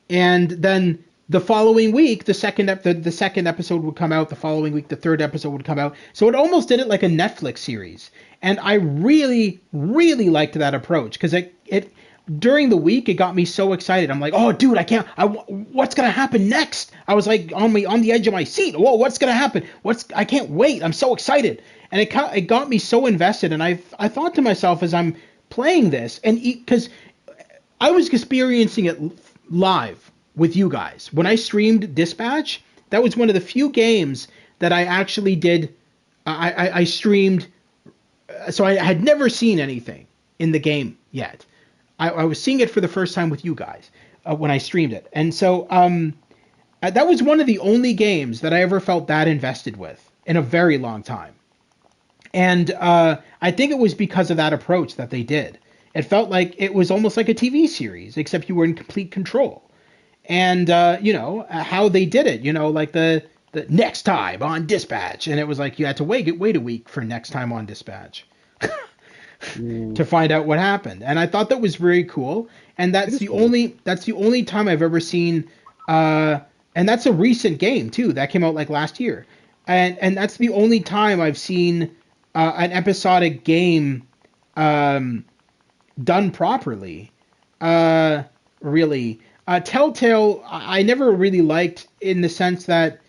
and then the following week the second episode would come out. The following week the third episode would come out. So it almost did it like a Netflix series, and I really liked that approach because it during the week it got me so excited. I'm like, oh dude, what's gonna happen next? I was like on the edge of my seat. Whoa, what's gonna happen? I can't wait. I'm so excited, and it got me so invested. And I thought to myself as I'm playing this, and because I was experiencing it live with you guys when I streamed Dispatch. That was one of the few games that I actually did. I streamed, so I had never seen anything in the game yet. I was seeing it for the first time with you guys when I streamed it, and so that was one of the only games that I ever felt that invested with in a very long time. And I think it was because of that approach that they did. It felt like it was almost like a TV series, except you were in complete control. And how they did it, like the next time on Dispatch, and it was like you had to wait a week for next time on Dispatch to find out what happened. And I thought that was very cool. And that's the only time I've ever seen, and that's a recent game too that came out like last year. And that's the only time I've seen an episodic game done properly. Really. Telltale, I never really liked in the sense that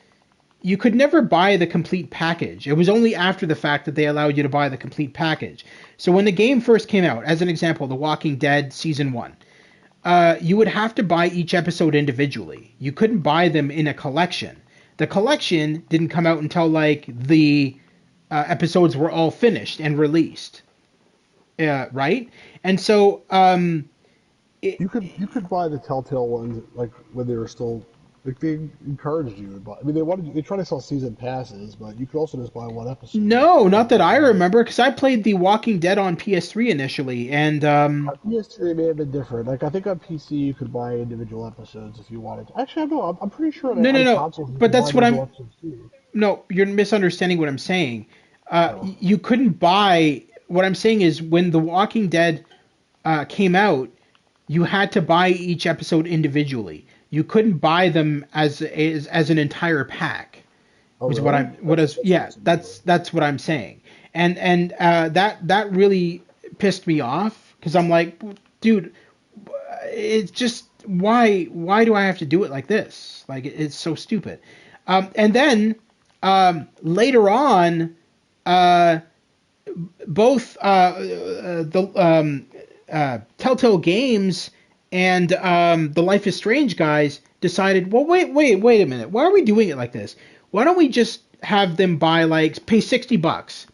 you could never buy the complete package. It was only after the fact that they allowed you to buy the complete package. So when the game first came out, as an example, The Walking Dead Season 1, you would have to buy each episode individually. You couldn't buy them in a collection. The collection didn't come out until like the episodes were all finished and released. Right? And so... you could buy the Telltale ones like when they were still like they encouraged you to buy. I mean, they try to sell season passes, but you could also just buy one episode. No, not that I remember, because I played The Walking Dead on PS3 initially, and PS3 may have been different. Like I think on PC you could buy individual episodes if you wanted to. Actually, no, I'm pretty sure. No. But that's what I'm. No, you're misunderstanding what I'm saying. You couldn't buy. What I'm saying is when The Walking Dead came out, you had to buy each episode individually. You couldn't buy them as an entire pack. Oh, is really? That's what I'm saying. And that really pissed me off because I'm like, dude, it's just why do I have to do it like this? Like it's so stupid. And then later on, both Telltale Games and the Life is Strange guys decided, well, wait a minute. Why are we doing it like this? Why don't we just have them pay $60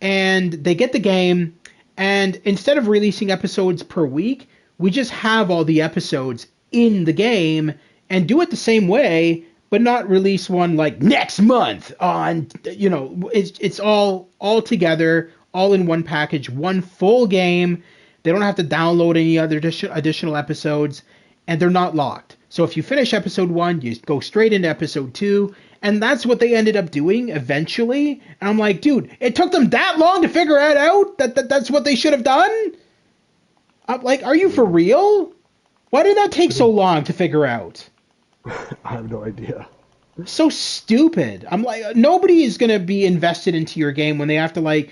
and they get the game, and instead of releasing episodes per week, we just have all the episodes in the game and do it the same way, but not release one like next month on, it's all together, all in one package, one full game. They don't have to download any other additional episodes, and they're not locked. So if you finish episode 1, you go straight into episode 2, and that's what they ended up doing eventually. And I'm like, dude, it took them that long to figure it out? That's what they should have done? I'm like, are you for real? Why did that take so long to figure out? I have no idea. So stupid. I'm like, nobody is going to be invested into your game when they have to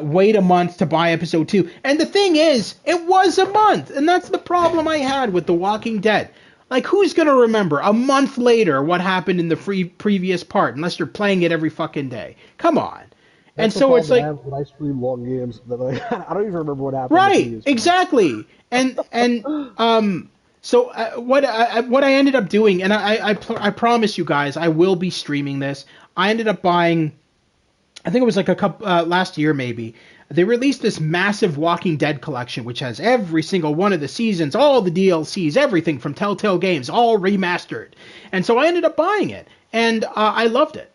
wait a month to buy episode 2. And the thing is, it was a month, and that's the problem I had with The Walking Dead. Like, who's going to remember a month later what happened in the previous part, unless you're playing it every fucking day? Come on. That's and so it's like, when I stream long games, that I don't even remember what happened. Right, exactly. And so what I ended up doing, and I promise you guys, I will be streaming this. I ended up buying, I think it was like a couple last year maybe. They released this massive Walking Dead collection, which has every single one of the seasons, all the DLCs, everything from Telltale Games, all remastered. And so I ended up buying it, and I loved it.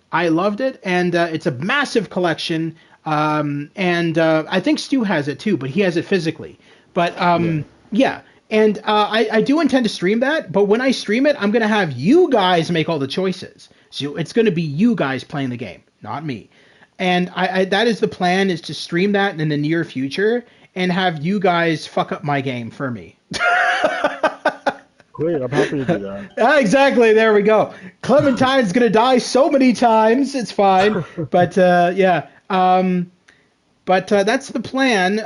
And it's a massive collection. And I think Stu has it too, but he has it physically. But yeah. And I do intend to stream that, but when I stream it, I'm going to have you guys make all the choices. So it's going to be you guys playing the game, not me. And that is the plan, is to stream that in the near future and have you guys fuck up my game for me. Great, I'm happy to do that. Exactly, there we go. Clementine's going to die so many times, it's fine. But yeah. But that's the plan.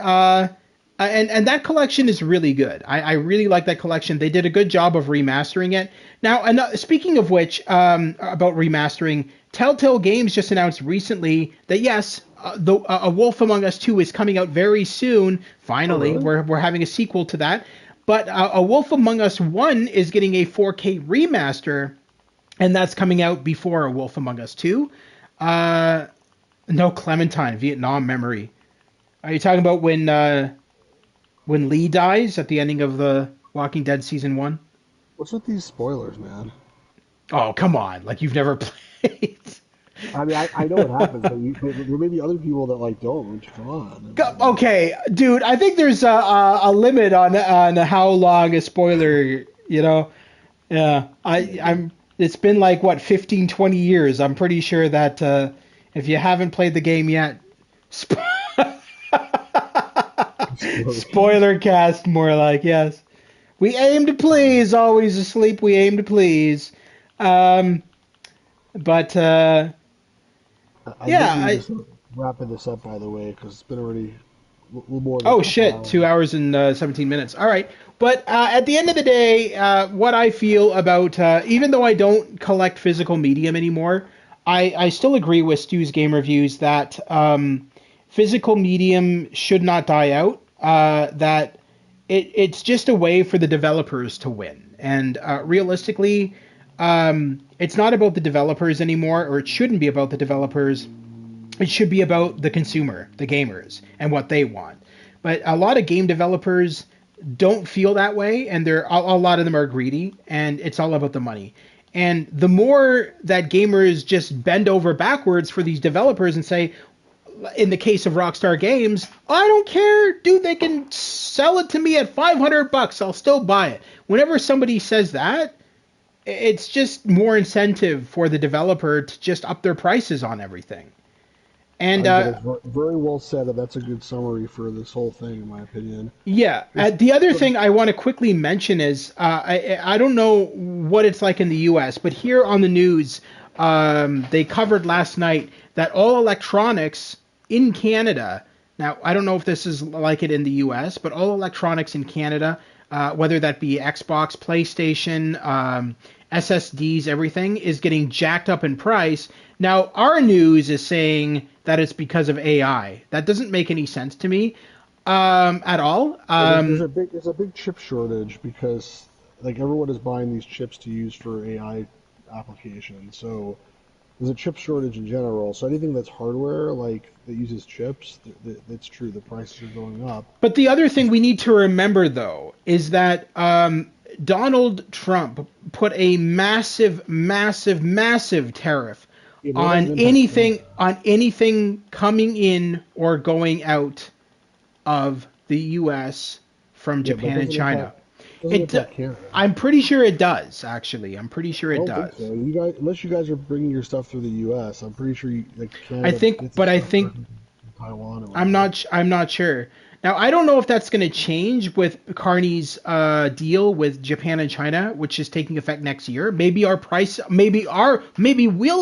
And that collection is really good. I really like that collection. They did a good job of remastering it. Now, speaking of which, about remastering, Telltale Games just announced recently that yes, A Wolf Among Us 2 is coming out very soon. Finally, Oh, really? we're having a sequel to that. But A Wolf Among Us 1 is getting a 4K remaster, and that's coming out before A Wolf Among Us 2. No, Clementine, Vietnam memory. Are you talking about when Lee dies at the ending of the Walking Dead season 1? What's with these spoilers, man? Oh, come on. Like you've never played. I mean, I know what happens, but there may be other people that like don't. Come on. Okay, dude, I think there's a limit on how long a spoiler, you know. Yeah, I'm it's been like what 15, 20 years. I'm pretty sure that if you haven't played the game yet, spoiler cast more like, yes. We aim to please, always asleep, we aim to please. But yeah, think we just wrapping this up, by the way, because it's been already a little more than oh a couple shit, hours. 2 hours and 17 minutes. All right. But at the end of the day, what I feel about, even though I don't collect physical medium anymore, I still agree with Stu's Game Reviews that physical medium should not die out. That it's just a way for the developers to win. And realistically, it's not about the developers anymore, or it shouldn't be about the developers. It should be about the consumer, the gamers, and what they want. But a lot of game developers don't feel that way, and a lot of them are greedy, and it's all about the money. And the more that gamers just bend over backwards for these developers and say, in the case of Rockstar Games, I don't care, dude, they can sell it to me at $500, I'll still buy it. Whenever somebody says that, it's just more incentive for the developer to just up their prices on everything. And That is very well said, and that's a good summary for this whole thing, in my opinion. yeah, the other thing I want to quickly mention is I don't know what it's like in the U.S., but here on the news, they covered last night that all electronics in Canada. Now, I don't know if this is like it in the U.S., but all electronics in Canada, whether that be Xbox, PlayStation, SSDs, everything is getting jacked up in price. Now, our news is saying that it's because of AI. That doesn't make any sense to me at all. There's a big chip shortage because like everyone is buying these chips to use for AI applications. So there's a chip shortage in general. So anything that's hardware like that uses chips, that's true. The prices are going up. But the other thing we need to remember, though, is that Donald Trump put a massive, massive, massive tariff It has on an impact. anything coming in or going out of the U.S. from Yeah, but Japan and China. doesn't It, impact Canada. I'm pretty sure it does. Actually, I'm pretty sure I it don't think does. so. You guys, unless you guys are bringing your stuff through the U.S., I'm pretty sure like I Canada think, gets but its I stuff think from Taiwan or I'm whatever. not. I'm not sure. Now I don't know if that's going to change with Carney's deal with Japan and China, which is taking effect next year. Maybe we'll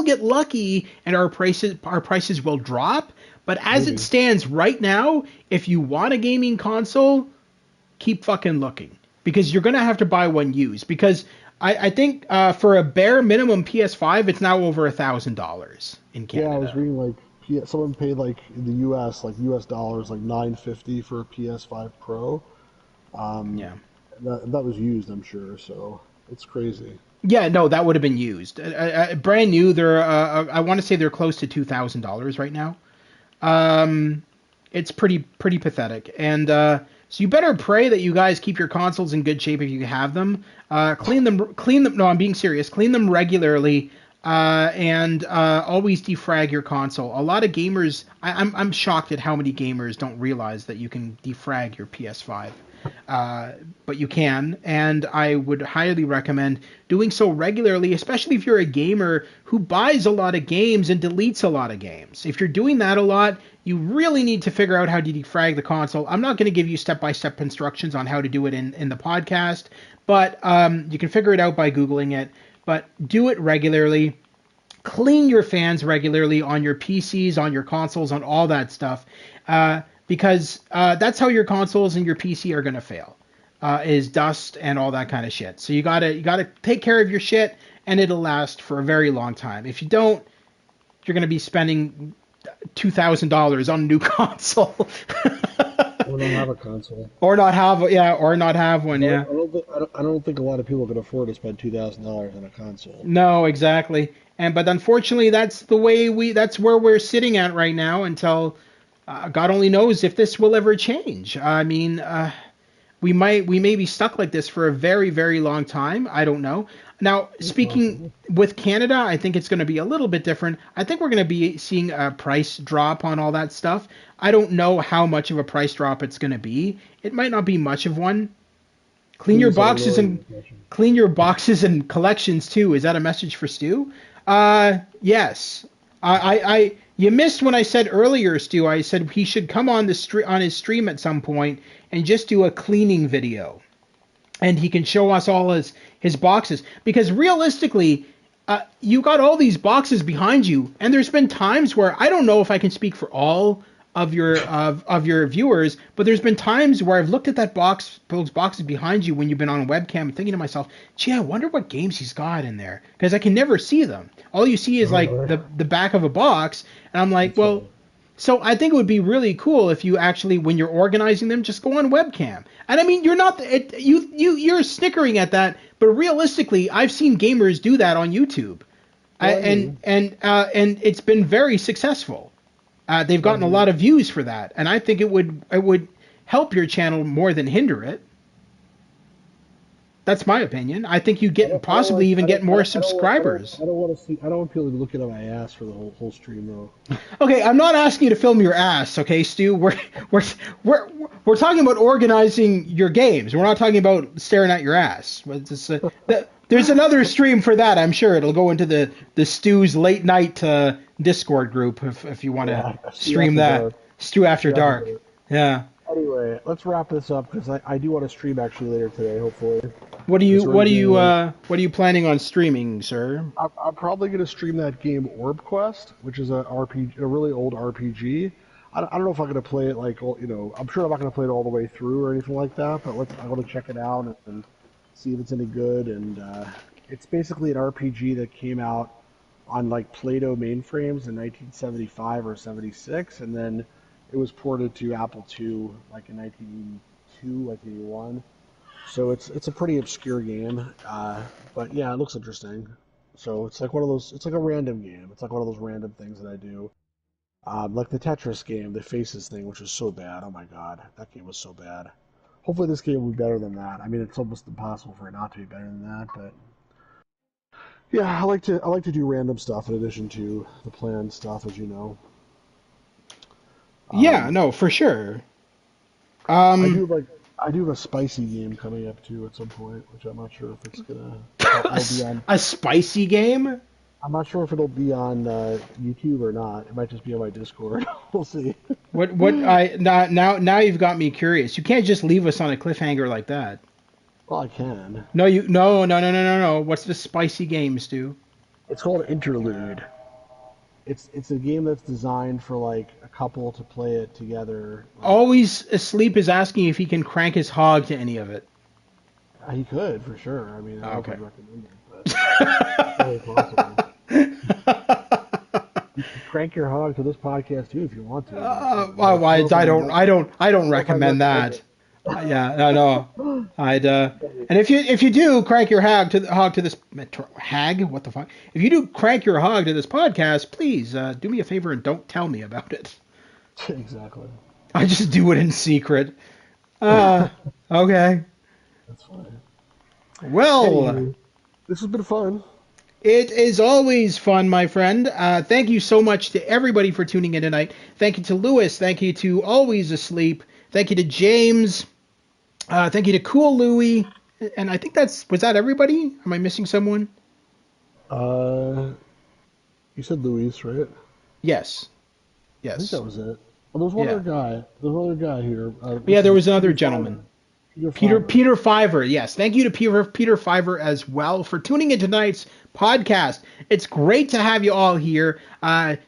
get lucky and our prices will drop. But as it Maybe. stands right now, if you want a gaming console, keep fucking looking because you're gonna have to buy one used. Because I think for a bare minimum PS5, it's now over $1,000 in Yeah, I was Canada. reading like someone paid like in the U.S. like U.S. dollars like 950 for a PS5 Pro. Um, Yeah. that was used, I'm sure. So it's crazy. Yeah, no, that would have been used. Brand new, they're I want to say they're close to $2,000 right now. Um, it's pretty pathetic, and so you better pray that you guys keep your consoles in good shape if you have them. Clean them. No, I'm being serious. Clean them regularly, and always defrag your console. A lot of gamers, I'm shocked at how many gamers don't realize that you can defrag your PS5. but you can, and I would highly recommend doing so regularly, especially if you're a gamer who buys a lot of games and deletes a lot of games. If you're doing that a lot, you really need to figure out how to defrag the console. I'm not going to give you step-by-step instructions on how to do it in the podcast, but you can figure it out by Googling it. But do it regularly. Clean your fans regularly on your PCs, on your consoles, on all that stuff, because that's how your consoles and your PC are going to fail, is dust and all that kind of shit. So you gotta take care of your shit, and it'll last for a very long time. If you don't, you're going to be spending $2,000 on a new console. Or not have a console. Or not have one. Yeah. I don't think a lot of people can afford to spend $2,000 on a console. No, exactly. But unfortunately, that's where we're sitting at right now until God only knows if this will ever change. I mean, we may be stuck like this for a very, very long time. I don't know. Now, speaking with Canada, I think it's going to be a little bit different. I think we're going to be seeing a price drop on all that stuff. I don't know how much of a price drop it's going to be. It might not be much of one. Clean your boxes and collections too. Is that a message for Stu? Yes. You missed when I said earlier, Stu. I said he should come on his stream at some point and just do a cleaning video, and he can show us all his boxes. Because realistically, you got all these boxes behind you, and there's been times where I don't know if I can speak for all of your viewers, but there's been times where I've looked at those boxes behind you when you've been on a webcam, thinking to myself, gee, I wonder what games he's got in there, because I can never see them. All you see is like the back of a box, and I'm like, well, so I think it would be really cool if you actually, when you're organizing them, just go on webcam. And I mean, you're snickering at that, but realistically, I've seen gamers do that on YouTube, and it's been very successful. They've gotten a lot of views for that, and I think it would help your channel more than hinder it. That's my opinion. I think you get more subscribers. I don't want people to be looking at my ass for the whole stream though. Okay, I'm not asking you to film your ass, okay, Stu. We're talking about organizing your games. We're not talking about staring at your ass. There's another stream for that, I'm sure. It'll go into the Stu's late night Discord group if you want to stream that. Dark. Stu After Dark. Yeah. Anyway, let's wrap this up because I do want to stream actually later today, hopefully. What are you planning on streaming, sir? I'm probably going to stream that game Orb Quest, which is a really old RPG. I don't know if I'm going to play it I'm sure I'm not going to play it all the way through or anything like that, but I want to check it out and see if it's any good. And it's basically an RPG that came out on like Play-Doh mainframes in 1975 or 76, and then it was ported to Apple II like in 1982, 1981. So it's a pretty obscure game, but yeah, it looks interesting. So it's like it's like a random game. It's like one of those random things that I do. Like the Tetris game, the Faces thing, which was so bad. Oh my god, that game was so bad. Hopefully this game will be better than that. I mean, it's almost impossible for it not to be better than that, but yeah, I like to do random stuff in addition to the planned stuff, as you know. Yeah, no, for sure. I do have a spicy game coming up too at some point, which I'm not sure if it's gonna be on. A spicy game? I'm not sure if it'll be on YouTube or not. It might just be on my Discord. We'll see. Now you've got me curious. You can't just leave us on a cliffhanger like that. Well, I can. No. What's the spicy game, Stu? It's called Interlude. It's a game that's designed for like a couple to play it together. Always Asleep is asking if he can crank his hog to any of it. He could, for sure. I mean, I don't okay. I'd recommend it, but it's really possible. You can crank your hog to this podcast too if you want to. I don't recommend that. Yeah, no. And if you do crank your hog to this hag, what the fuck? If you do crank your hog to this podcast, please do me a favor and don't tell me about it. Exactly. I just do it in secret. Okay. That's fine. Well, anyway, this has been fun. It is always fun, my friend. Thank you so much to everybody for tuning in tonight. Thank you to Lewis. Thank you to Always Asleep. Thank you to James. Thank you to Cool Louie, and I think was that everybody? Am I missing someone? Uh, you said Luis, right? Yes, I think that yes, was it. Well, there's one other yeah, guy. There's one other guy here. yeah. This There is was another Peter gentleman. Fiver. Peter Peter Fiver. Peter Fiver, yes. Thank you to Peter Fiver as well for tuning in tonight's podcast. It's great to have you all here.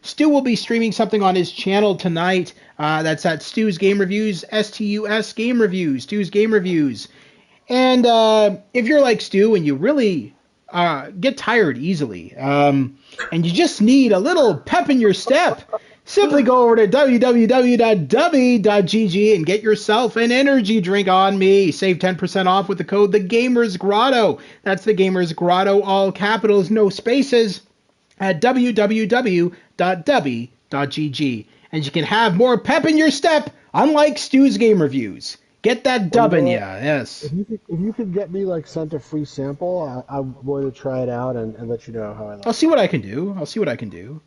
Stu will be streaming something on his channel tonight. That's at Stu's Game Reviews, STUS Game Reviews, Stu's Game Reviews. And if you're like Stu and you really get tired easily, and you just need a little pep in your step, simply go over to www.w.gg and get yourself an energy drink on me. Save 10% off with the code The Gamers Grotto. That's The Gamers Grotto, all capitals, no spaces, at www.w.gg. And you can have more pep in your step, unlike Stu's Game Reviews. Get that Well, you dub know in ya, what? yes. If you could get me like sent a free sample, I'm willing to try it out and let you know how I I'll like see it. what I can do. I'll see what I can do.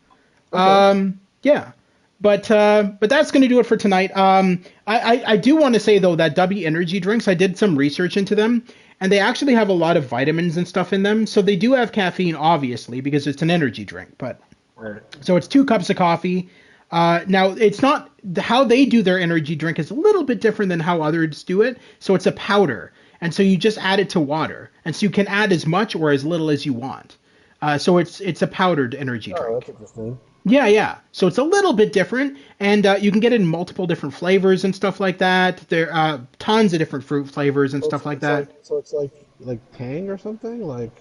Okay. Yeah, but that's going to do it for tonight. I do want to say though that W Energy drinks, I did some research into them, and they actually have a lot of vitamins and stuff in them. So they do have caffeine, obviously, because it's an energy drink. But Right. so it's 2 cups of coffee. Now it's not how they do their energy drink is a little bit different than how others do it. So it's a powder, and so you just add it to water, and so you can add as much or as little as you want. So it's a powdered energy Oh, that's drink. interesting. Yeah, yeah. So it's a little bit different, and you can get it in multiple different flavors and stuff like that. There are tons of different fruit flavors and So it's, stuff like it's like that. so it's like Tang or something like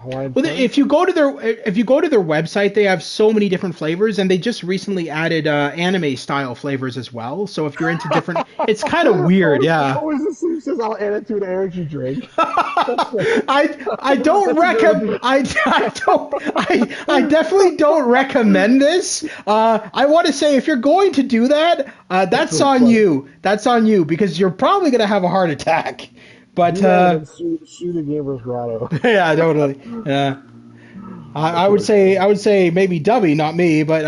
Hawaiian Well, Punch. if you go to their website, they have so many different flavors, and they just recently added anime style flavors as well. So if you're into different, it's kind of weird, yeah. Always assume says I'll add it to an energy drink. That's I don't that's a recommend very I definitely don't recommend this. I want to say if you're going to do that, that's that's really on funny. you. That's on you because you're probably gonna have a heart attack. Do But that and then sue the Gamers Grotto. yeah, totally. Yeah. I That's would really say funny. maybe Dubby, not me, but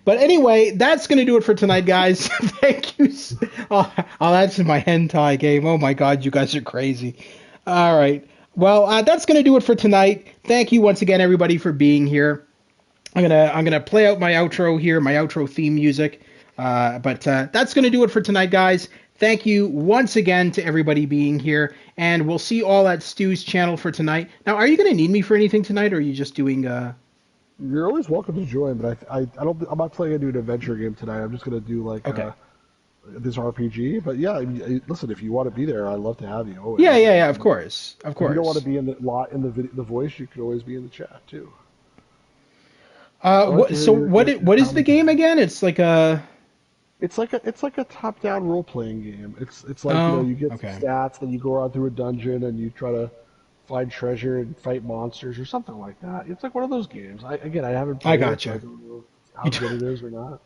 But anyway, that's gonna do it for tonight, guys. Thank you. That's my hentai game. Oh my God, you guys are crazy. All right. Well, that's gonna do it for tonight. Thank you once again, everybody, for being here. I'm gonna play out my outro here, my outro theme music. But that's gonna do it for tonight, guys. Thank you once again to everybody being here, and we'll see you all at Stu's channel for tonight. Now, are you gonna need me for anything tonight, or are you just doing? You're always welcome to join, but I don't. I'm not playing a new adventure game tonight. I'm just gonna do like Okay. this RPG. But yeah, I mean, listen, if you want to be there, I'd love to have you Yeah, always. yeah, And yeah. Of course, of if you don't want to course. be in the voice, you could always be in the chat too. I like to What? hear So your what is the game commentary. again? It's like a. It's like a top-down role-playing game. It's like Oh, you get some okay. stats, then you go out through a dungeon and you try to find treasure and fight monsters or something like that. It's like one of those games. I haven't I played it, so I gotcha. don't know You how good it is or not.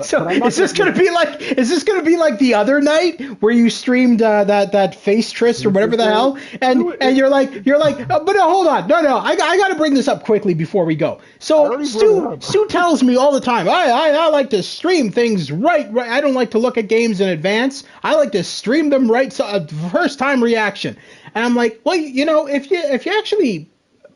So But I'm not gonna like is this gonna be like the other night where you streamed that face tryst or whatever Faces the thing. hell No, and you're like but no, hold on, no, I got to bring this up quickly before we go. I So already brought it Stu up. tells me all the time I like to stream things right. I don't like to look at games in advance. I like to stream them right, so first time reaction. And I'm like, well, if you actually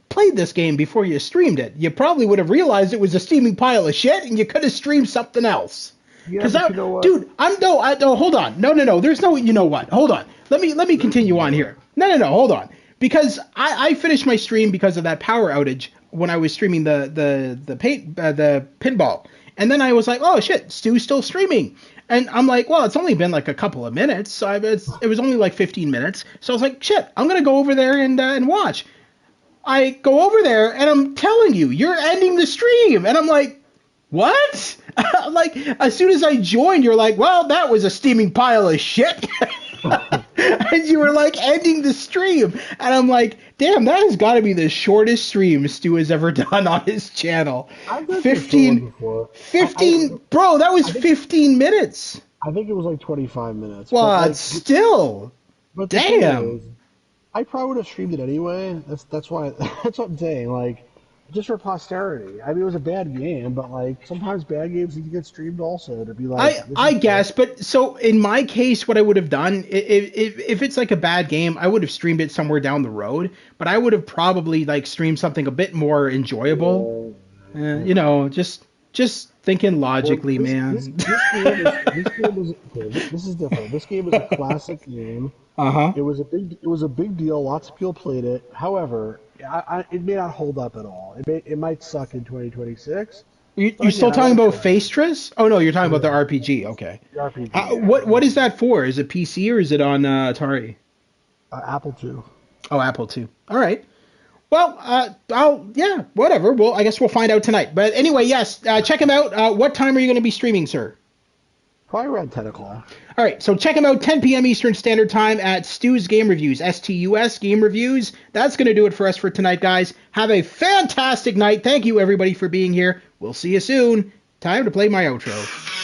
played this game before you streamed it, you probably would have realized it was a steaming pile of shit, and you could have streamed something else. Yeah, Cause but you know what? dude, no, hold on, no, there's no, you know what? Hold on, let me There's continue on more. here. No, hold on, because I finished my stream because of that power outage when I was streaming the pinball, and then I was like, oh shit, Stu's still streaming, and I'm like, well, it's only been like a couple of minutes, so it was only like 15 minutes, so I was like, shit, I'm gonna go over there and watch. I go over there and I'm telling you, you're ending the stream. And I'm like, what? Like, as soon as I joined, you're like, well, that was a steaming pile of shit. And you were like ending the stream. And I'm like, damn, that has got to be the shortest stream Stu has ever done on his channel. I've done some short ones 15, before. I 15, bro, that was I think 15 minutes. I think it was like 25 minutes. But Well, like, still, but the thing damn. is, I probably would have streamed it anyway. That's why that's what I'm saying. Like, just for posterity. I mean, it was a bad game, but like sometimes bad games need to get streamed also to be like, this I is guess, but so in my case, what I would have done, if it's like a bad game, I would have streamed it somewhere down the road, but I would have probably like streamed something a bit more enjoyable. Just thinking Well, logically, this man. game is okay. This is different. This game is a classic game. Uh-huh. It was a big deal. Lots of people played it. However, it may not hold up at all. It might suck in 2026. But You're again, still I talking want to about try it. Faceless? Oh no, you're talking about the Yeah, RPG. Okay. the RPG. Yeah, What is that for? Is it PC or is it on Atari? Apple II. Oh, Apple too. All right. Well, yeah, whatever. Well, I guess we'll find out tonight. But anyway, yes, check him out. What time are you going to be streaming, sir? Probably around 10 o'clock. All right, so check him out 10 p.m. Eastern Standard Time at Stu's Game Reviews, STUS Game Reviews. That's going to do it for us for tonight, guys. Have a fantastic night. Thank you, everybody, for being here. We'll see you soon. Time to play my outro.